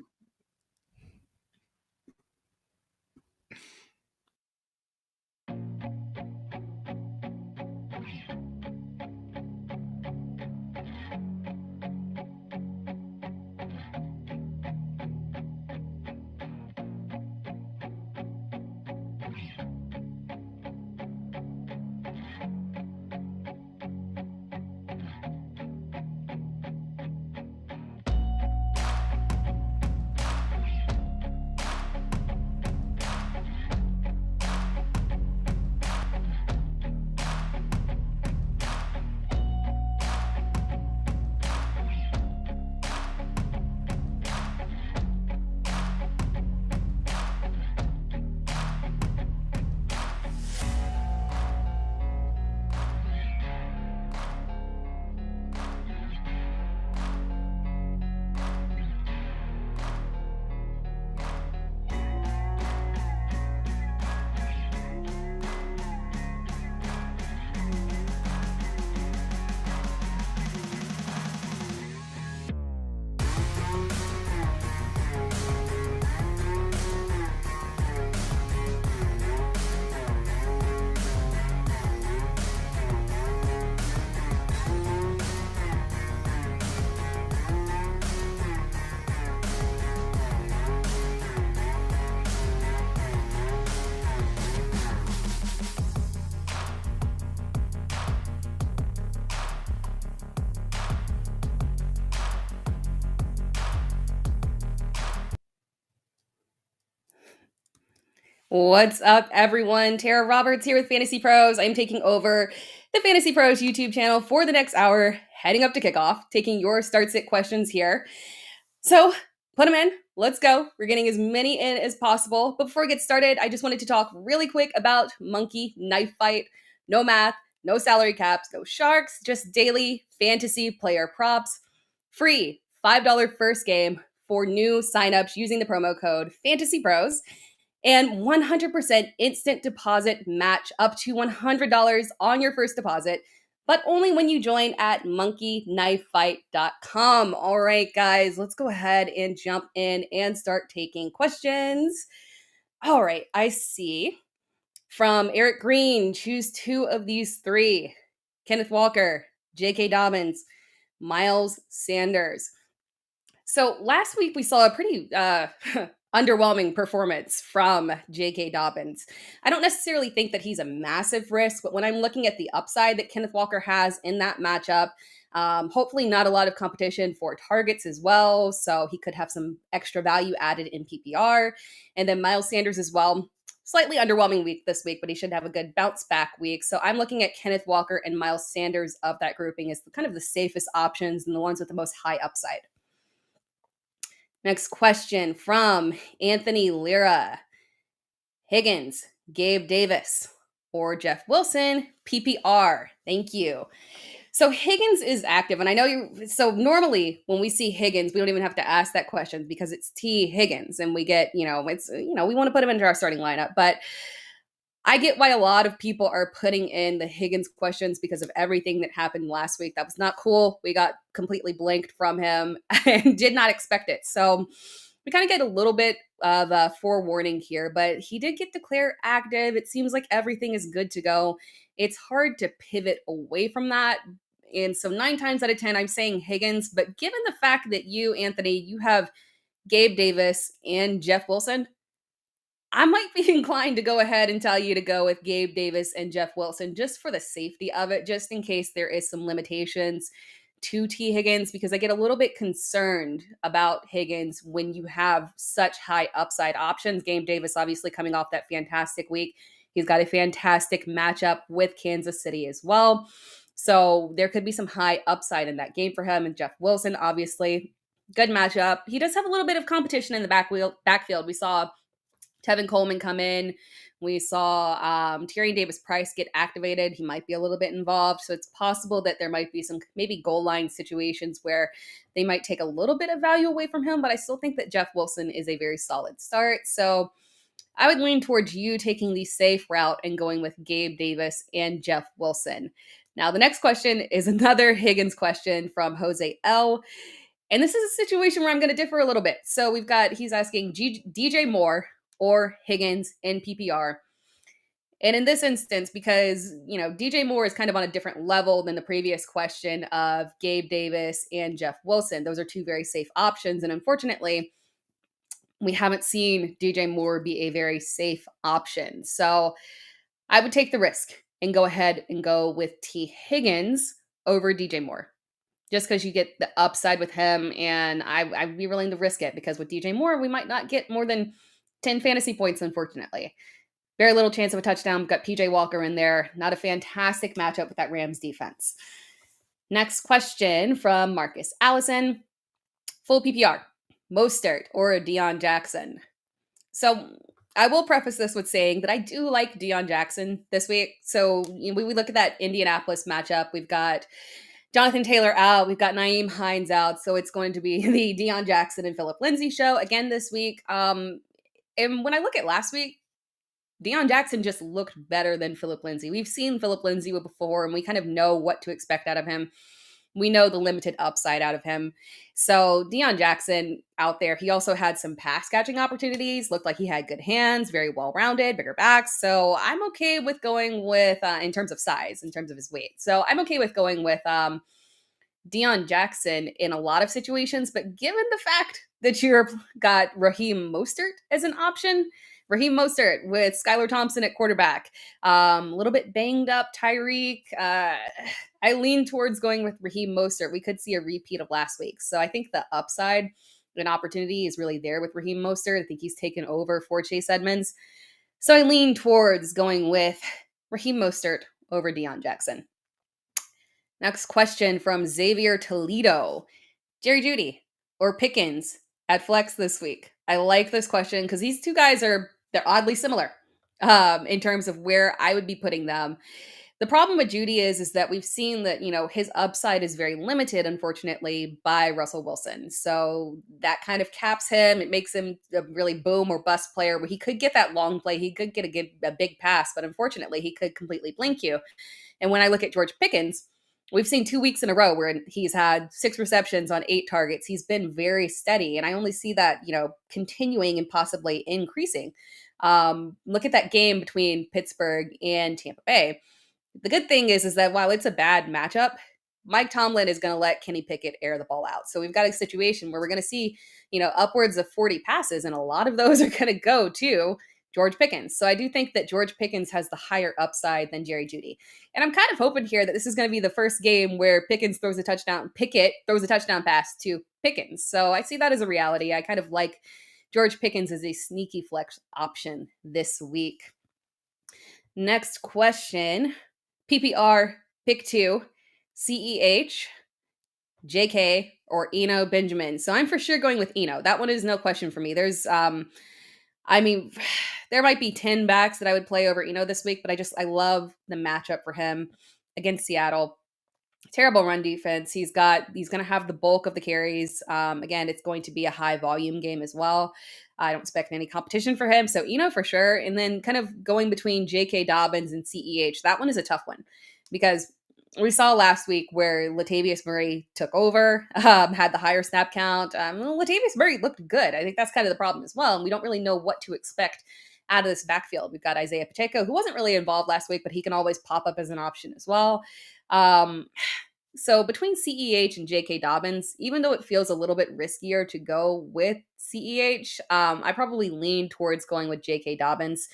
What's up, everyone? Tera Roberts here with Fantasy Pros. I'm taking over the Fantasy Pros YouTube channel for the next hour, heading up to kickoff, taking your start-sit questions here. So put them in. Let's go. We're getting as many in as possible. But before we get started, I just wanted to talk really quick about Monkey Knife Fight. No math, no salary caps, no sharks, just daily fantasy player props. Free $5 first game for new signups using the promo code FantasyPros. And 100% instant deposit match up to $100 on your first deposit, but only when you join at monkeyknifefight.com. All right, guys, let's go ahead and jump in and start taking questions. All right, I see from Eric Green, choose 2 of these 3. Kenneth Walker, J.K. Dobbins, Miles Sanders. So last week we saw a pretty underwhelming performance from J.K. Dobbins. I don't necessarily think that he's a massive risk, but when I'm looking at the upside that Kenneth Walker has in that matchup, hopefully not a lot of competition for targets as well, so he could have some extra value added in PPR. And then Miles Sanders as well. Slightly underwhelming week this week, but he should have a good bounce back week. So I'm looking at Kenneth Walker and Miles Sanders of that grouping as kind of the safest options and the ones with the most high upside. Next question from Anthony Lira. Higgins, Gabe Davis, or Jeff Wilson, PPR. Thank you. So Higgins is active, and I know so normally when we see Higgins, we don't even have to ask that question because it's T Higgins, and we get, we want to put him into our starting lineup, but I get why a lot of people are putting in the Higgins questions because of everything that happened last week. That was not cool. We got completely blanked from him and did not expect it. So we kind of get a little bit of a forewarning here, but he did get declared active. It seems like everything is good to go. It's hard to pivot away from that. And so 9 times out of 10, I'm saying Higgins. But given the fact that you, Anthony, you have Gabe Davis and Jeff Wilson, I might be inclined to go ahead and tell you to go with Gabe Davis and Jeff Wilson just for the safety of it, just in case there is some limitations to T. Higgins, because I get a little bit concerned about Higgins when you have such high upside options. Gabe Davis obviously coming off that fantastic week. He's got a fantastic matchup with Kansas City as well. So there could be some high upside in that game for him. And Jeff Wilson, obviously, good matchup. He does have a little bit of competition in the backfield. We saw Tevin Coleman come in. We saw Tyrion Davis-Price get activated. He might be a little bit involved. So it's possible that there might be some maybe goal line situations where they might take a little bit of value away from him. But I still think that Jeff Wilson is a very solid start. So I would lean towards you taking the safe route and going with Gabe Davis and Jeff Wilson. Now, the next question is another Higgins question from Jose L. And this is a situation where I'm going to differ a little bit. So he's asking DJ Moore or Higgins in PPR. And in this instance, because, DJ Moore is kind of on a different level than the previous question of Gabe Davis and Jeff Wilson. Those are two very safe options. And unfortunately, we haven't seen DJ Moore be a very safe option. So I would take the risk and go ahead and go with T. Higgins over DJ Moore, just because you get the upside with him. And I'd be willing to risk it, because with DJ Moore, we might not get more than 10 fantasy points, unfortunately. Very little chance of a touchdown. We've got PJ Walker in there. Not a fantastic matchup with that Rams defense. Next question from Marcus Allison. Full PPR, Mostert or Deion Jackson? So I will preface this with saying that I do like Deion Jackson this week. So we look at that Indianapolis matchup. We've got Jonathan Taylor out. We've got Nyheim Hines out. So it's going to be the Deion Jackson and Philip Lindsay show again this week. And when I look at last week, Deion Jackson just looked better than Philip Lindsay. We've seen Philip Lindsay before, and we kind of know what to expect out of him. We know the limited upside out of him. So Deion Jackson out there, he also had some pass catching opportunities. Looked like he had good hands, very well-rounded, bigger backs. So I'm okay with going with, in terms of size, in terms of his weight. So I'm okay with going with Deion Jackson in a lot of situations. But given the fact that you've got Raheem Mostert as an option, Raheem Mostert with Skylar Thompson at quarterback, a little bit banged up Tyreek. I lean towards going with Raheem Mostert. We could see a repeat of last week. So I think the upside and opportunity is really there with Raheem Mostert. I think he's taken over for Chase Edmonds. So I lean towards going with Raheem Mostert over Deion Jackson. Next question from Xavier Toledo. Jerry Jeudy or Pickens at flex this week? I like this question because these two guys they're oddly similar in terms of where I would be putting them. The problem with Jeudy is that we've seen that, his upside is very limited, unfortunately, by Russell Wilson. So that kind of caps him. It makes him a really boom or bust player where he could get that long play. He could get a big pass, but unfortunately, he could completely blink you. And when I look at George Pickens, we've seen 2 weeks in a row where he's had 6 receptions on 8 targets. He's been very steady, and I only see that, continuing and possibly increasing. Look at that game between Pittsburgh and Tampa Bay. The good thing is that while it's a bad matchup, Mike Tomlin is going to let Kenny Pickett air the ball out. So we've got a situation where we're going to see, upwards of 40 passes, and a lot of those are going to go to George Pickens. So I do think that George Pickens has the higher upside than Jerry Jeudy. And I'm kind of hoping here that this is going to be the first game where Pickett throws a touchdown pass to Pickens. So I see that as a reality. I kind of like George Pickens as a sneaky flex option this week. Next question. PPR, pick 2, CEH, JK, or Eno Benjamin. So I'm for sure going with Eno. That one is no question for me. There's, there might be 10 backs that I would play over Eno this week, but I love the matchup for him against Seattle. Terrible run defense. He's going to have the bulk of the carries. Again, it's going to be a high volume game as well. I don't expect any competition for him. So Eno for sure. And then kind of going between J.K. Dobbins and CEH. That one is a tough one because we saw last week where Latavius Murray took over, had the higher snap count. Latavius Murray looked good. I think that's kind of the problem as well. And we don't really know what to expect out of this backfield. We've got Isaiah Pacheco, who wasn't really involved last week, but he can always pop up as an option as well. So between CEH and J.K. Dobbins, even though it feels a little bit riskier to go with CEH, I probably lean towards going with J.K. Dobbins.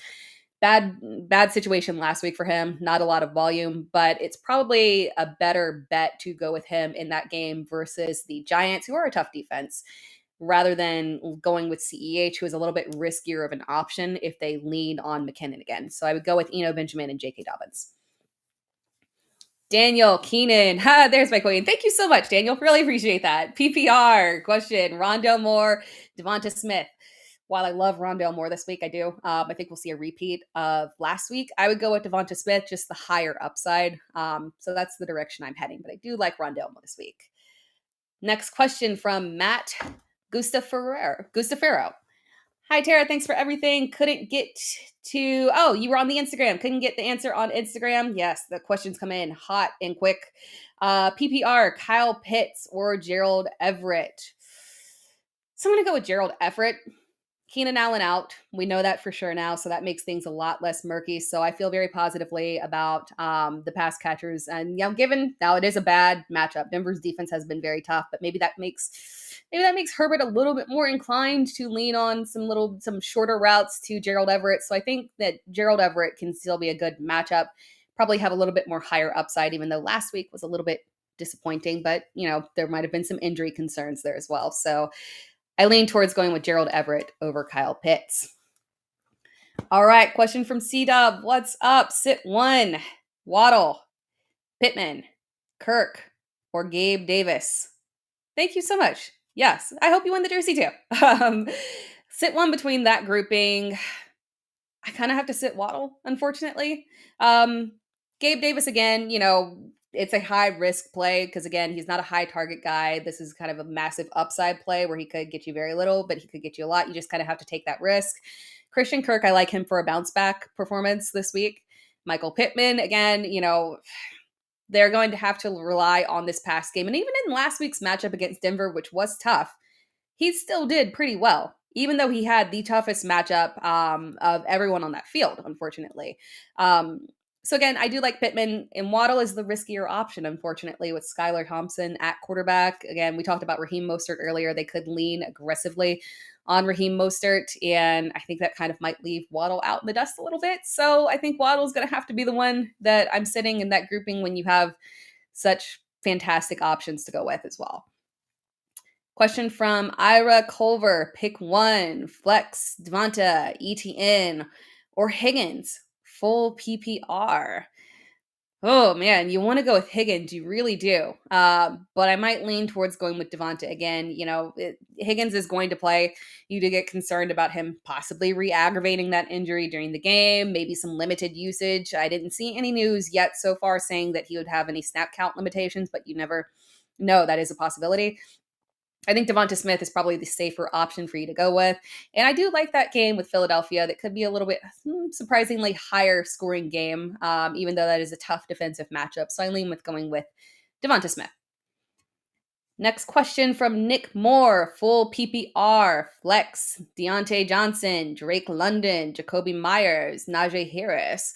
Bad situation last week for him. Not a lot of volume, but it's probably a better bet to go with him in that game versus the Giants, who are a tough defense, rather than going with CEH, who is a little bit riskier of an option if they lean on McKinnon again. So I would go with Eno Benjamin and J.K. Dobbins. Daniel Keenan. There's my queen. Thank you so much, Daniel. Really appreciate that. PPR question. Rondale Moore, Devonta Smith. While I love Rondale Moore this week, I do. I think we'll see a repeat of last week. I would go with Devonta Smith, just the higher upside. So that's the direction I'm heading. But I do like Rondale Moore this week. Next question from Matt Gustafero. Hi, Tara. Thanks for everything. Couldn't get to... Oh, you were on the Instagram. Couldn't get the answer on Instagram. Yes, the questions come in hot and quick. PPR, Kyle Pitts or Gerald Everett? So I'm going to go with Gerald Everett. Keenan Allen out. We know that for sure now, so that makes things a lot less murky. So I feel very positively about the pass catchers. And given now it is a bad matchup, Denver's defense has been very tough, but maybe that makes Herbert a little bit more inclined to lean on some shorter routes to Gerald Everett. So I think that Gerald Everett can still be a good matchup. Probably have a little bit more higher upside, even though last week was a little bit disappointing. But there might have been some injury concerns there as well. So I lean towards going with Gerald Everett over Kyle Pitts. All right, question from C-Dub. What's up? Sit one. Waddle, Pittman, Kirk, or Gabe Davis? Thank you so much. Yes, I hope you win the jersey too. Sit one between that grouping. I kind of have to sit Waddle, unfortunately. Gabe Davis, again, it's a high risk play because, again, he's not a high target guy. This is kind of a massive upside play where he could get you very little, but he could get you a lot. You just kind of have to take that risk. Christian Kirk, I like him for a bounce back performance this week. Michael Pittman, again, they're going to have to rely on this pass game. And even in last week's matchup against Denver, which was tough, he still did pretty well, even though he had the toughest matchup of everyone on that field, unfortunately. So again, I do like Pittman, and Waddle is the riskier option, unfortunately, with Skylar Thompson at quarterback. Again, we talked about Raheem Mostert earlier. They could lean aggressively on Raheem Mostert, and I think that kind of might leave Waddle out in the dust a little bit. So I think Waddle's going to have to be the one that I'm sitting in that grouping when you have such fantastic options to go with as well. Question from Ira Culver. Pick one. Flex, Devonta, ETN, or Higgins. Full PPR. Oh, man, you want to go with Higgins. You really do. But I might lean towards going with Devonta again. Higgins is going to play. You do get concerned about him possibly re-aggravating that injury during the game, maybe some limited usage. I didn't see any news yet so far saying that he would have any snap count limitations, but you never know. That is a possibility. I think Devonta Smith is probably the safer option for you to go with. And I do like that game with Philadelphia. That could be a little bit surprisingly higher scoring game, even though that is a tough defensive matchup. So I lean with going with Devonta Smith. Next question from Nick Moore. Full PPR, Flex, Deontay Johnson, Drake London, Jacoby Myers, Najee Harris.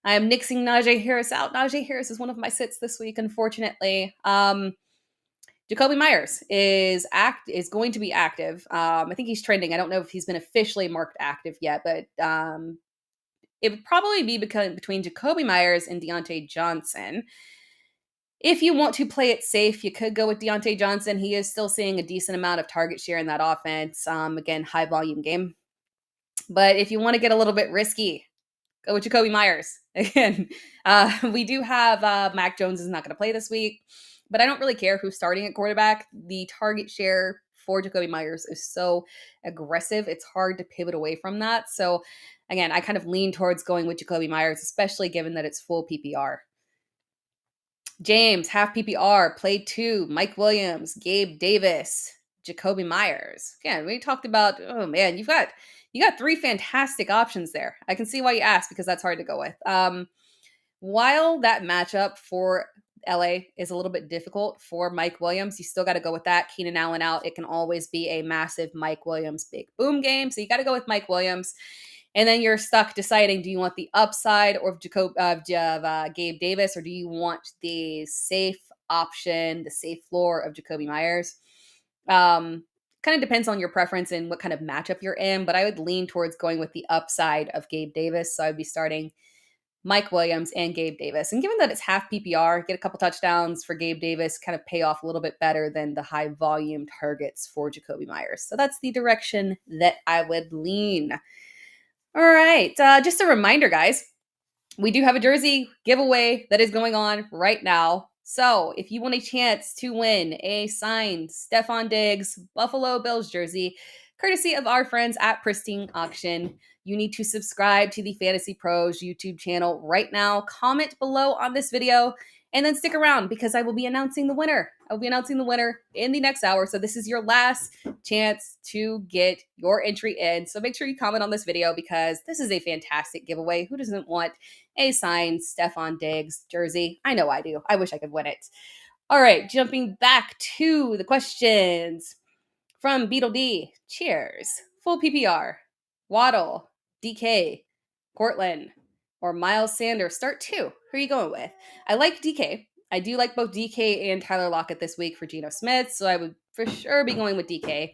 I am nixing Najee Harris out. Najee Harris is one of my sits this week, unfortunately. Jacoby Myers is going to be active. I think he's trending. I don't know if he's been officially marked active yet, but it would probably be between Jacoby Myers and Deontay Johnson. If you want to play it safe, you could go with Deontay Johnson. He is still seeing a decent amount of target share in that offense. Again, high volume game. But if you want to get a little bit risky, go with Jacoby Myers. Again, we do have Mac Jones is not going to play this week. But I don't really care who's starting at quarterback. The target share for Jacoby Myers is so aggressive. It's hard to pivot away from that. So again, I kind of lean towards going with Jacoby Myers, especially given that it's full PPR. James, half PPR, play two, Mike Williams, Gabe Davis, Jacoby Myers. Again, we talked about, oh man, you got three fantastic options there. I can see why you asked because that's hard to go with. While that matchup for LA is a little bit difficult for Mike Williams. You still got to go with that. Keenan Allen out. It can always be a massive Mike Williams big boom game. So you got to go with Mike Williams. And then you're stuck deciding, do you want the upside or Gabe Davis, or do you want the safe option, the safe floor of Jacoby Myers? Kind of depends on your preference and what kind of matchup you're in, but I would lean towards going with the upside of Gabe Davis. So I'd be starting Mike Williams and Gabe Davis. And given that it's half PPR, get a couple touchdowns for Gabe Davis, kind of pay off a little bit better than the high volume targets for Jacoby Myers. So that's the direction that I would lean. All right. Just a reminder, guys, we do have a jersey giveaway that is going on right now. So if you want a chance to win a signed Stephon Diggs Buffalo Bills jersey, courtesy of our friends at Pristine Auction, you need to subscribe to the Fantasy Pros YouTube channel right now. Comment below on this video and then stick around because I will be announcing the winner. I will be announcing the winner in the next hour. So this is your last chance to get your entry in. So make sure you comment on this video because this is a fantastic giveaway. Who doesn't want a signed Stephon Diggs jersey? I know I do. I wish I could win it. All right, jumping back to the questions from Beetle D. Cheers. Full PPR. Waddle, DK, Cortland, or Miles Sanders. Start 2. Who are you going with? I like DK. I do like both DK and Tyler Lockett this week for Geno Smith, so I would for sure be going with DK.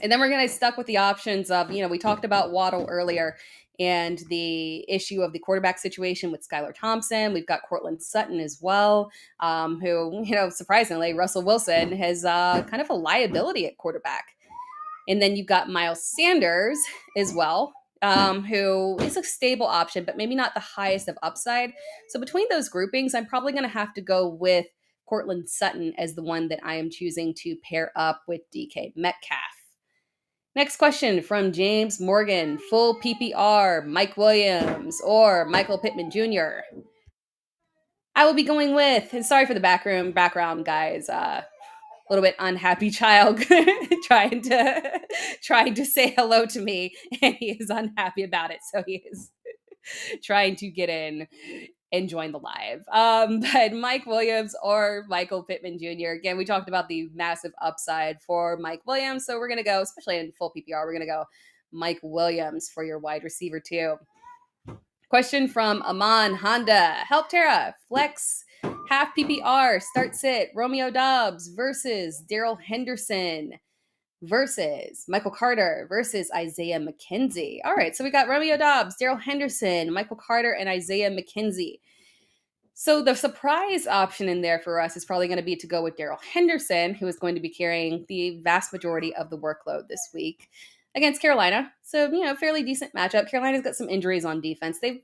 And then we're going to stuck with the options of, we talked about Waddle earlier and the issue of the quarterback situation with Skylar Thompson. We've got Cortland Sutton as well, who, surprisingly, Russell Wilson has kind of a liability at quarterback. And then you've got Miles Sanders as well, who is a stable option, but maybe not the highest of upside. So between those groupings, I'm probably going to have to go with Cortland Sutton as the one that I am choosing to pair up with DK Metcalf. Next question from James Morgan. Full PPR, Mike Williams or Michael Pittman Jr.? I will be going with, and sorry for the background guys, little bit unhappy child trying to say hello to me, and he is unhappy about it, so he is trying to get in and join the live. But Mike Williams or Michael Pittman Jr. Again, we talked about the massive upside for Mike Williams, so we're gonna go, especially in full PPR, we're gonna go Mike Williams for your wide receiver too. Question from Aman Honda. Help Tera. Flex half PPR. Start sit. Romeo Doubs versus Darrell Henderson versus Michael Carter versus Isaiah McKenzie. All right, so we got Romeo Doubs, Darrell Henderson, Michael Carter, and Isaiah McKenzie. So the surprise option in there for us is probably going to be to go with Darrell Henderson, who is going to be carrying the vast majority of the workload this week against Carolina. So, fairly decent matchup. Carolina's got some injuries on defense. They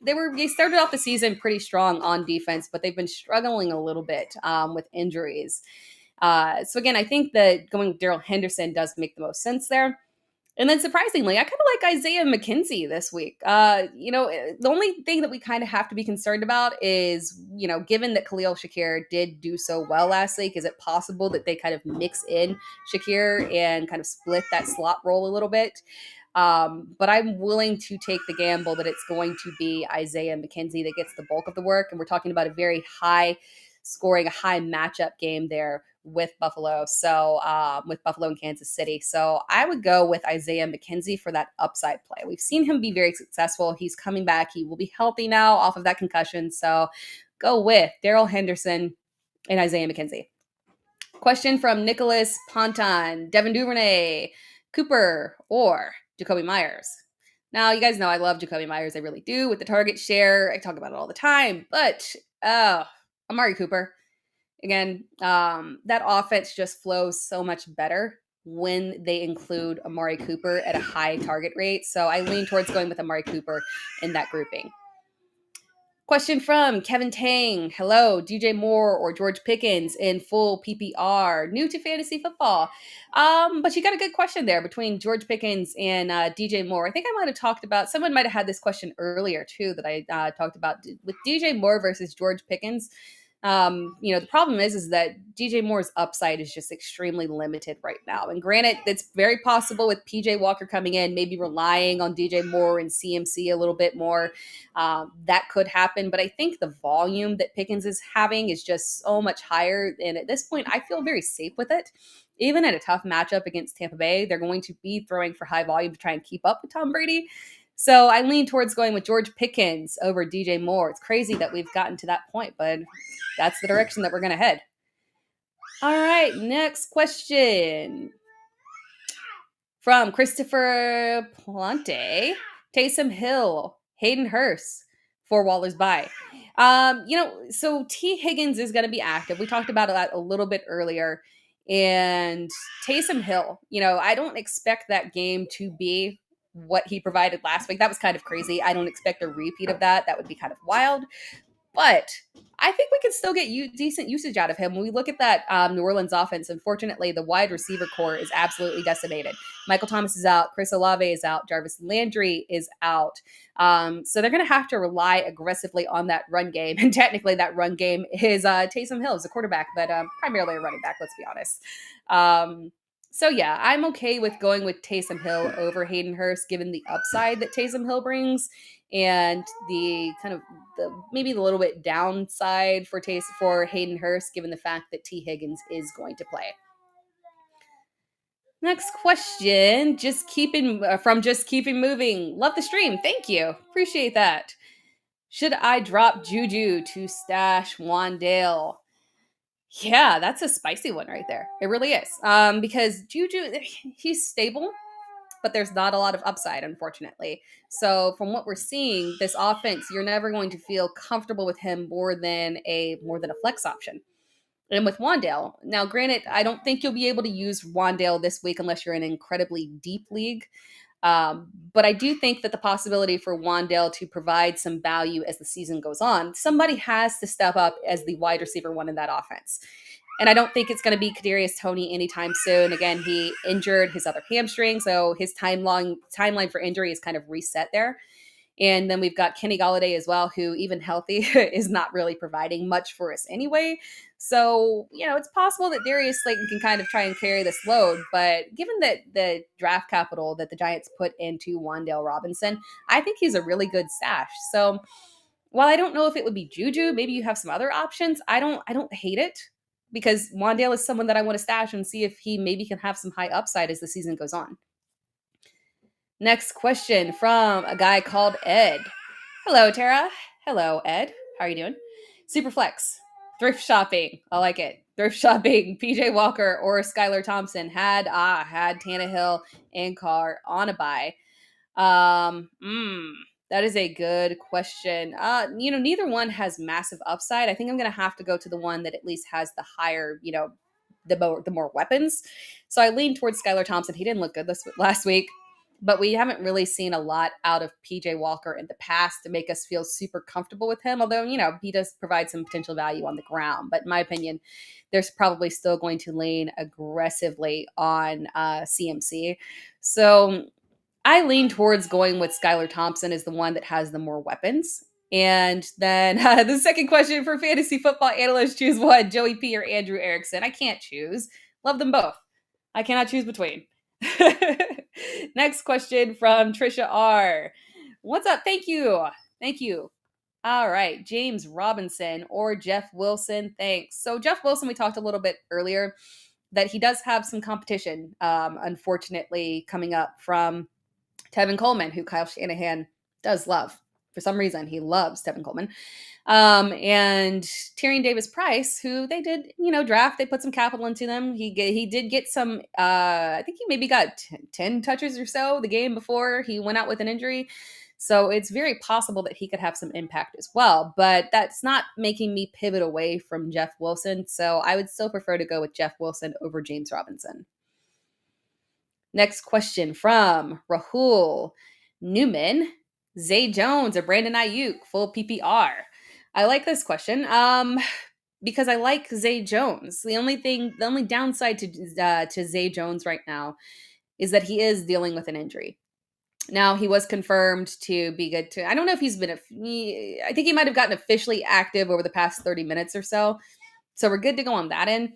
started off the season pretty strong on defense, but they've been struggling a little bit with injuries. So again, I think that going with Darrell Henderson does make the most sense there. And then surprisingly, I kind of like Isaiah McKenzie this week. The only thing that we kind of have to be concerned about is, given that Khalil Shakir did do so well last week, is it possible that they kind of mix in Shakir and kind of split that slot role a little bit? But I'm willing to take the gamble that it's going to be Isaiah McKenzie that gets the bulk of the work. And we're talking about a very high scoring, a high matchup game there with Buffalo. So with Buffalo and Kansas City. So I would go with Isaiah McKenzie for that upside play. We've seen him be very successful. He's coming back. He will be healthy now off of that concussion. So go with Darrell Henderson and Isaiah McKenzie. Question from Nicholas Ponton. Devin Duvernay, Cooper, or Jacoby Myers? Now, you guys know I love Jacoby Myers. I really do. With the target share, I talk about it all the time. But Amari Cooper, again, that offense just flows so much better when they include Amari Cooper at a high target rate. So I lean towards going with Amari Cooper in that grouping. Question from Kevin Tang. Hello, DJ Moore or George Pickens in full PPR? New to fantasy football. But you got a good question there between George Pickens and DJ Moore. I think I might have talked about, someone might have had this question earlier too that I talked about with DJ Moore versus George Pickens. The problem is that DJ Moore's upside is just extremely limited right now. And granted, it's very possible with PJ Walker coming in, maybe relying on DJ Moore and CMC a little bit more. That could happen. But I think the volume that Pickens is having is just so much higher. And at this point, I feel very safe with it. Even in a tough matchup against Tampa Bay, they're going to be throwing for high volume to try and keep up with Tom Brady. So I lean towards going with George Pickens over DJ Moore. It's crazy that we've gotten to that point, but that's the direction that we're going to head. All right, next question. From Christopher Plante, Taysom Hill, Hayden Hurst for Waller's bye. So T. Higgins is going to be active. We talked about that a little bit earlier. And Taysom Hill, I don't expect that game to be what he provided last week. That was kind of crazy. I don't expect a repeat of that. That would be kind of wild. But I think we can still get decent usage out of him. When we look at that New Orleans offense, unfortunately, the wide receiver core is absolutely decimated. Michael Thomas is out. Chris Olave is out. Jarvis Landry is out. So they're going to have to rely aggressively on that run game. And technically, that run game is Taysom Hill is a quarterback, but primarily a running back, let's be honest. So yeah, I'm okay with going with Taysom Hill over Hayden Hurst, given the upside that Taysom Hill brings, and the kind of maybe the little bit downside for Hayden Hurst, given the fact that T. Higgins is going to play. Next question, just keeping moving. Love the stream, thank you, appreciate that. Should I drop Juju to stash Wandale? Yeah, that's a spicy one right there. It really is. Because Juju, he's stable, but there's not a lot of upside, unfortunately. So from what we're seeing, this offense, you're never going to feel comfortable with him more than a flex option. And with Wandale, now granted, I don't think you'll be able to use Wandale this week unless you're in an incredibly deep league. But I do think that the possibility for Wandale to provide some value as the season goes on, somebody has to step up as the wide receiver one in that offense. And I don't think it's going to be Kadarius Toney anytime soon. Again, he injured his other hamstring, so his timeline for injury is kind of reset there. And then we've got Kenny Golladay as well, who even healthy is not really providing much for us anyway. So, it's possible that Darius Slayton can kind of try and carry this load. But given that the draft capital that the Giants put into Wandale Robinson, I think he's a really good stash. So while I don't know if it would be Juju, maybe you have some other options. I don't hate it, because Wandale is someone that I want to stash and see if he maybe can have some high upside as the season goes on. Next question from a guy called Ed. Hello, Tara. Hello, Ed. How are you doing? Superflex. Thrift shopping. I like it. Thrift shopping. PJ Walker or Skylar Thompson had Tannehill and Carr on a bye. That is a good question. Neither one has massive upside. I think I'm going to have to go to the one that at least has the higher, the more weapons. So I lean towards Skylar Thompson. He didn't look good last week, but we haven't really seen a lot out of PJ Walker in the past to make us feel super comfortable with him. Although, he does provide some potential value on the ground. But in my opinion, there's probably still going to lean aggressively on CMC. So I lean towards going with Skylar Thompson as the one that has the more weapons. And then the second question for Fantasy Football Analyst, choose one, Joey P or Andrew Erickson. I can't choose. Love them both. I cannot choose between. Next question from Trisha R. What's up? Thank you. All right. James Robinson or Jeff Wilson. Thanks. So Jeff Wilson, we talked a little bit earlier that he does have some competition, unfortunately, coming up from Tevin Coleman, who Kyle Shanahan does love. For some reason, he loves Tevin Coleman. And Tyrion Davis-Price, who they did, draft. They put some capital into them. He did get some, I think he maybe got 10 touches or so the game before he went out with an injury. So it's very possible that he could have some impact as well. But that's not making me pivot away from Jeff Wilson. So I would still prefer to go with Jeff Wilson over James Robinson. Next question from Rahul Newman. Zay Jones or Brandon Ayuk, full PPR. I like this question because I like Zay Jones. The only downside to Zay Jones right now is that he is dealing with an injury. Now, he was confirmed to be good to, I don't know if he's been, I think he might have gotten officially active over the past 30 minutes or so. So we're good to go on that end.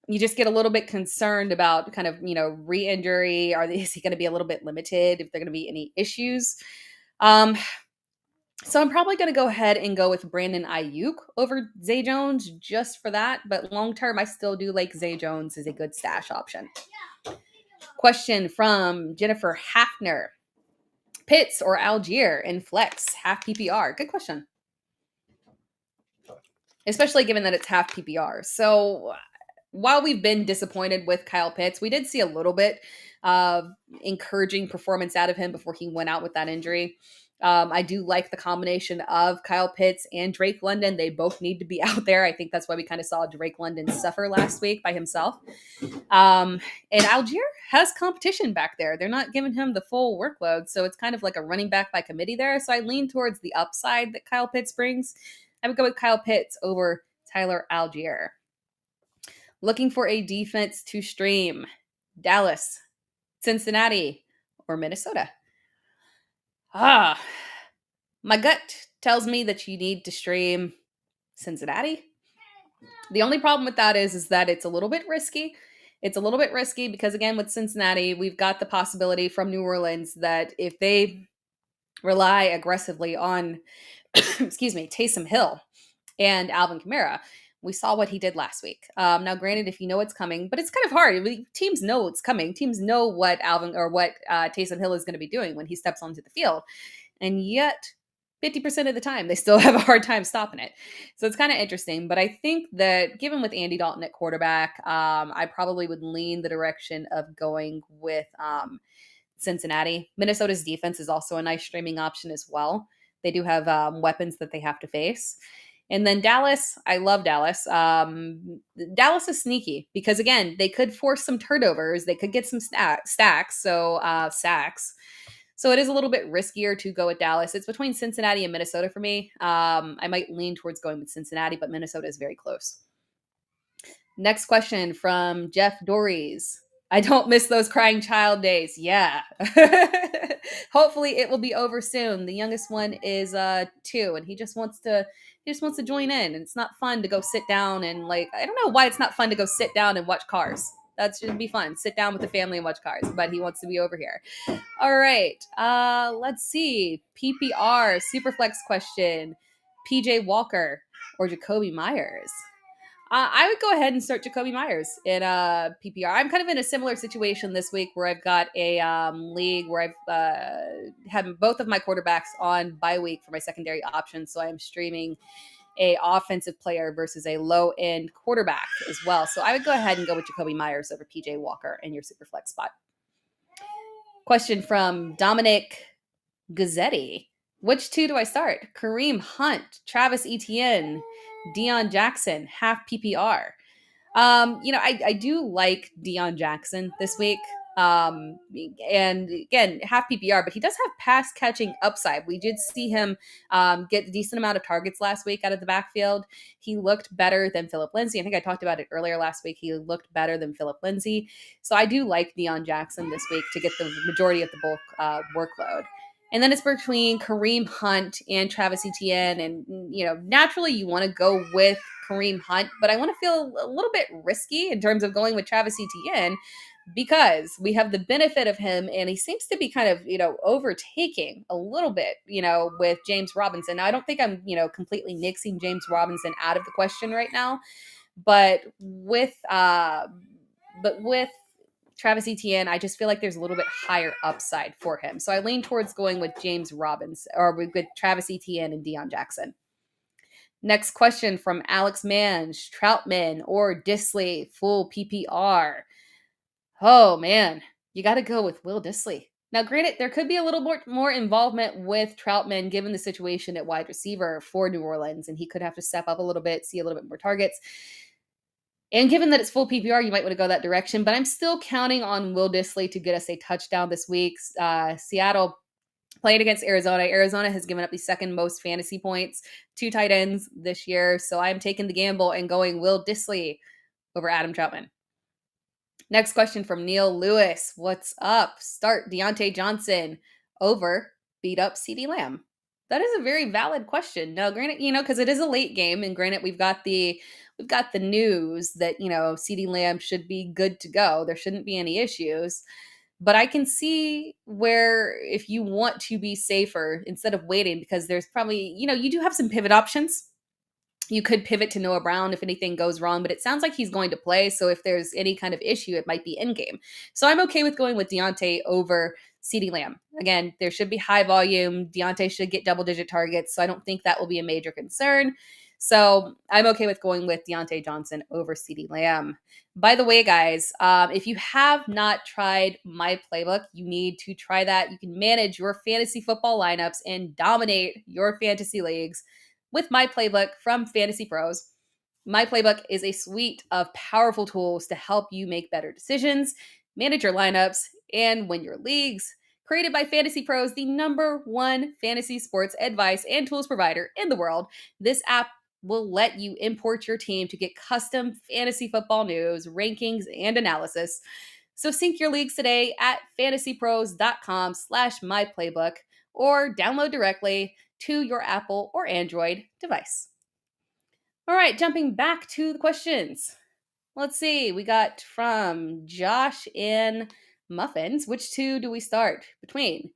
You just get a little bit concerned about kind of, re-injury. Is he going to be a little bit limited? If there are going to be any issues? So I'm probably going to go ahead and go with Brandon Ayuk over Zay Jones just for that. But long term, I still do like Zay Jones as a good stash option. Question from Jennifer Hafner. Pitts or Algier in flex, half PPR? Good question. Especially given that it's half PPR. So while we've been disappointed with Kyle Pitts, we did see a little bit of encouraging performance out of him before he went out with that injury. I do like the combination of Kyle Pitts and Drake London. They both need to be out there. I think that's why we kind of saw Drake London suffer last week by himself. And Algier has competition back there. They're not giving him the full workload. So it's kind of like a running back by committee there. So I lean towards the upside that Kyle Pitts brings. I would go with Kyle Pitts over Tyler Algier. Looking for a defense to stream. Dallas, Cincinnati, or Minnesota? My gut tells me that you need to stream Cincinnati. The only problem with that is that it's a little bit risky. It's a little bit risky because, again, with Cincinnati, we've got the possibility from New Orleans that if they rely aggressively on, Taysom Hill and Alvin Kamara, we saw what he did last week. Now, granted, if you know it's coming, but it's kind of hard. Teams know it's coming. Teams know what Taysom Hill is going to be doing when he steps onto the field. And yet, 50% of the time, they still have a hard time stopping it. So it's kind of interesting. But I think that given with Andy Dalton at quarterback, I probably would lean the direction of going with Cincinnati. Minnesota's defense is also a nice streaming option as well. They do have weapons that they have to face. And then Dallas, I love Dallas. Dallas is sneaky because, again, they could force some turnovers. They could get some sacks. So it is a little bit riskier to go with Dallas. It's between Cincinnati and Minnesota for me. I might lean towards going with Cincinnati, but Minnesota is very close. Next question from Jeff Dories. I don't miss those crying child days. Yeah. Hopefully it will be over soon. The youngest one is 2, and he just wants to join in. And it's not fun to go sit down and I don't know why it's not fun to go sit down and watch Cars. That should be fun. Sit down with the family and watch Cars, but he wants to be over here. All right. Let's see. PPR Superflex question. PJ Walker or Jacoby Myers? I would go ahead and start Jacoby Myers in PPR. I'm kind of in a similar situation this week where I've got a league where I've had both of my quarterbacks on bye week for my secondary options. So I'm streaming a offensive player versus a low-end quarterback as well. So I would go ahead and go with Jacoby Myers over PJ Walker in your Superflex spot. Question from Dominic Gazzetti. Which 2 do I start? Kareem Hunt, Travis Etienne, Deion Jackson, half PPR. I do like Deion Jackson this week. And again, half PPR, but he does have pass catching upside. We did see him get a decent amount of targets last week out of the backfield. He looked better than Phillip Lindsay. I think I talked about it earlier last week. He looked better than Phillip Lindsay. So I do like Deion Jackson this week to get the majority of the bulk workload. And then it's between Kareem Hunt and Travis Etienne. And, naturally you want to go with Kareem Hunt, but I want to feel a little bit risky in terms of going with Travis Etienne because we have the benefit of him and he seems to be kind of, overtaking a little bit, with James Robinson. Now, I don't think I'm, completely nixing James Robinson out of the question right now, but with Travis Etienne, I just feel like there's a little bit higher upside for him. So I lean towards going with James Robinson or with Travis Etienne and Deion Jackson. Next question from Alex Mange, Troutman or Disley, full PPR. Oh man, you got to go with Will Disley. Now, granted, there could be a little more involvement with Troutman given the situation at wide receiver for New Orleans, and he could have to step up a little bit, see a little bit more targets. And given that it's full PPR, you might want to go that direction. But I'm still counting on Will Disley to get us a touchdown this week. Seattle playing against Arizona. Arizona has given up the second most fantasy points to tight ends this year. So I'm taking the gamble and going Will Disley over Adam Troutman. Next question from Neil Lewis. What's up? Start Deontay Johnson over beat up CeeDee Lamb? That is a very valid question. Now, granted, because it is a late game, and granted, we've got the news that CeeDee Lamb should be good to go. There shouldn't be any issues. But I can see where if you want to be safer instead of waiting, because there's probably, you do have some pivot options. You could pivot to Noah Brown if anything goes wrong, but it sounds like he's going to play. So if there's any kind of issue, it might be in game. So I'm okay with going with Deontay over CeeDee Lamb. Again, there should be high volume. Deontay should get double-digit targets, so I don't think that will be a major concern. So I'm okay with going with Deontay Johnson over CeeDee Lamb. By the way, guys, if you have not tried my playbook, you need to try that. You can manage your fantasy football lineups and dominate your fantasy leagues with my playbook from FantasyPros. My playbook is a suite of powerful tools to help you make better decisions, manage your lineups, and win your leagues. Created by FantasyPros, the #1 fantasy sports advice and tools provider in the world, this app will let you import your team to get custom fantasy football news, rankings, and analysis. So sync your leagues today at fantasypros.com/myplaybook or download directly to your Apple or Android device. All right, jumping back to the questions. Let's see. We got from Josh and Muffins. Which two do we start between?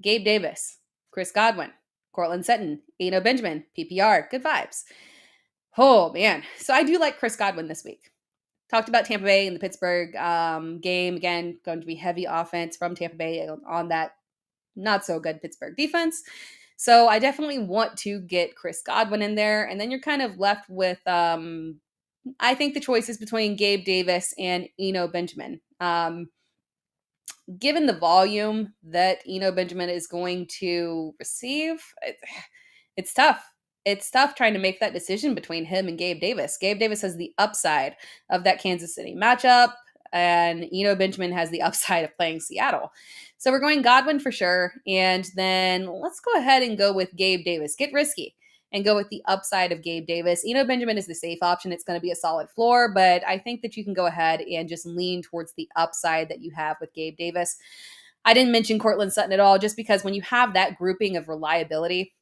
Gabe Davis, Chris Godwin, Cortland Sutton, Eno Benjamin, PPR. Good vibes. Oh, man. So I do like Chris Godwin this week. Talked about Tampa Bay and the Pittsburgh game. Again, going to be heavy offense from Tampa Bay on that not so good Pittsburgh defense. So I definitely want to get Chris Godwin in there. And then you're kind of left with, I think the choice is between Gabe Davis and Eno Benjamin. Given the volume that Eno Benjamin is going to receive, it's tough. It's tough trying to make that decision between him and Gabe Davis. Gabe Davis has the upside of that Kansas City matchup, and Eno Benjamin has the upside of playing Seattle. So we're going Godwin for sure. And then let's go ahead and go with Gabe Davis. Get risky and go with the upside of Gabe Davis. Eno Benjamin is the safe option. It's going to be a solid floor, but I think that you can go ahead and just lean towards the upside that you have with Gabe Davis. I didn't mention Cortland Sutton at all, just because when you have that grouping of reliability,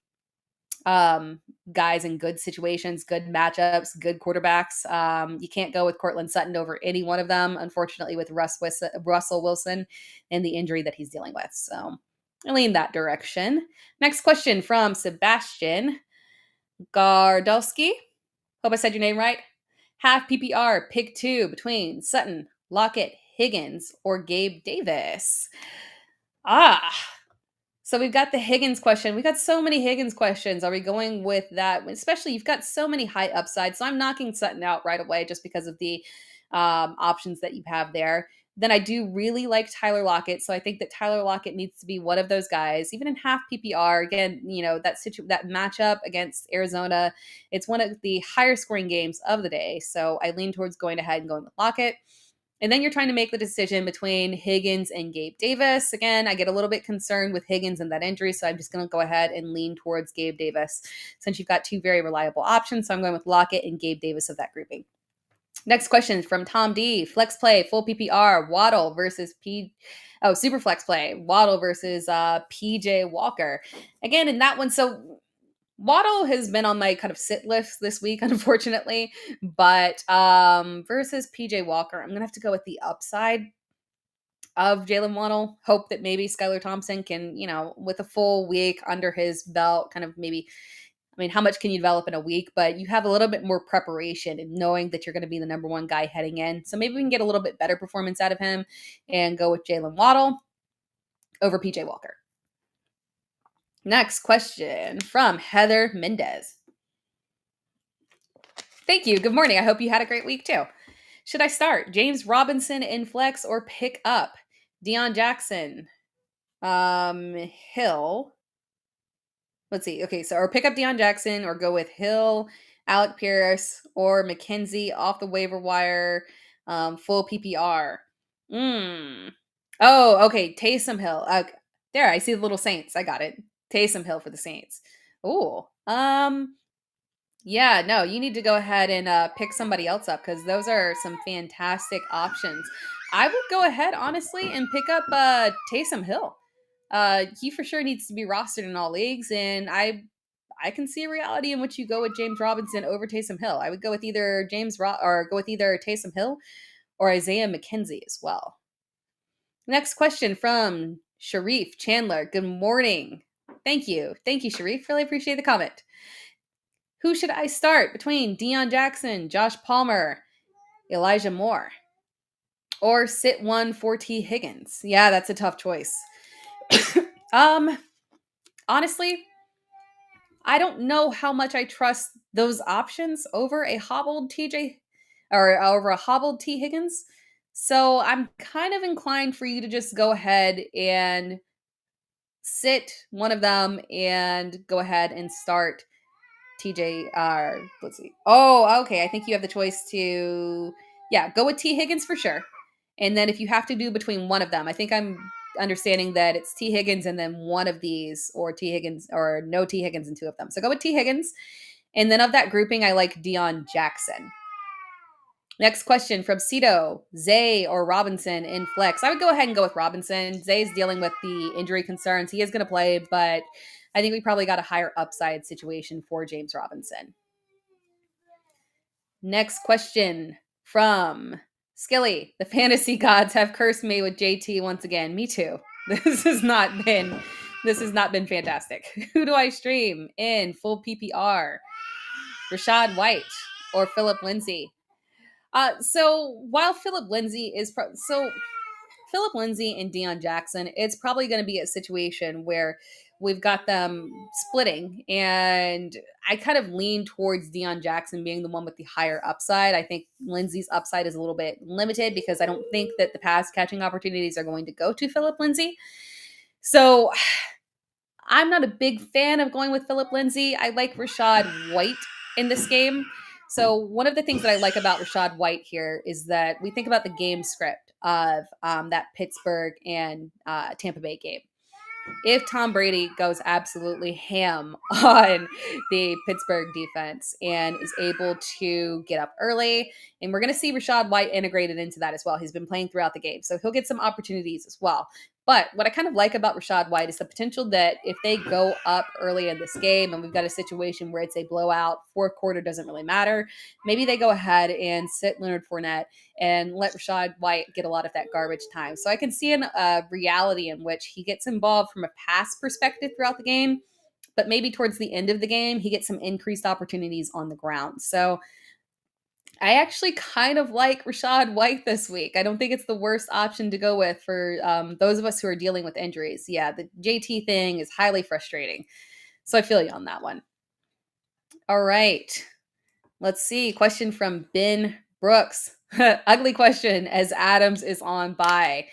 guys in good situations, good matchups, good quarterbacks, you can't go with Cortland Sutton over any one of them, unfortunately, with Russell Wilson and the injury that he's dealing with. So I lean that direction. Next question from Sebastian Gardowski. Hope I said your name right. Half PPR, pick two between Sutton, Lockett, Higgins, or Gabe Davis. So we've got the Higgins question. We got so many Higgins questions. Are we going with that? Especially, you've got so many high upsides. So I'm knocking Sutton out right away just because of the options that you have there. Then I do really like Tyler Lockett. So I think that Tyler Lockett needs to be one of those guys, even in half PPR. Again, that matchup against Arizona, it's one of the higher scoring games of the day. So I lean towards going ahead and going with Lockett. And then you're trying to make the decision between Higgins and Gabe Davis. Again, I get a little bit concerned with Higgins and that injury, so I'm just going to go ahead and lean towards Gabe Davis since you've got two very reliable options. So I'm going with Lockett and Gabe Davis of that grouping. Next question from Tom D. Flex play, full PPR, Waddle versus super flex play, Waddle versus PJ Walker. Again, in that one, so Waddle has been on my kind of sit list this week, unfortunately, but versus PJ Walker, I'm going to have to go with the upside of Jalen Waddle. Hope that maybe Skylar Thompson can, with a full week under his belt, kind of maybe, how much can you develop in a week? But you have a little bit more preparation and knowing that you're going to be the #1 guy heading in. So maybe we can get a little bit better performance out of him and go with Jalen Waddle over PJ Walker. Next question from Heather Mendez. Thank you. Good morning. I hope you had a great week too. Should I start James Robinson in flex or pick up Deion Jackson, Hill? Let's see. Okay, so or pick up Deion Jackson or go with Hill, Alec Pierce, or McKenzie off the waiver wire, full PPR. Oh, okay. Taysom Hill. There, I see the little Saints. I got it. Taysom Hill for the Saints. Oh, yeah, no, you need to go ahead and pick somebody else up because those are some fantastic options. I would go ahead, honestly, and pick up Taysom Hill. He for sure needs to be rostered in all leagues, and I can see a reality in which you go with James Robinson over Taysom Hill. I would go with either Taysom Hill or Isaiah McKenzie as well. Next question from Sharif Chandler. Good morning. Thank you, Sharif. Really appreciate the comment. Who should I start between Deion Jackson, Josh Palmer, Elijah Moore, or sit one for T Higgins? Yeah, that's a tough choice. Honestly, I don't know how much I trust those options over a hobbled TJ or over a hobbled T Higgins. So I'm kind of inclined for you to just go ahead and sit one of them and go ahead and start TJ. Let's see. Oh, okay. I think you have the choice to, go with T Higgins for sure. And then if you have to do between one of them, I think I'm understanding that it's T Higgins and then one of these, or T Higgins, or no T Higgins and two of them. So go with T Higgins. And then of that grouping, I like Deion Jackson. Next question from Cito, Zay or Robinson in flex. I would go ahead and go with Robinson. Zay's dealing with the injury concerns. He is going to play, but I think we probably got a higher upside situation for James Robinson. Next question from Skilly. The fantasy gods have cursed me with JT once again. Me too. This has not been fantastic. Who do I stream in full PPR? Rashad White or Philip Lindsay? So while Philip Lindsay Philip Lindsay and Deion Jackson, it's probably going to be a situation where we've got them splitting, and I kind of lean towards Deion Jackson being the one with the higher upside. I think Lindsay's upside is a little bit limited because I don't think that the pass catching opportunities are going to go to Philip Lindsay. So I'm not a big fan of going with Philip Lindsay. I like Rashad White in this game. So one of the things that I like about Rashad White here is that we think about the game script of that Pittsburgh and Tampa Bay game. If Tom Brady goes absolutely ham on the Pittsburgh defense and is able to get up early, and we're going to see Rashad White integrated into that as well. He's been playing throughout the game, so he'll get some opportunities as well. But what I kind of like about Rashad White is the potential that if they go up early in this game and we've got a situation where it's a blowout, fourth quarter doesn't really matter, maybe they go ahead and sit Leonard Fournette and let Rashad White get a lot of that garbage time. So I can see a reality in which he gets involved from a pass perspective throughout the game, but maybe towards the end of the game, he gets some increased opportunities on the ground. So I actually kind of like Rashad White this week. I don't think it's the worst option to go with for those of us who are dealing with injuries. Yeah, the JT thing is highly frustrating. So I feel you on that one. All right. Let's see. Question from Ben Brooks. Ugly question as Adams is on bye,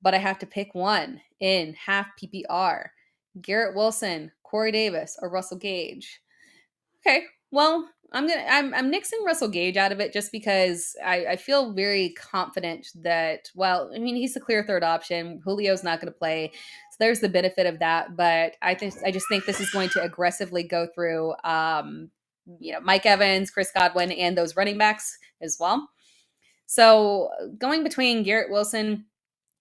but I have to pick one in half PPR. Garrett Wilson, Corey Davis, or Russell Gage. Okay, well, I'm nixing Russell Gage out of it just because I feel very confident that, well, I mean, he's the clear third option. Julio's not going to play, so there's the benefit of that. But I just think this is going to aggressively go through, Mike Evans, Chris Godwin, and those running backs as well. So going between Garrett Wilson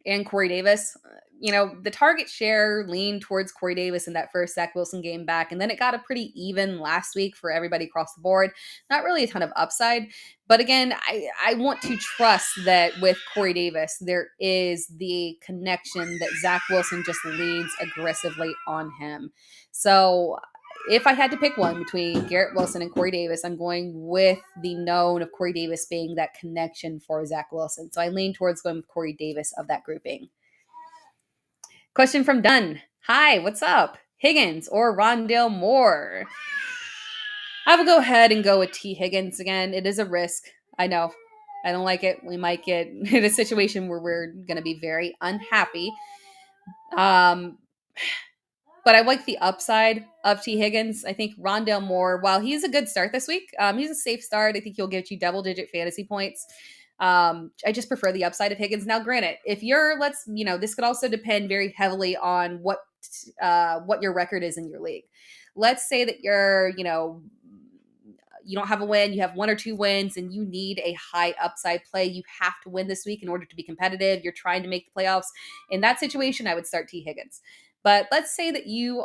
and Corey Davis, the target share leaned towards Corey Davis in that first Zach Wilson game back, and then it got a pretty even last week for everybody across the board. Not really a ton of upside, but again, I want to trust that with Corey Davis, there is the connection that Zach Wilson just leans aggressively on him. So if I had to pick one between Garrett Wilson and Corey Davis, I'm going with the known of Corey Davis being that connection for Zach Wilson. So I lean towards going with Corey Davis of that grouping. Question from Dunn. Hi, what's up? Higgins or Rondale Moore? I will go ahead and go with T. Higgins again. It is a risk. I know. I don't like it. We might get in a situation where we're going to be very unhappy. But I like the upside of T. Higgins. I think Rondale Moore, while he's a good start this week, he's a safe start. I think he'll get you double-digit fantasy points. I just prefer the upside of Higgins. Now, granted, if you're, this could also depend very heavily on what your record is in your league. Let's say that you're, you don't have a win, you have one or two wins, and you need a high upside play. You have to win this week in order to be competitive. You're trying to make the playoffs. In that situation, I would start T. Higgins. But let's say that you've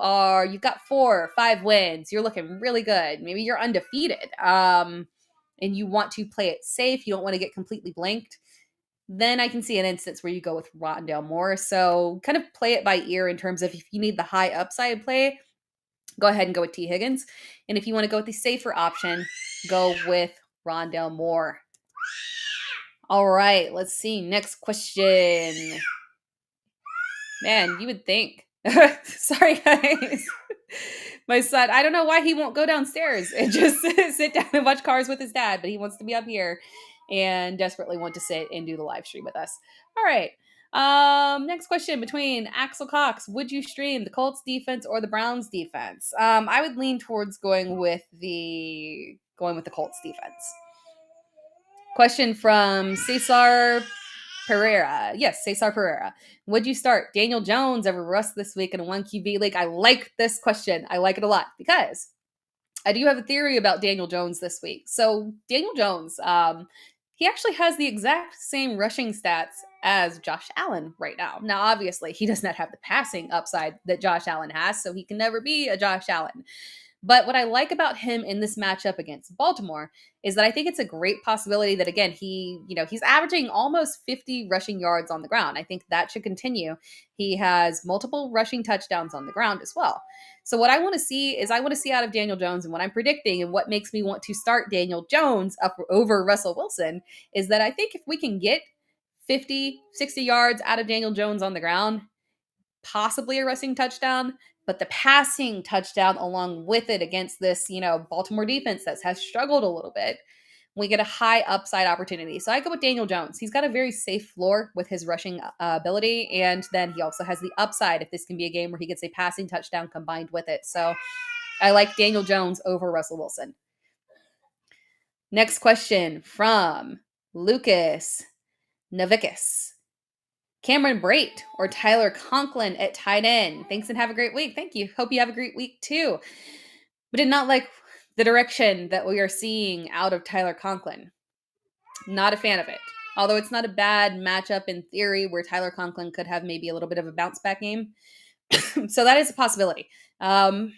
got 4 or 5 wins. You're looking really good. Maybe you're undefeated. And you want to play it safe. You don't want to get completely blanked. Then I can see an instance where you go with Rondale Moore. So kind of play it by ear in terms of if you need the high upside play, go ahead and go with T. Higgins. And if you want to go with the safer option, go with Rondale Moore. All right, let's see. Next question. Man, you would think. Sorry, guys. My son, I don't know why he won't go downstairs and just sit down and watch Cars with his dad, but he wants to be up here and desperately want to sit and do the live stream with us. All right. Next question between Axel Cox. Would you stream the Colts defense or the Browns defense? I would lean towards going with the Colts defense. Question from Cesar Pereira. Yes, Cesar Pereira. Would you start Daniel Jones over Russ this week in a 1 QB league? I like this question. I like it a lot because I do have a theory about Daniel Jones this week. So Daniel Jones, he actually has the exact same rushing stats as Josh Allen right now. Now, obviously, he does not have the passing upside that Josh Allen has, so he can never be a Josh Allen. But what I like about him in this matchup against Baltimore is that I think it's a great possibility that, again, he's averaging almost 50 rushing yards on the ground. I think that should continue. He has multiple rushing touchdowns on the ground as well. So what I want to see is out of Daniel Jones, and what I'm predicting and what makes me want to start Daniel Jones up over Russell Wilson is that I think if we can get 50, 60 yards out of Daniel Jones on the ground, possibly a rushing touchdown, but the passing touchdown along with it against this, Baltimore defense that has struggled a little bit, we get a high upside opportunity. So I go with Daniel Jones. He's got a very safe floor with his rushing ability, and then he also has the upside if this can be a game where he gets a passing touchdown combined with it. So I like Daniel Jones over Russell Wilson. Next question from Lucas Navikas. Cameron Brate or Tyler Conklin at tight end. Thanks and have a great week. Thank you. Hope you have a great week too. But did not like the direction that we are seeing out of Tyler Conklin. Not a fan of it. Although it's not a bad matchup in theory where Tyler Conklin could have maybe a little bit of a bounce back game. So that is a possibility. And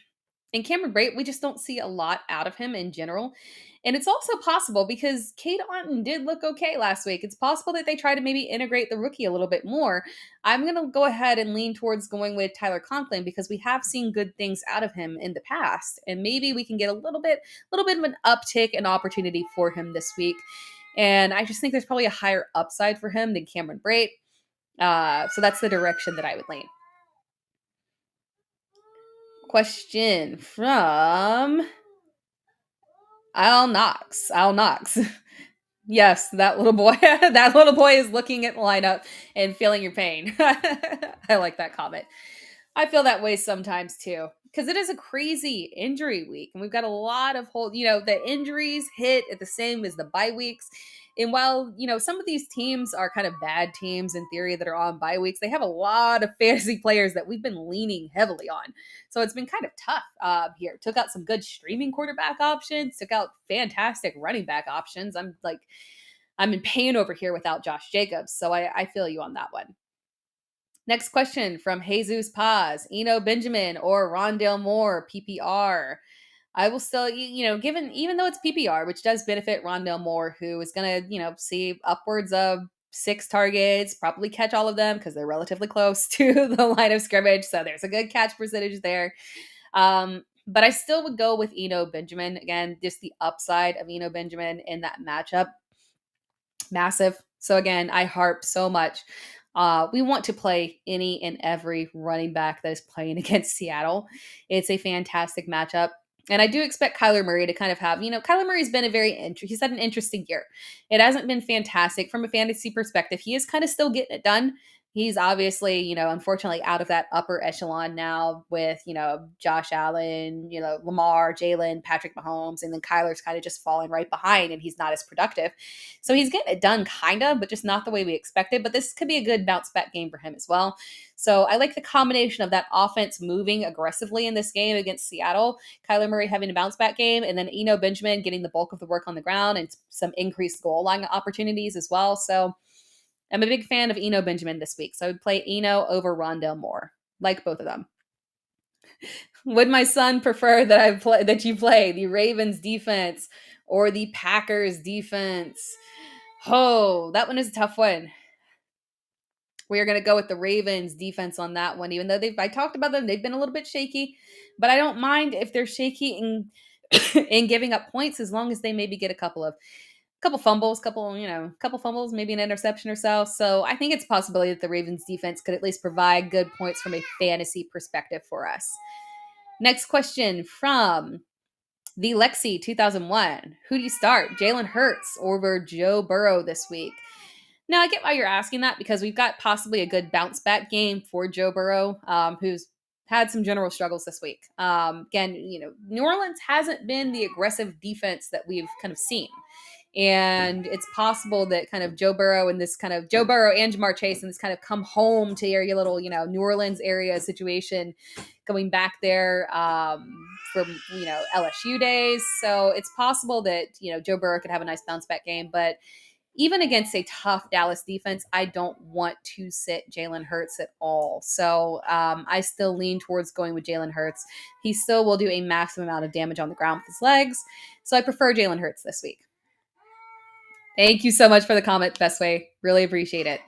Cameron Brate, we just don't see a lot out of him in general. And it's also possible because Cade Otton did look okay last week. It's possible that they try to maybe integrate the rookie a little bit more. I'm going to go ahead and lean towards going with Tyler Conklin because we have seen good things out of him in the past. And maybe we can get a little bit of an uptick and opportunity for him this week. And I just think there's probably a higher upside for him than Cameron Brate. So that's the direction that I would lean. Question from Al Knox. Yes, that little boy. That little boy is looking at the lineup and feeling your pain. I like that comment. I feel that way sometimes too, because it is a crazy injury week, and we've got a lot of the injuries hit at the same as the bye weeks. And while, some of these teams are kind of bad teams in theory that are on bye weeks, they have a lot of fantasy players that we've been leaning heavily on. So it's been kind of tough here. Took out some good streaming quarterback options, took out fantastic running back options. I'm in pain over here without Josh Jacobs. So I feel you on that one. Next question from Jesus Paz. Eno Benjamin or Rondale Moore, PPR. I will still, even though it's PPR, which does benefit Rondale Moore, who is going to, see upwards of 6 targets, probably catch all of them because they're relatively close to the line of scrimmage. So there's a good catch percentage there. But I still would go with Eno Benjamin. Again, just the upside of Eno Benjamin in that matchup. Massive. So again, I harp so much. We want to play any and every running back that is playing against Seattle. It's a fantastic matchup. And I do expect Kyler Murray to kind of have, Kyler Murray's been he's had an interesting year. It hasn't been fantastic from a fantasy perspective. He is kind of still getting it done. He's obviously, unfortunately out of that upper echelon now with, Josh Allen, Lamar, Jalen, Patrick Mahomes, and then Kyler's kind of just falling right behind and he's not as productive. So he's getting it done kind of, but just not the way we expected. But this could be a good bounce back game for him as well. So I like the combination of that offense moving aggressively in this game against Seattle, Kyler Murray having a bounce back game, and then Eno Benjamin getting the bulk of the work on the ground and some increased goal line opportunities as well. So I'm a big fan of Eno Benjamin this week. So I would play Eno over Rondale Moore. Like both of them. Would my son prefer that you play the Ravens defense or the Packers defense? Oh, that one is a tough one. We are going to go with the Ravens defense on that one, even though I talked about them, they've been a little bit shaky, but I don't mind if they're shaky in giving up points as long as they maybe get a couple fumbles, couple fumbles, maybe an interception or so. So I think it's a possibility that the Ravens defense could at least provide good points from a fantasy perspective for us. Next question from the Lexi 2001. Who do you start, Jalen Hurts over Joe Burrow this week? Now, I get why you're asking that because we've got possibly a good bounce back game for Joe Burrow, who's had some general struggles this week. Again, New Orleans hasn't been the aggressive defense that we've kind of seen. And it's possible that kind of Joe Burrow and Jamar Chase and this kind of come home to your little, New Orleans area situation going back there from, LSU days. So it's possible that, Joe Burrow could have a nice bounce back game. But even against a tough Dallas defense, I don't want to sit Jalen Hurts at all. So I still lean towards going with Jalen Hurts. He still will do a massive amount of damage on the ground with his legs. So I prefer Jalen Hurts this week. Thank you so much for the comment, Best Way. Really appreciate it.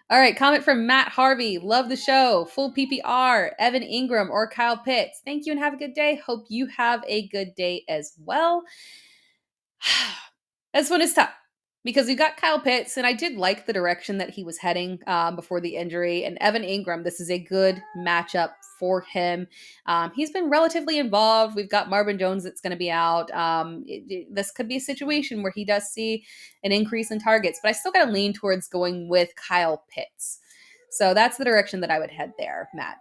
All right, comment from Matt Harvey. Love the show. Full PPR, Evan Ingram or Kyle Pitts. Thank you and have a good day. Hope you have a good day as well. This one is tough because we've got Kyle Pitts, and I did like the direction that he was heading before the injury. And Evan Ingram, this is a good matchup for him. He's been relatively involved. We've got Marvin Jones that's going to be out. This could be a situation where he does see an increase in targets, but I still got to lean towards going with Kyle Pitts. So that's the direction that I would head there, Matt.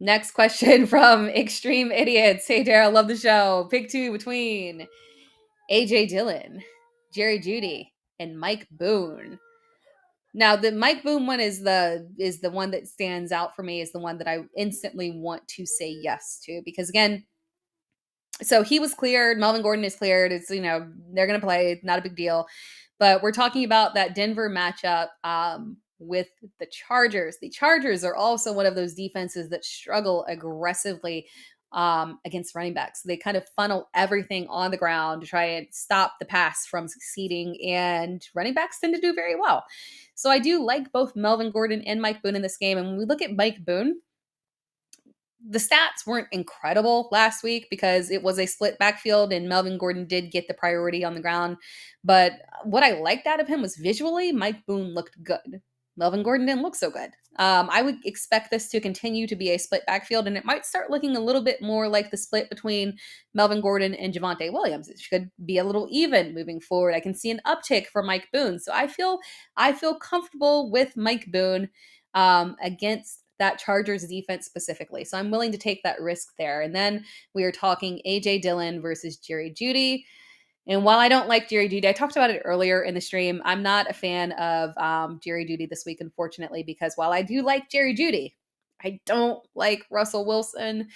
Next question from Extreme Idiots. Hey, Tara, love the show. Pick two between AJ Dillon, Jerry Jeudy, and Mike Boone. Now, the Mike Boone one is the one that stands out for me, is the one that I instantly want to say yes to. Because again, so he was cleared. Melvin Gordon is cleared. It's, they're going to play. Not a big deal. But we're talking about that Denver matchup with the Chargers. The Chargers are also one of those defenses that struggle aggressively against running backs. They kind of funnel everything on the ground to try and stop the pass from succeeding, and running backs tend to do very well. So I do like both Melvin Gordon and Mike Boone in this game. And when we look at Mike Boone, the stats weren't incredible last week because it was a split backfield and Melvin Gordon did get the priority on the ground. But what I liked out of him was visually, Mike Boone looked good. Melvin Gordon didn't look so good. I would expect this to continue to be a split backfield, and it might start looking a little bit more like the split between Melvin Gordon and Javonte Williams. It should be a little even moving forward. I can see an uptick for Mike Boone. So I feel comfortable with Mike Boone against that Chargers defense specifically. So I'm willing to take that risk there. And then we are talking AJ Dillon versus Jerry Jeudy. And while I don't like Jerry Jeudy, I talked about it earlier in the stream, I'm not a fan of Jerry Jeudy this week, unfortunately, because while I do like Jerry Jeudy, I don't like Russell Wilson.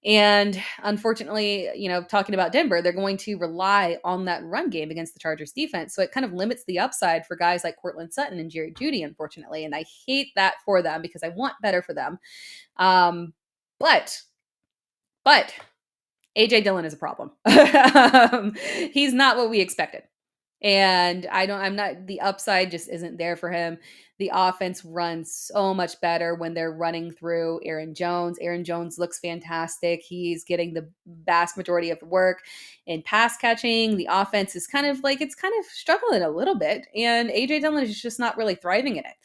And unfortunately, talking about Denver, they're going to rely on that run game against the Chargers defense. So it kind of limits the upside for guys like Courtland Sutton and Jerry Jeudy, unfortunately. And I hate that for them because I want better for them. But AJ Dillon is a problem. He's not what we expected. And the upside just isn't there for him. The offense runs so much better when they're running through Aaron Jones. Aaron Jones looks fantastic. He's getting the vast majority of the work in pass catching. The offense is kind of struggling a little bit. And AJ Dillon is just not really thriving in it.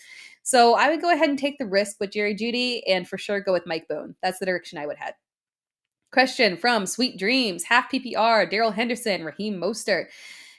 So I would go ahead and take the risk with Jerry Jeudy and for sure go with Mike Boone. That's the direction I would head. Question from Sweet Dreams, half PPR, Darrell Henderson, Raheem Mostert.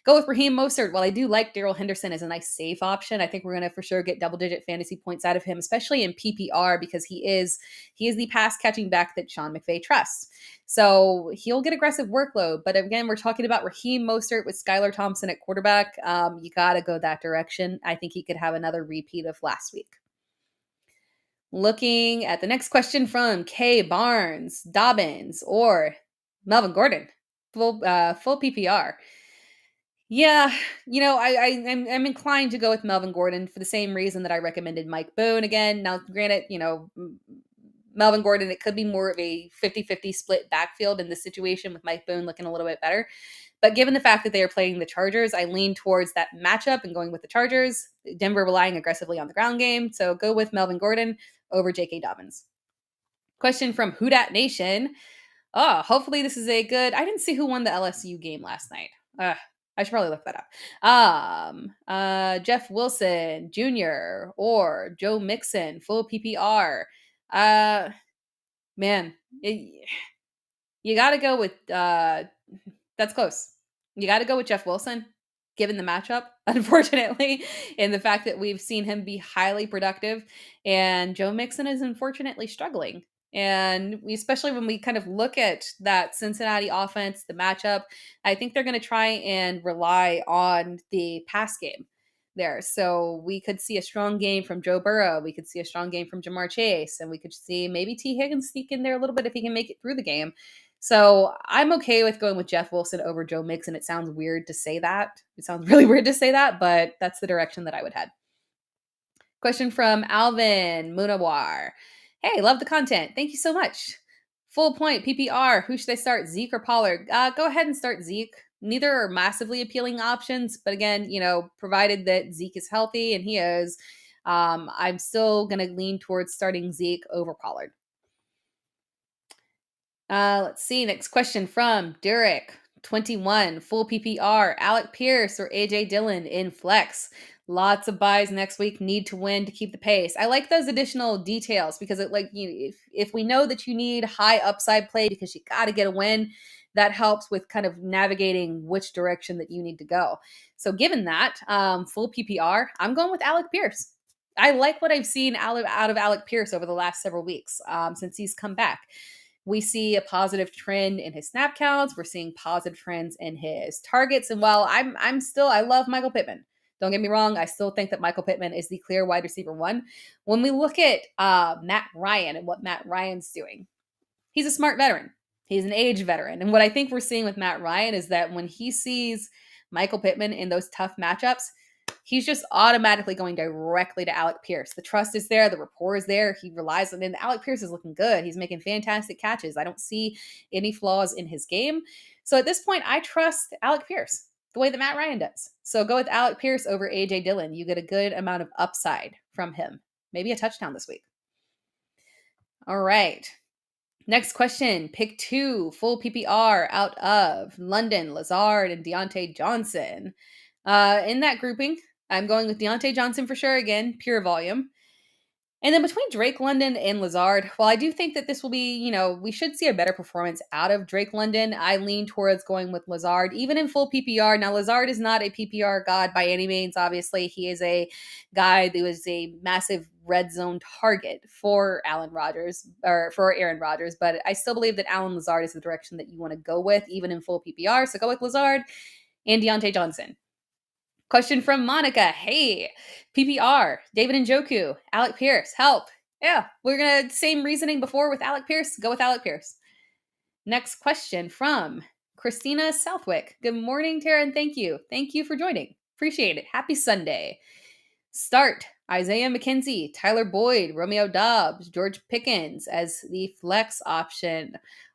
Go with Raheem Mostert. While I do like Darrell Henderson as a nice safe option, I think we're going to for sure get double-digit fantasy points out of him, especially in PPR, because he is the pass-catching back that Sean McVay trusts. So he'll get aggressive workload. But again, we're talking about Raheem Mostert with Skylar Thompson at quarterback. You got to go that direction. I think he could have another repeat of last week. Looking at the next question from K Barnes, Dobbins, or Melvin Gordon, full PPR. Yeah, I'm inclined to go with Melvin Gordon for the same reason that I recommended Mike Boone. Again, now granted, Melvin Gordon, it could be more of a 50-50 split backfield in this situation with Mike Boone looking a little bit better. But given the fact that they are playing the Chargers, I lean towards that matchup and going with the Chargers. Denver relying aggressively on the ground game. So go with Melvin Gordon over J.K. Dobbins. Question from Whodat Nation. Oh, hopefully this is a good... I didn't see who won the LSU game last night. I should probably look that up. Jeff Wilson Jr. or Joe Mixon, full PPR. Man, you got to go with... that's close. You got to go with Jeff Wilson, given the matchup, unfortunately, and the fact that we've seen him be highly productive, and Joe Mixon is unfortunately struggling. And especially when we kind of look at that Cincinnati offense, the matchup, I think they're going to try and rely on the pass game there. So we could see a strong game from Joe Burrow. We could see a strong game from Jamar Chase, and we could see maybe T. Higgins sneak in there a little bit if he can make it through the game. So I'm okay with going with Jeff Wilson over Joe Mixon. It sounds weird to say that. It sounds really weird to say that, but that's the direction that I would head. Question from Alvin Munawar. Hey, love the content. Thank you so much. Full point, PPR. Who should I start, Zeke or Pollard? Go ahead and start Zeke. Neither are massively appealing options, but again, provided that Zeke is healthy, and he is, I'm still going to lean towards starting Zeke over Pollard. Let's see. Next question from Derek. 21, full PPR. Alec Pierce or AJ Dillon in flex. Lots of buys next week. Need to win to keep the pace. I like those additional details because if we know that you need high upside play because you got to get a win, that helps with kind of navigating which direction that you need to go. So given that, full PPR, I'm going with Alec Pierce. I like what I've seen out of Alec Pierce over the last several weeks since he's come back. We see a positive trend in his snap counts. We're seeing positive trends in his targets. And while I love Michael Pittman. Don't get me wrong. I still think that Michael Pittman is the clear wide receiver one. When we look at Matt Ryan and what Matt Ryan's doing, he's a smart veteran. He's an age veteran. And what I think we're seeing with Matt Ryan is that when he sees Michael Pittman in those tough matchups, he's just automatically going directly to Alec Pierce. The trust is there. The rapport is there. He relies on it. And Alec Pierce is looking good. He's making fantastic catches. I don't see any flaws in his game. So at this point, I trust Alec Pierce the way that Matt Ryan does. So go with Alec Pierce over AJ Dillon. You get a good amount of upside from him. Maybe a touchdown this week. All right. Next question. Pick 2, full PPR out of London, Lazard, and Deontay Johnson. In that grouping, I'm going with Deontay Johnson for sure. Again, pure volume. And then between Drake London and Lazard, while I do think that this will be, we should see a better performance out of Drake London, I lean towards going with Lazard, even in full PPR. Now, Lazard is not a PPR god by any means. Obviously, he is a guy that was a massive red zone target for Aaron Rodgers. But I still believe that Allen Lazard is the direction that you want to go with, even in full PPR. So go with Lazard and Deontay Johnson. Question from Monica. Hey, PPR, David Njoku, Alec Pierce, help. Yeah, we're going to, same reasoning before with Alec Pierce. Go with Alec Pierce. Next question from Christina Southwick. Good morning, Tara, and thank you. Thank you for joining. Appreciate it. Happy Sunday. Start Isaiah McKenzie, Tyler Boyd, Romeo Doubs, George Pickens as the flex option.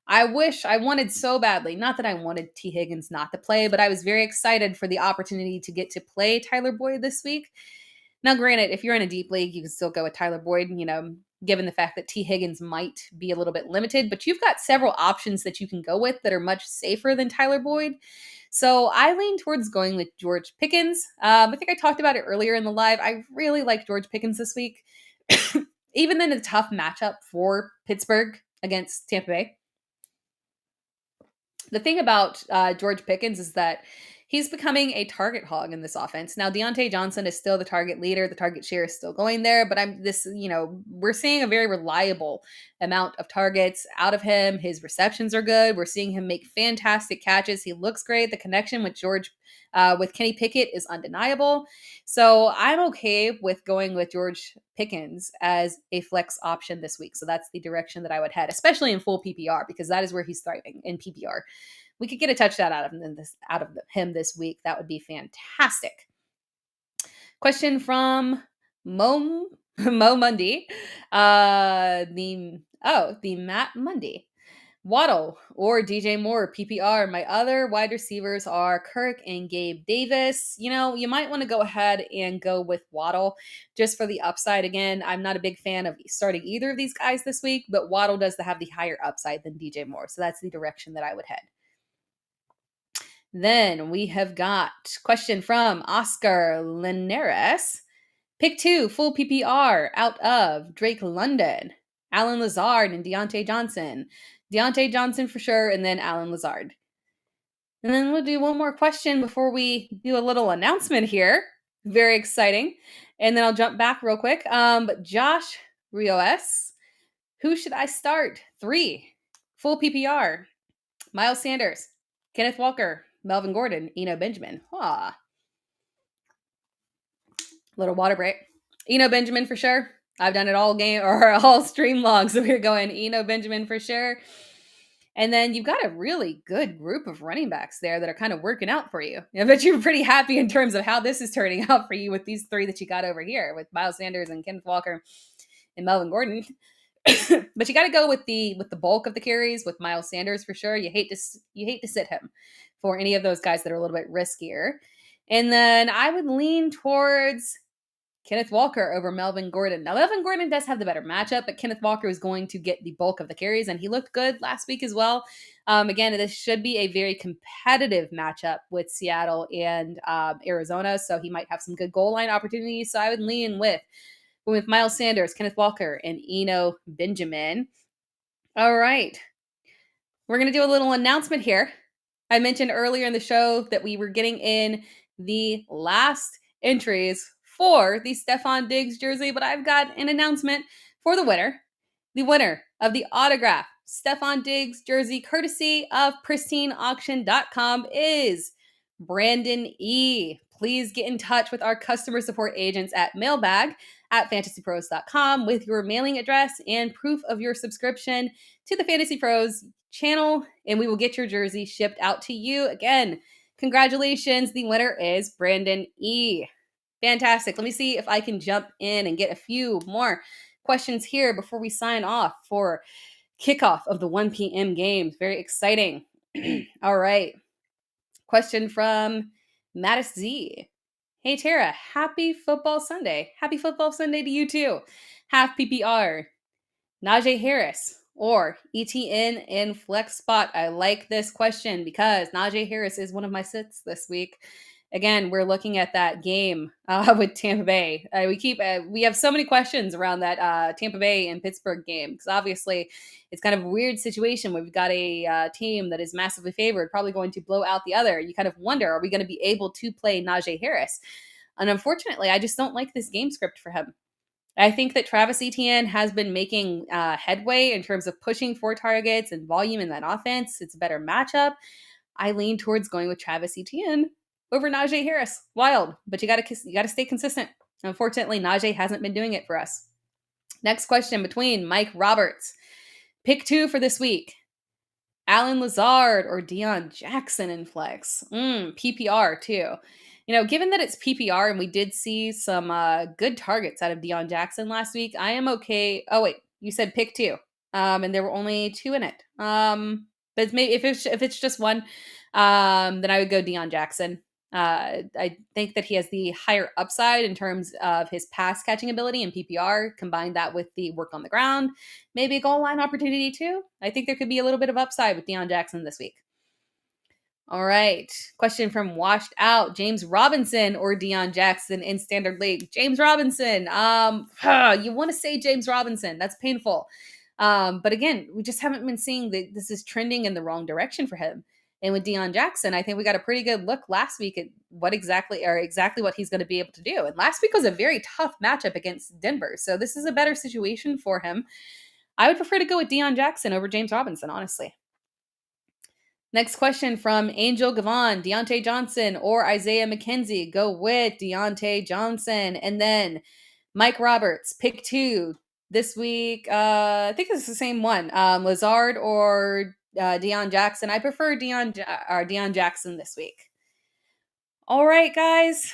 I wanted so badly, not that I wanted T. Higgins not to play, but I was very excited for the opportunity to get to play Tyler Boyd this week. Now, granted, if you're in a deep league, you can still go with Tyler Boyd, given the fact that T. Higgins might be a little bit limited, but you've got several options that you can go with that are much safer than Tyler Boyd. So I lean towards going with George Pickens. I think I talked about it earlier in the live. I really like George Pickens this week, even in a tough matchup for Pittsburgh against Tampa Bay. The thing about George Pickens is that he's becoming a target hog in this offense. Now, Deontay Johnson is still the target leader. The target share is still going there, but we're seeing a very reliable amount of targets out of him. His receptions are good. We're seeing him make fantastic catches. He looks great. The connection with with Kenny Pickett is undeniable. So I'm okay with going with George Pickens as a flex option this week. So that's the direction that I would head, especially in full PPR, because that is where he's thriving in PPR. We could get a touchdown out of him this week. That would be fantastic. Question from Mom Mo Mundy. The Matt Mundy. Waddle or DJ Moore, PPR. My other wide receivers are Kirk and Gabe Davis. You might want to go ahead and go with Waddle just for the upside. Again, I'm not a big fan of starting either of these guys this week, but Waddle does have the higher upside than DJ Moore. So that's the direction that I would head. Then we have got question from Oscar Linares. Pick 2, full PPR out of Drake London, Alan Lazard, and Deontay Johnson. Deontay Johnson for sure, and then Alan Lazard. And then we'll do one more question before we do a little announcement here. Very exciting. And then I'll jump back real quick. But Josh Rios, who should I start? 3, full PPR. Miles Sanders, Kenneth Walker, Melvin Gordon, Eno Benjamin. Little water break. Eno Benjamin for sure. I've done it all game or all stream long, so we're going Eno Benjamin for sure. And then you've got a really good group of running backs there that are kind of working out for you. I bet you're pretty happy in terms of how this is turning out for you with these 3 that you got over here with Miles Sanders and Kenneth Walker and Melvin Gordon. But you got to go with the bulk of the carries with Miles Sanders for sure. You hate to sit him for any of those guys that are a little bit riskier. And then I would lean towards Kenneth Walker over Melvin Gordon. Now, Melvin Gordon does have the better matchup, but Kenneth Walker is going to get the bulk of the carries, and he looked good last week as well. Again, this should be a very competitive matchup with Seattle and Arizona, so he might have some good goal line opportunities. So I would lean with Miles Sanders, Kenneth Walker, and Eno Benjamin. All right. We're going to do a little announcement here. I mentioned earlier in the show that we were getting in the last entries for the Stephon Diggs jersey, but I've got an announcement for the winner. The winner of the autograph Stephon Diggs jersey, courtesy of pristineauction.com, is Brandon E. Please get in touch with our customer support agents at mailbag@fantasypros.com with your mailing address and proof of your subscription to the Fantasy Pros channel, and we will get your jersey shipped out to you. Again, congratulations. The winner is Brandon E. Fantastic. Let me see if I can jump in and get a few more questions here before we sign off for kickoff of the 1 p.m. games. Very exciting. All right. Question from Mattis Z. Hey, Tara, happy football Sunday. Happy football Sunday to you too. Half PPR, Najee Harris or ETN in flex spot. I like this question because Najee Harris is one of my sits this week. Again, we're looking at that game with Tampa Bay. We have so many questions around that Tampa Bay and Pittsburgh game because obviously it's kind of a weird situation where we've got a team that is massively favored, probably going to blow out the other. You kind of wonder, are we going to be able to play Najee Harris? And unfortunately, I just don't like this game script for him. I think that Travis Etienne has been making headway in terms of pushing for targets and volume in that offense. It's a better matchup. I lean towards going with Travis Etienne over Najee Harris. Wild, but you got to stay consistent. Unfortunately, Najee hasn't been doing it for us. Next question between Mike Roberts. Pick 2 for this week. Alan Lazard or Deion Jackson in flex. PPR too. Given that it's PPR and we did see some good targets out of Deion Jackson last week, I am okay. Oh wait, you said pick 2, and there were only 2 in it. But maybe if it's just one, then I would go Deion Jackson. I think that he has the higher upside in terms of his pass catching ability and PPR. Combine that with the work on the ground, maybe a goal line opportunity too. I think there could be a little bit of upside with Deion Jackson this week. All right. Question from Washed Out. James Robinson or Deion Jackson in Standard League? James Robinson. You want to say James Robinson. That's painful. But again, we just haven't been seeing that this is trending in the wrong direction for him. And with Deion Jackson, I think we got a pretty good look last week at exactly what he's going to be able to do. And last week was a very tough matchup against Denver. So this is a better situation for him. I would prefer to go with Deion Jackson over James Robinson, honestly. Next question from Angel Gavon, Deontay Johnson or Isaiah McKenzie. Go with Deontay Johnson. And then Mike Roberts, pick 2 this week. I think it's the same one. Lazard or Deion Jackson. I prefer Deion Jackson this week. All right, guys.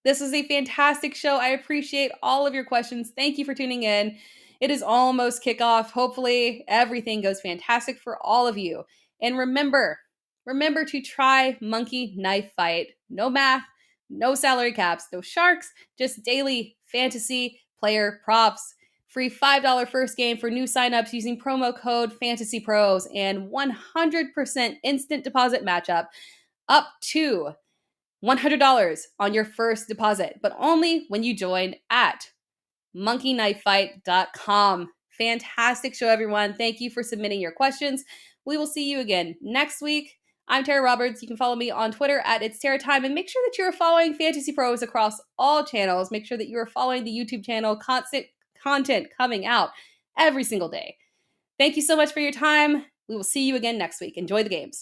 This was a fantastic show. I appreciate all of your questions. Thank you for tuning in. It is almost kickoff. Hopefully, everything goes fantastic for all of you. And remember to try Monkey Knife Fight. No math, no salary caps, no sharks, just daily fantasy player props. Free $5 first game for new signups using promo code FantasyPros and 100% instant deposit matchup up to $100 on your first deposit, but only when you join at monkeyknifefight.com. Fantastic show, everyone. Thank you for submitting your questions. We will see you again next week. I'm Tera Roberts. You can follow me on Twitter at It's Tera Time, and make sure that you're following Fantasy Pros across all channels. Make sure that you are following the YouTube channel. Constant content coming out every single day. Thank you so much for your time. We will see you again next week. Enjoy the games.